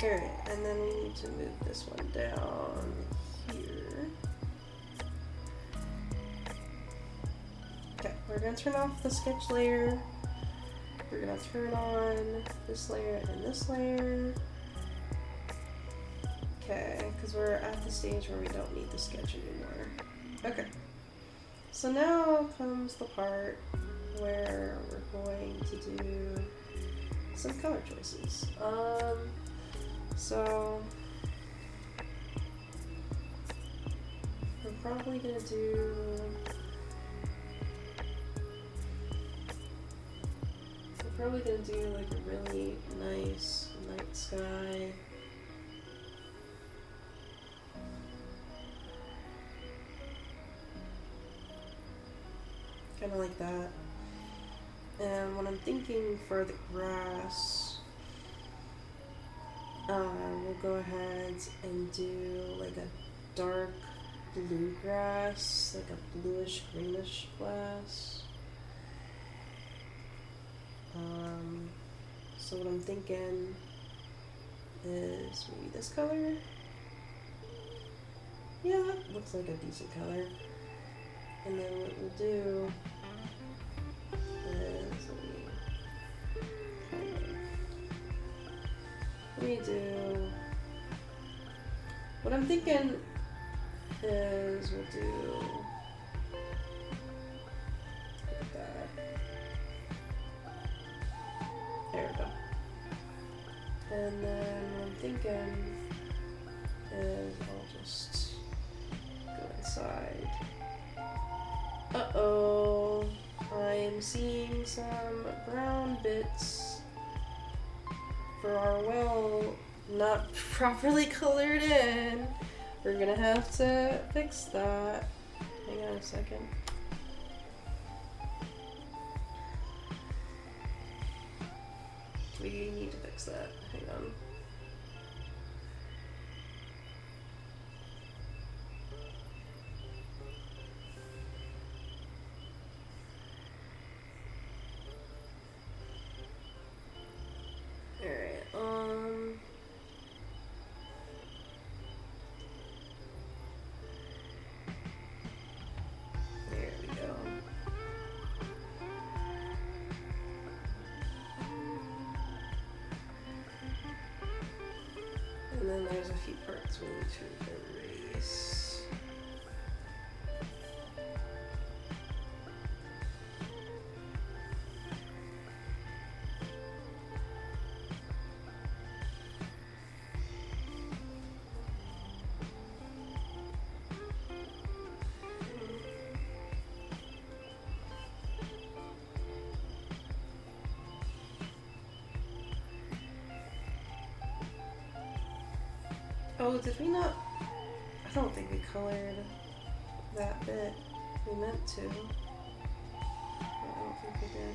Alright, and then we need to move this one down here. Okay, we're going to turn off the sketch layer. We're going to turn on this layer and this layer. Okay, because we're at the stage where we don't need the sketch anymore. Okay, so now comes the part where we're going to do some color choices. So we're probably gonna do like a really nice night sky. Kinda like that. And what I'm thinking for the grass, we'll go ahead and do like a dark blue grass, like a bluish greenish grass. So what I'm thinking is maybe this color. Yeah, that looks like a decent color. And then what we'll do is let me do, what I'm thinking is we'll do like that. There we go. And then what I'm thinking is I'll just go inside. Uh-oh, I'm seeing some brown bits for our well not properly colored in. We're gonna have to fix that. Hang on a second. We need to fix that. Hang on. There we go. And then there's a few parts we need to erase. Oh, did we not? I don't think we colored that bit. We meant to. But I don't think we did.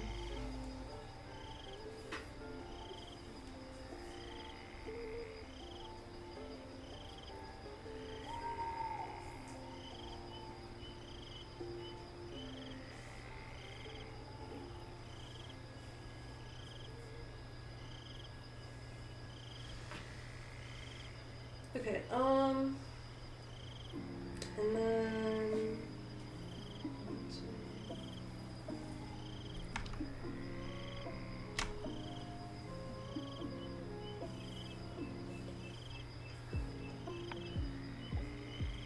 Okay, and then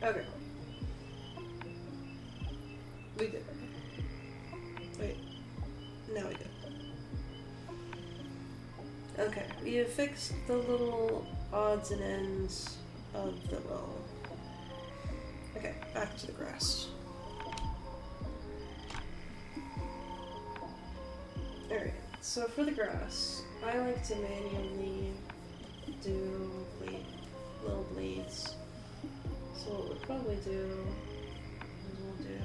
okay. We did. Wait. Now we did. Okay, we have fixed the little odds and ends of the bow. Okay, back to the grass. Alright, so for the grass, I like to manually do little blades. So what we'll probably do is we'll do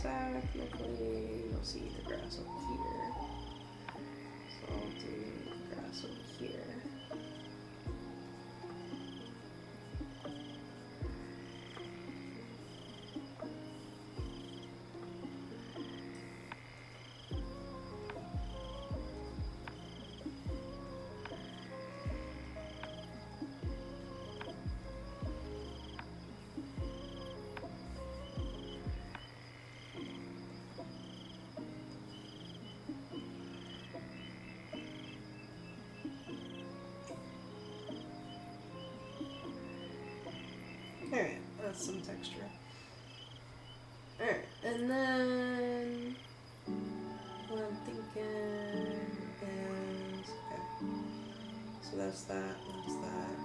technically, you'll see the grass over here. So I'll do the grass over here. Alright, that's some texture. Alright, and then what I'm thinking is, okay, so that's that, that's that.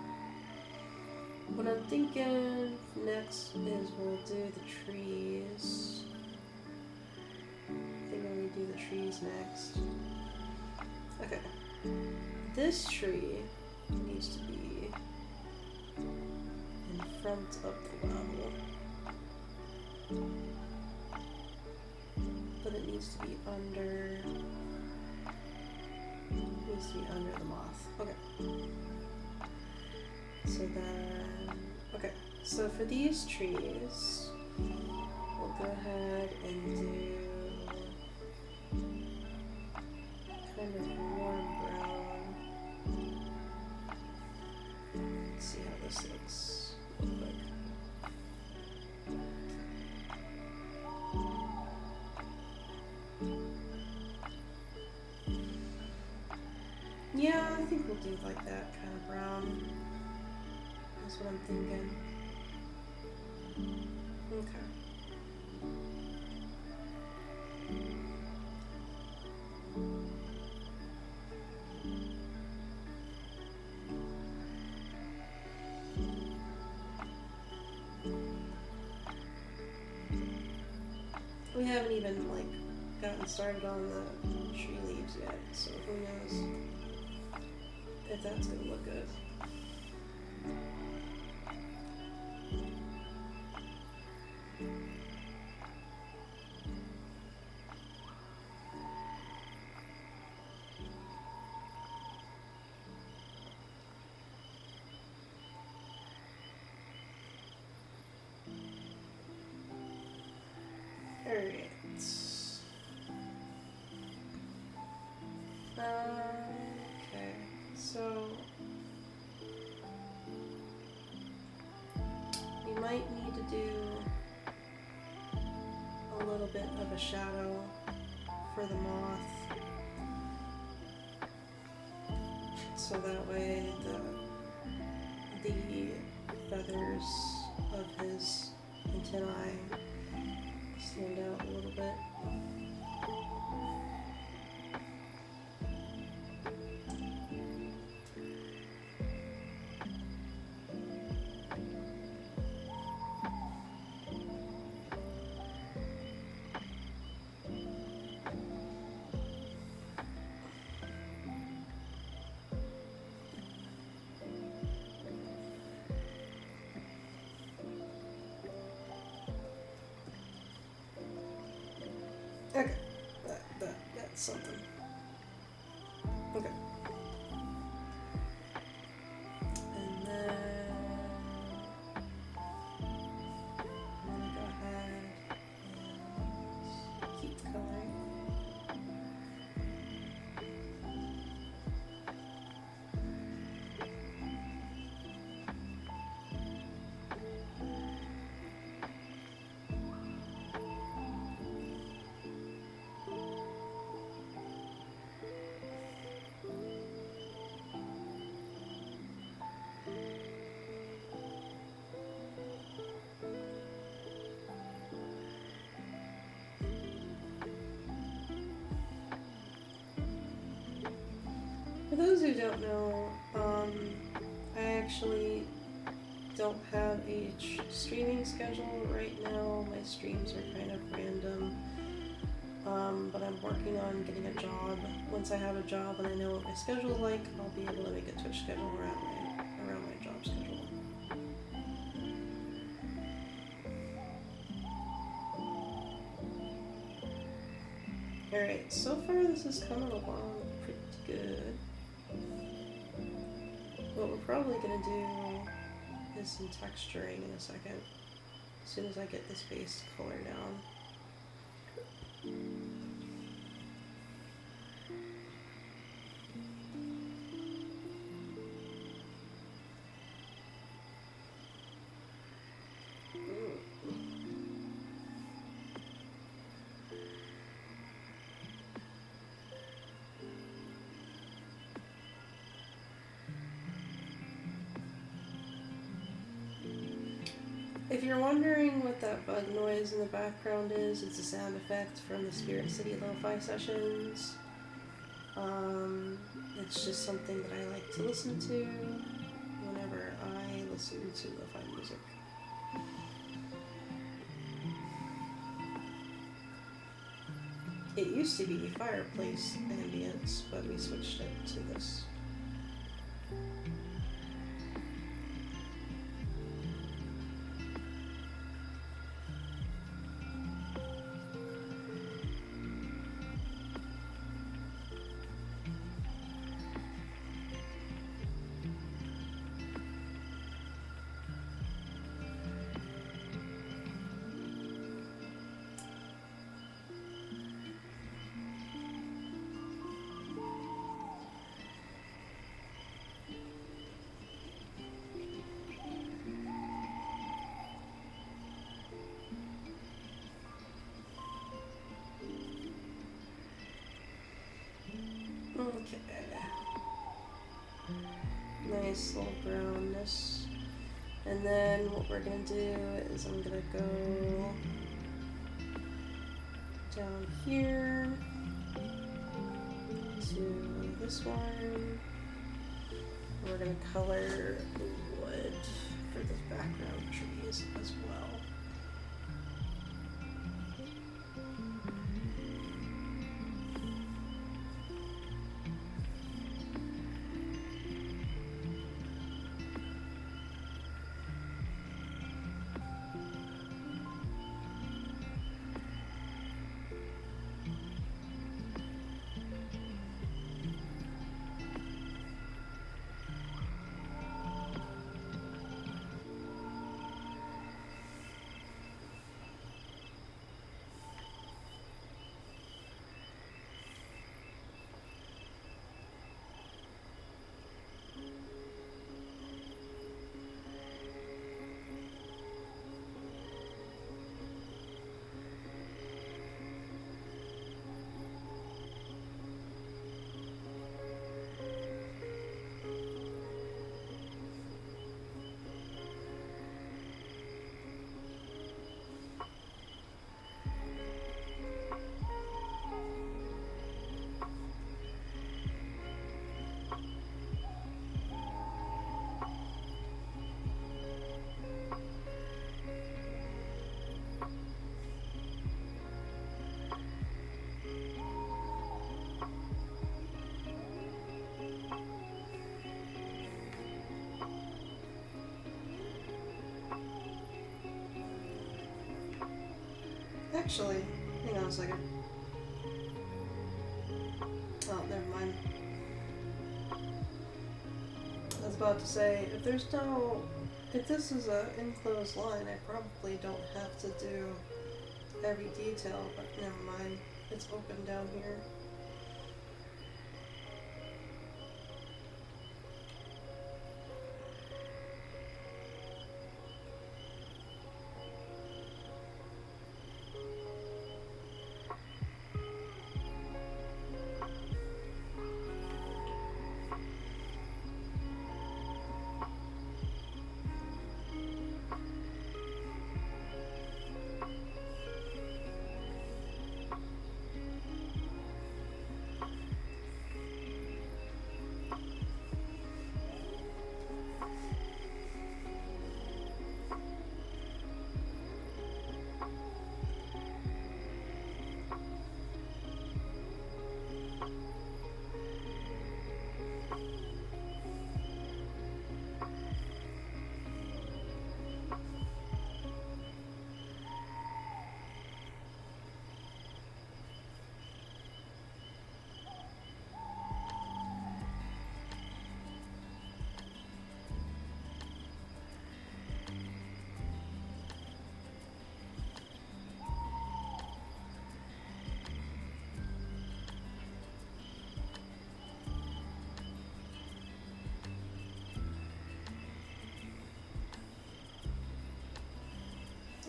What I'm thinking next is we'll do the trees. I think I'm gonna do the trees next. Okay, this tree needs to be in front of the level, but it needs to be under. Needs to be under the moth. Okay. So then, okay. So for these trees, we'll go ahead and do kind of warm brown. Let's see how this looks. Yeah, I think we'll do like that kind of brown. That's what I'm thinking. Okay. We haven't even like gotten started on the tree leaves yet, so who knows if that's gonna look good. Alright. Okay, so we might need to do a little bit of a shadow for the moth so that way the feathers of his antennae stand out a little bit. Okay, that's something. Okay. And then I'm gonna go ahead and keep coloring. For those who don't know, I actually don't have a streaming schedule right now. My streams are kind of random, but I'm working on getting a job. Once I have a job and I know what my schedule is like, I'll be able to make a Twitch schedule around my job schedule. Alright, so far this is coming along pretty good. What we're probably going to do is some texturing in a second, as soon as I get this base color down. If you're wondering what that bug noise in the background is, it's a sound effect from the Spirit City Lo-Fi sessions. It's just something that I like to listen to whenever I listen to lo-fi music. It used to be fireplace ambience, but we switched it to this. Okay. Nice little brownness. And then what we're gonna do is I'm gonna go down here to this one. We're gonna color the wood for the background trees as well. Actually, hang on a second. Oh, never mind. I was about to say, if this is an enclosed line, I probably don't have to do every detail, but never mind. It's open down here.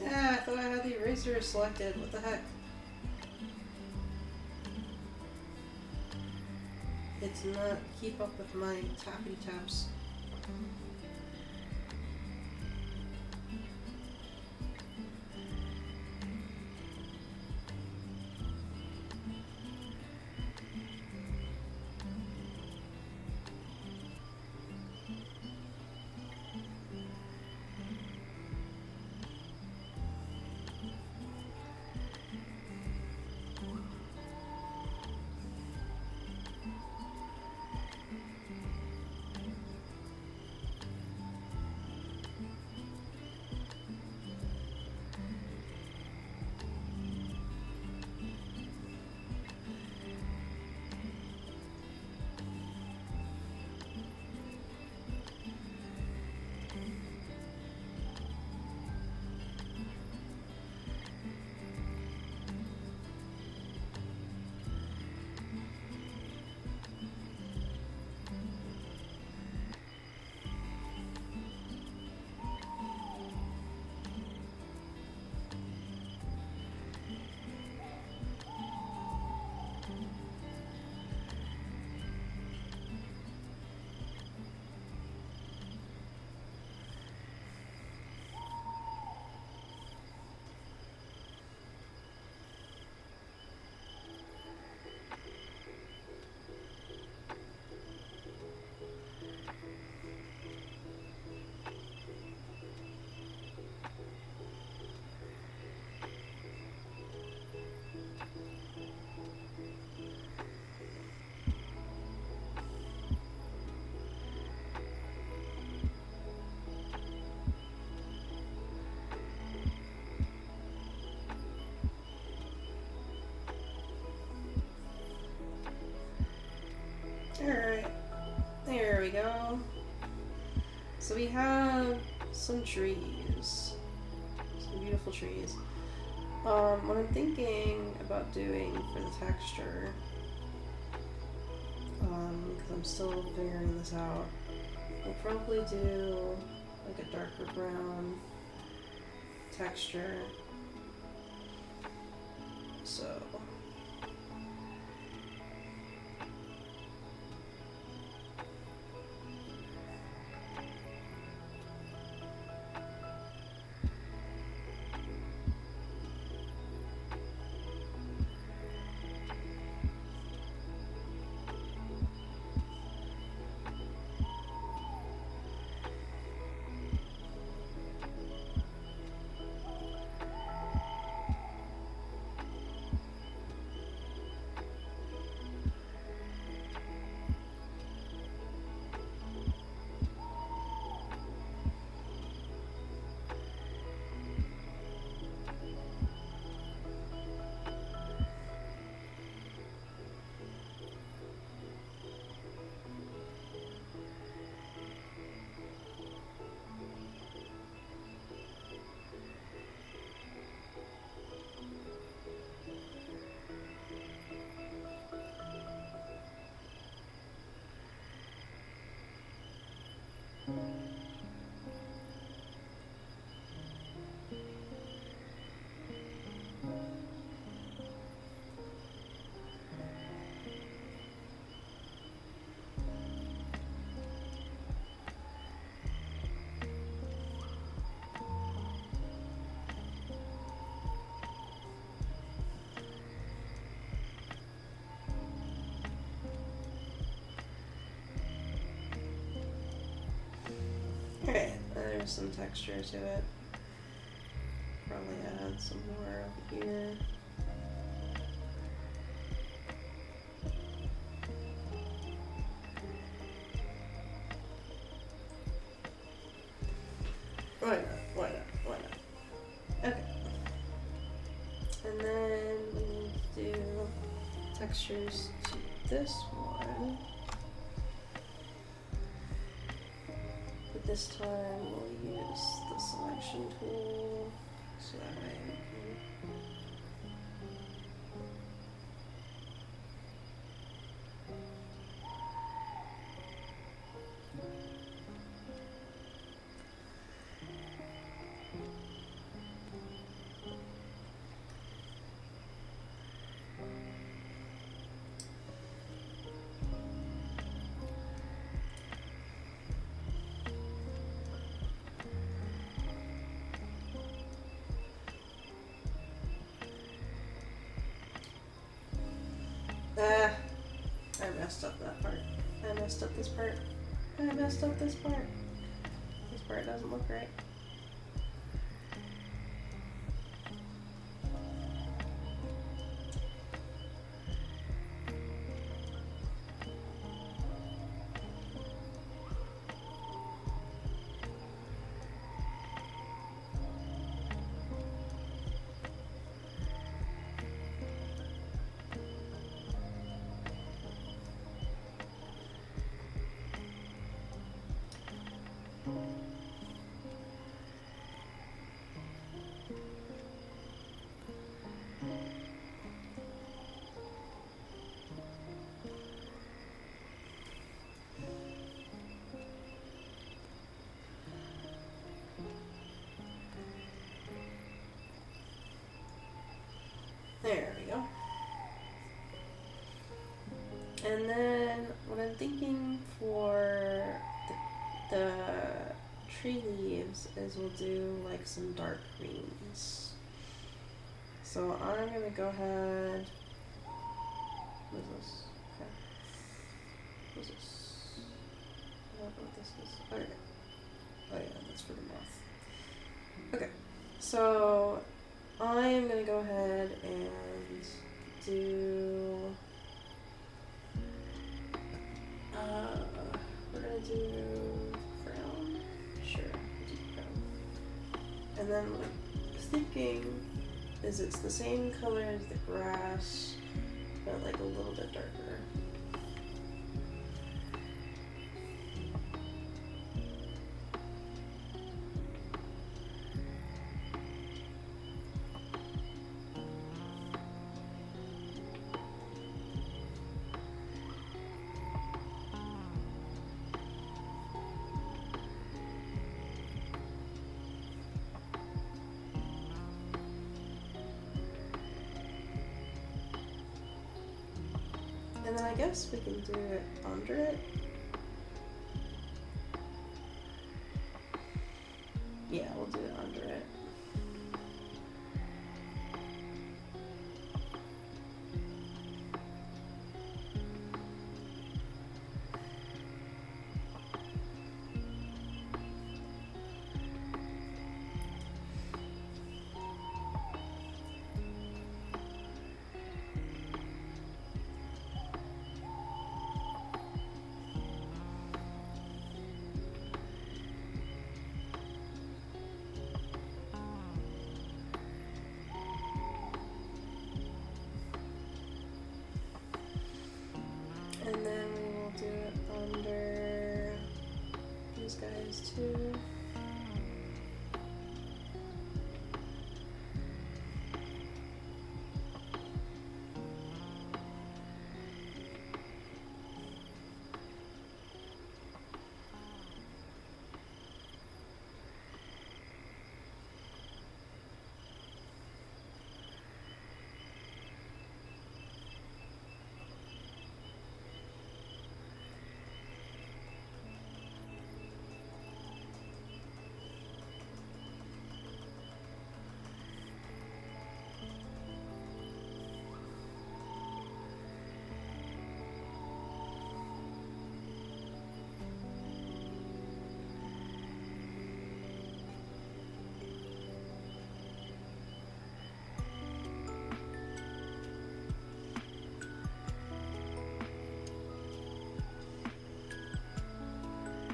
Yeah, I thought I had the eraser selected. What the heck? It did not keep up with my tappy taps. Alright, there we go. So we have some trees, some beautiful trees. What I'm thinking about doing for the texture, because I'm still figuring this out, we'll probably do like a darker brown texture. So there is some texture to it. Probably add some more over here. Why not? Why not? Why not? Okay. And then we need to do textures to this one. But this time we'll use the selection tool so that way we can I messed up that part. I messed up this part. I messed up this part. This part doesn't look right. There we go. And then what I'm thinking for the tree leaves is we'll do like some dark greens. So I'm gonna go ahead. What is this? Okay. What is this? I don't know what this is. Okay. Oh yeah, that's for the moth. Okay. So I am gonna go ahead and do. We're gonna do brown. Sure, we'll do brown. And then what I'm thinking is it's the same color as the grass, but like a little bit darker. And then I guess we can do it under it. Yeah, we'll do it under it.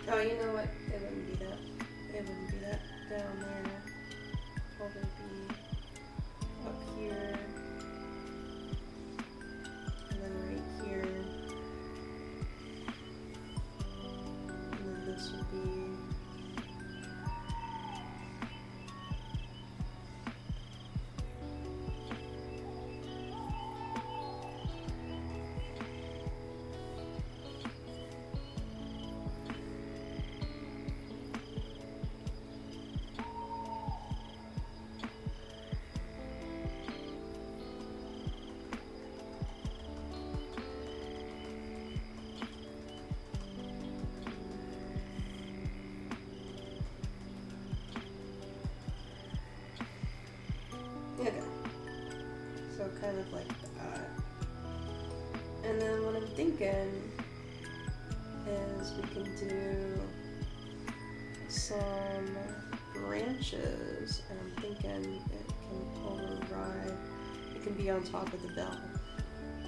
Oh, you know what? It wouldn't be that. It wouldn't be that down there. Probably be up here. And then right here. And then this would be. Okay. So kind of like that. And then what I'm thinking is we can do some branches, and I'm thinking it can override, it can be on top of the bell.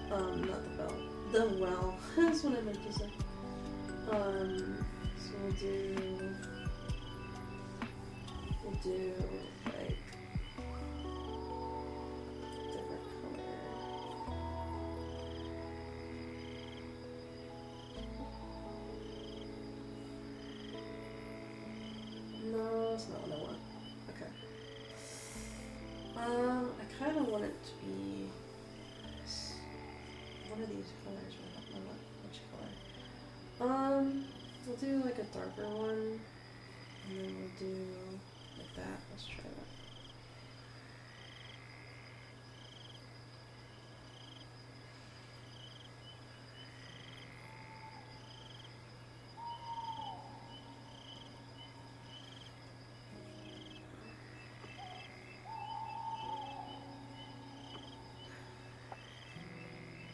Not the bell, the well. That's what I meant to say. So we'll do like different color. No, it's not what I want. Okay. I kind of want it to be one of these colors. I don't know which color. We'll do like a darker one, and then we'll do like that. Let's try that.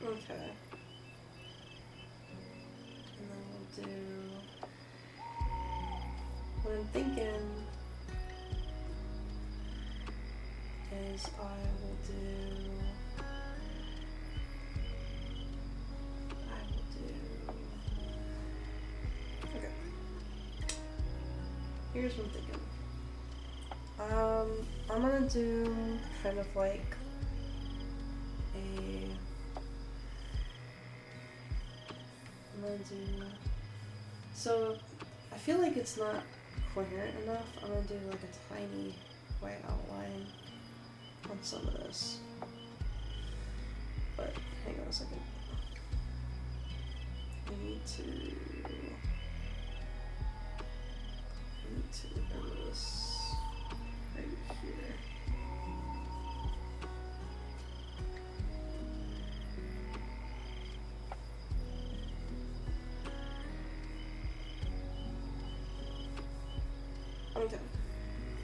Okay. And then we'll do, what I'm thinking is I will do, okay. Here's what I'm thinking. I'm gonna do kind of like so I feel like it's not coherent enough. I'm gonna do like a tiny white outline on some of this. But hang on a second. We need to remove this right here. Okay,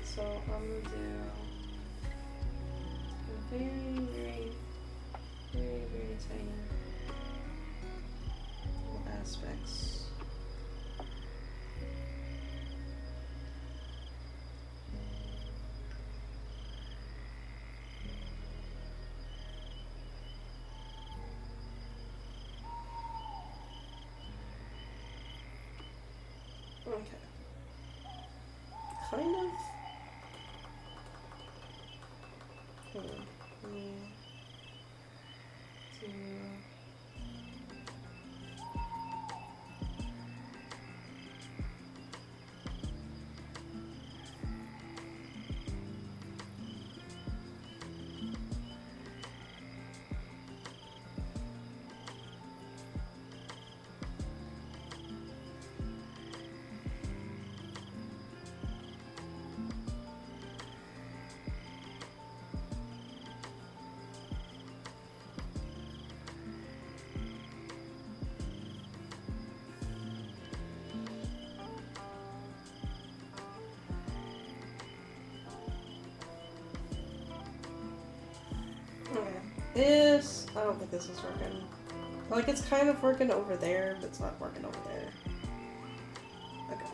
so I'm gonna do very tiny little aspects. Okay. Kind of. Hold on. Let me do. Okay. This, I don't think this is working. Like, it's kind of working over there, but it's not working over there. Okay.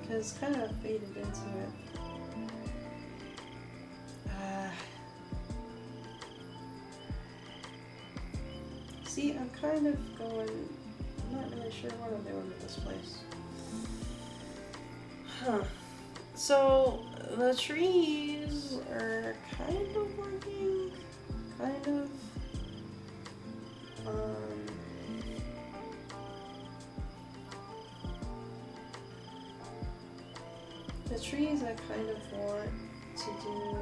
Because it's kind of faded into it. See, I'm kind of going, I'm not really sure what I'm doing with this place. Huh. So, the trees are kind of working, kind of. The trees I kind of want to do.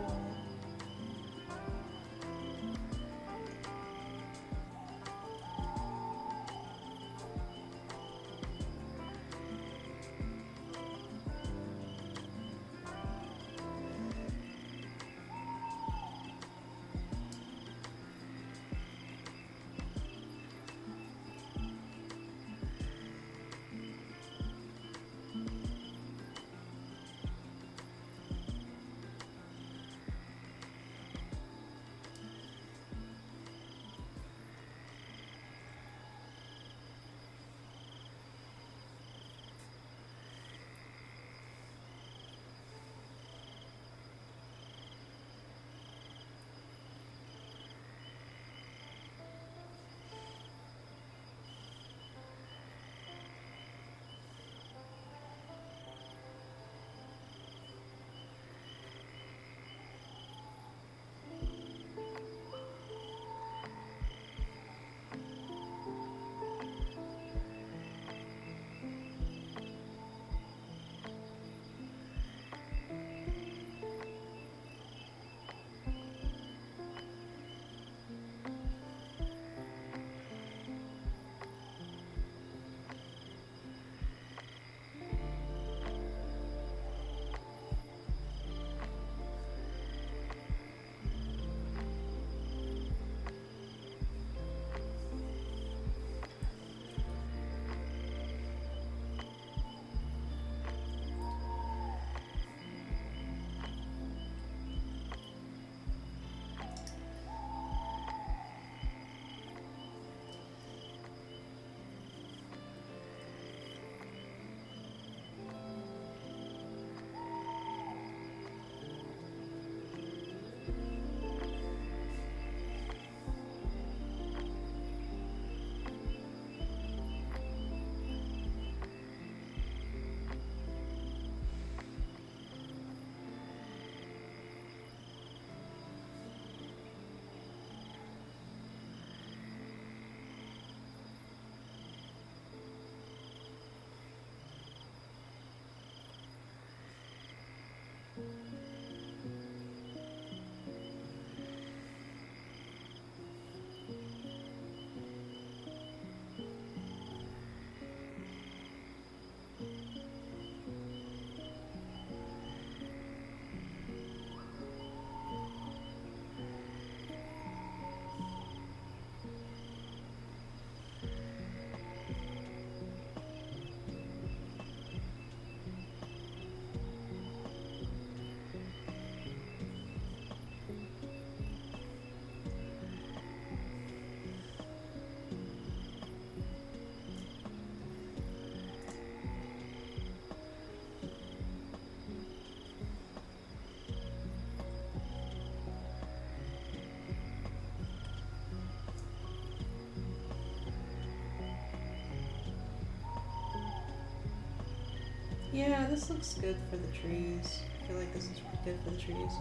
Yeah, this looks good for the trees. I feel like this is good for the trees.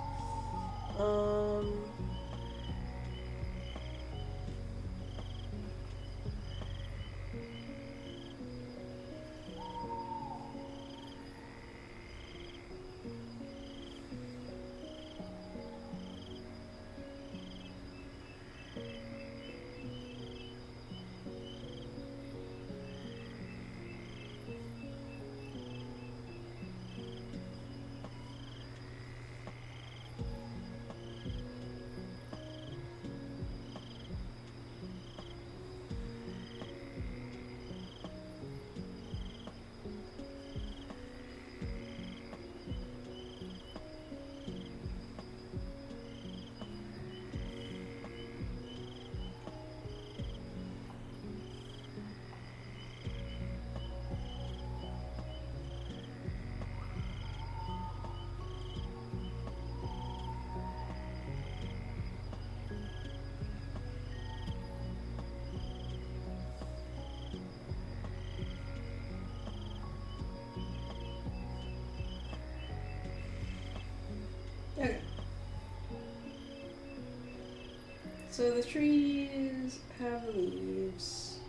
So the trees have leaves.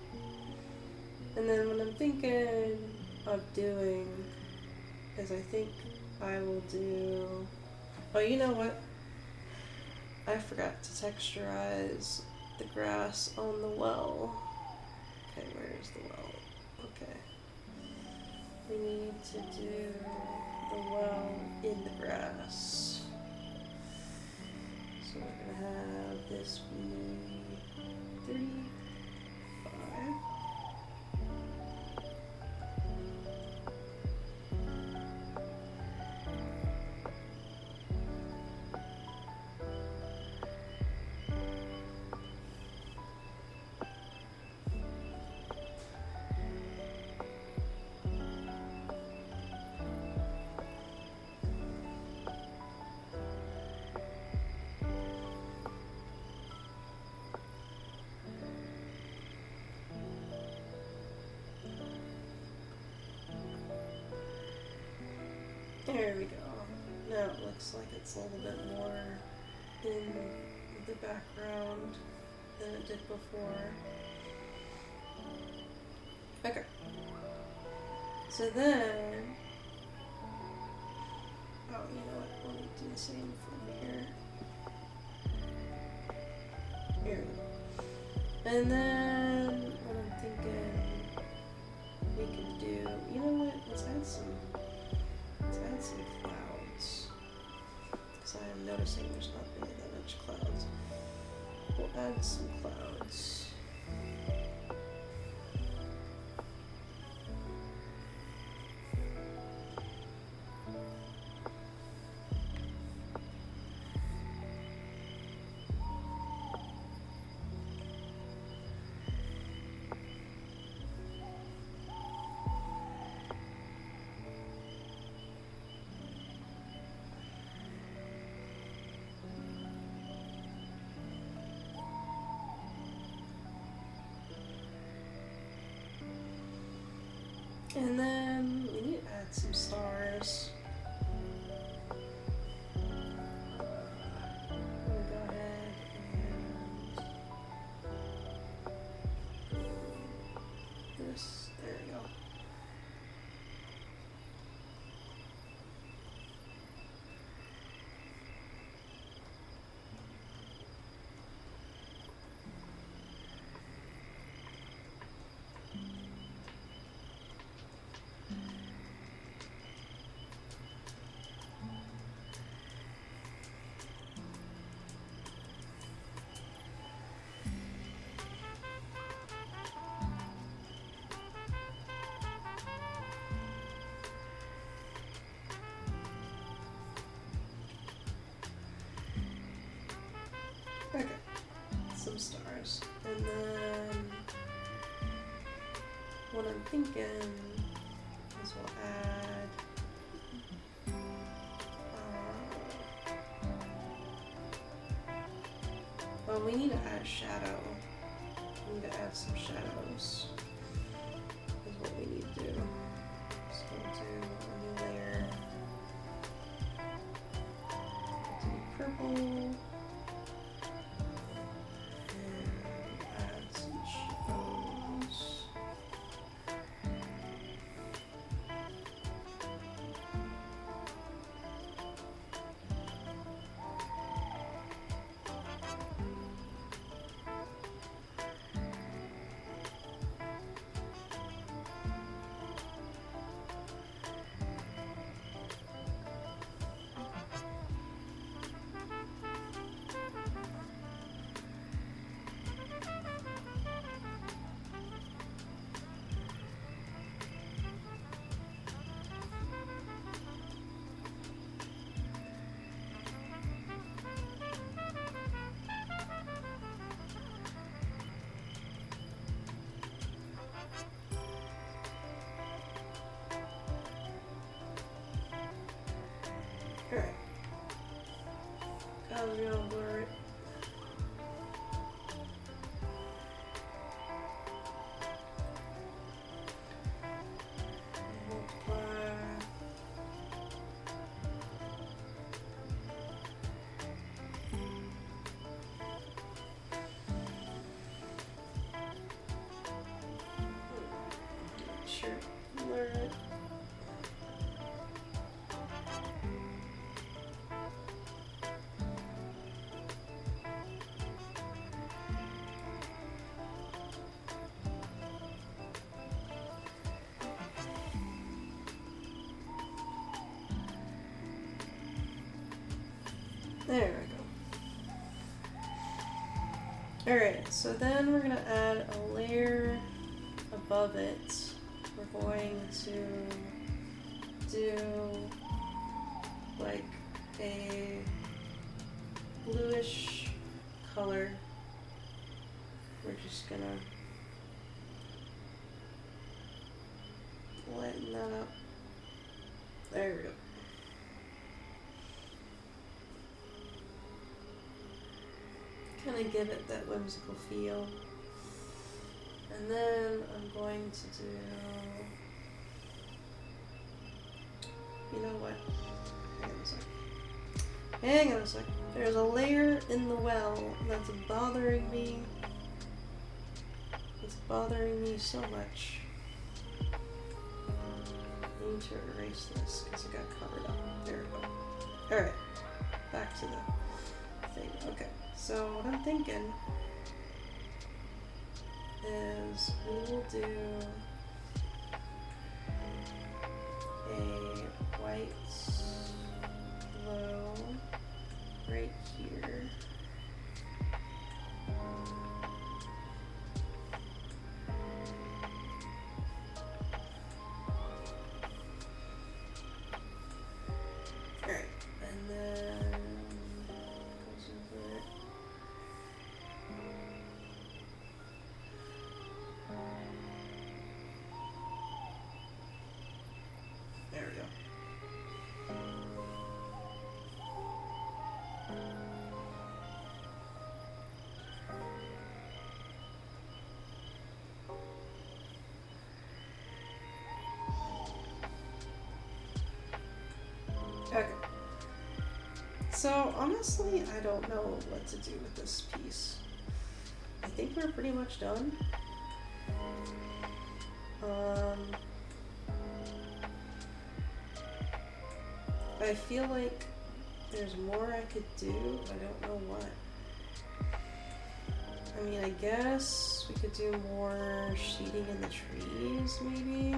And then what I'm thinking of doing is I think I will do... Oh, you know what? I forgot to texturize the grass on the well. Okay, where's the well? Okay. We need to do the well in the grass. So we're gonna have this be 35. There we go. Now it looks like it's a little bit more in the background than it did before. Okay. So then... Oh, you know what? Let me do the same from here. Here we go. And then what I'm thinking we can do... You know what? Let's add some clouds. Because I am noticing there's not really that much clouds. We'll add some clouds. And then we need to add some stars. We'll go ahead and this. There we go. Okay, some stars. And then what I'm thinking is we'll add well, we need to add shadow. We need to add some shadows is what we need to do. So we'll do a new layer. We'll do purple. Alright. That was real blurry. There we go. Alright, so then we're gonna add a layer above it. We're going to do like a bluish color. We're just gonna lighten that up. There we go. Kind of give it that whimsical feel. And then I'm going to do, you know what? Hang on a sec. Hang on a sec. There's a layer in the well that's bothering me. It's bothering me so much. I need to erase this because it got covered up. There we go. Alright. Back to the thing. Okay. So what I'm thinking is we will do a white glow right here. Alright, and then goes over it. There we go. Okay. So honestly, I don't know what to do with this piece. I think we're pretty much done. I feel like there's more I could do, but I don't know what. I mean, I guess we could do more sheeting in the trees, maybe?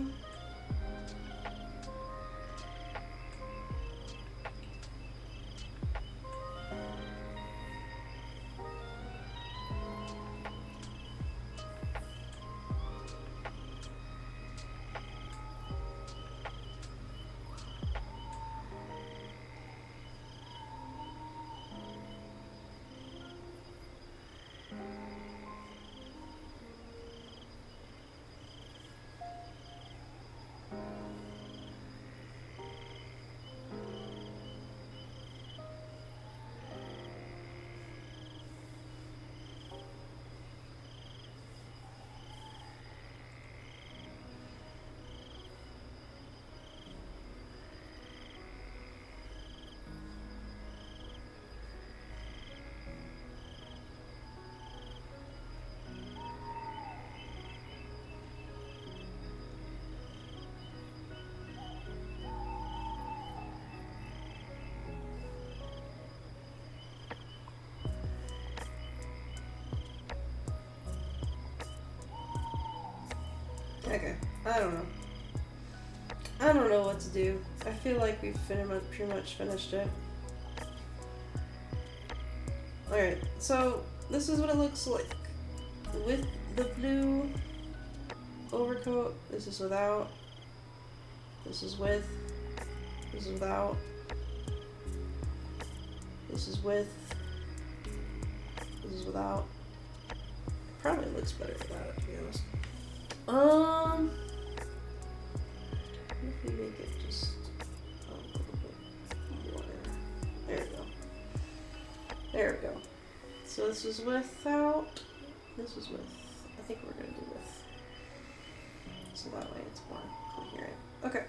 Okay, I don't know. I don't know what to do. I feel like we've pretty much finished it. Alright, so this is what it looks like. With the blue overcoat, this is without. This is with. This is without. This is with. This is without. Probably looks better without it, to be honest. What if we make it just a little bit more? There we go. There we go. So this is without. This is with. I think we're gonna do with. So that way it's more coherent. Okay.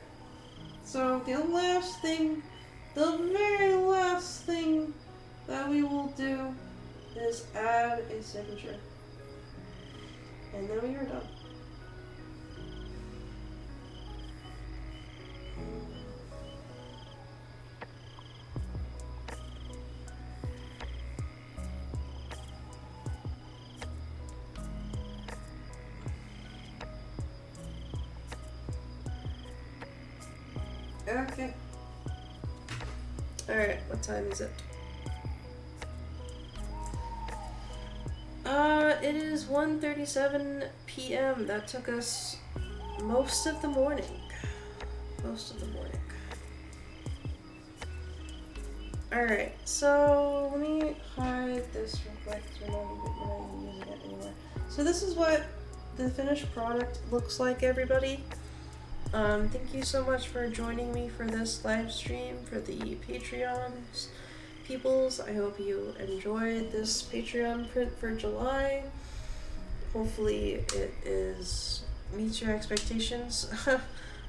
So the last thing, the very last thing that we will do is add a signature. And then we are done. Okay. Alright, what time is it? It is 1:37 p.m. That took us most of the morning. Alright, so let me hide this real quick so we're not even using it anymore. So this is what the finished product looks like, everybody. Thank you so much for joining me for this live stream for the Patreons peoples. I hope you enjoyed this Patreon print for July. Hopefully it meets your expectations.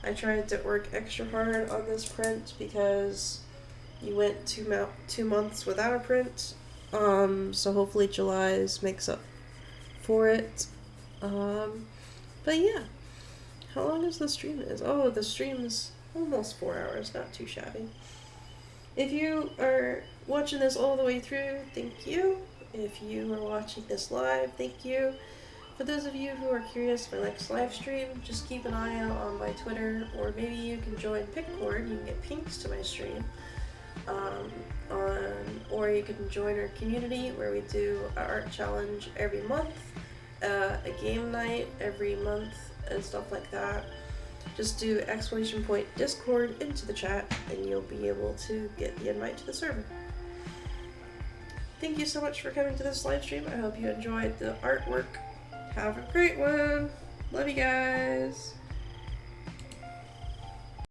I tried to work extra hard on this print because you went 2 months without a print. So hopefully July's makes up for it. But yeah. How long is the stream is? Oh, the stream is almost 4 hours, not too shabby. If you are watching this all the way through, thank you. If you are watching this live, thank you. For those of you who are curious for next live stream, just keep an eye out on my Twitter, or maybe you can join Pickboard. You can get pinks to my stream. Or you can join our community where we do an art challenge every month, a game night every month, and stuff like that. Just do !Discord into the chat and you'll be able to get the invite to the server. Thank you so much for coming to this live stream. I hope you enjoyed the artwork. Have a great one. Love you guys.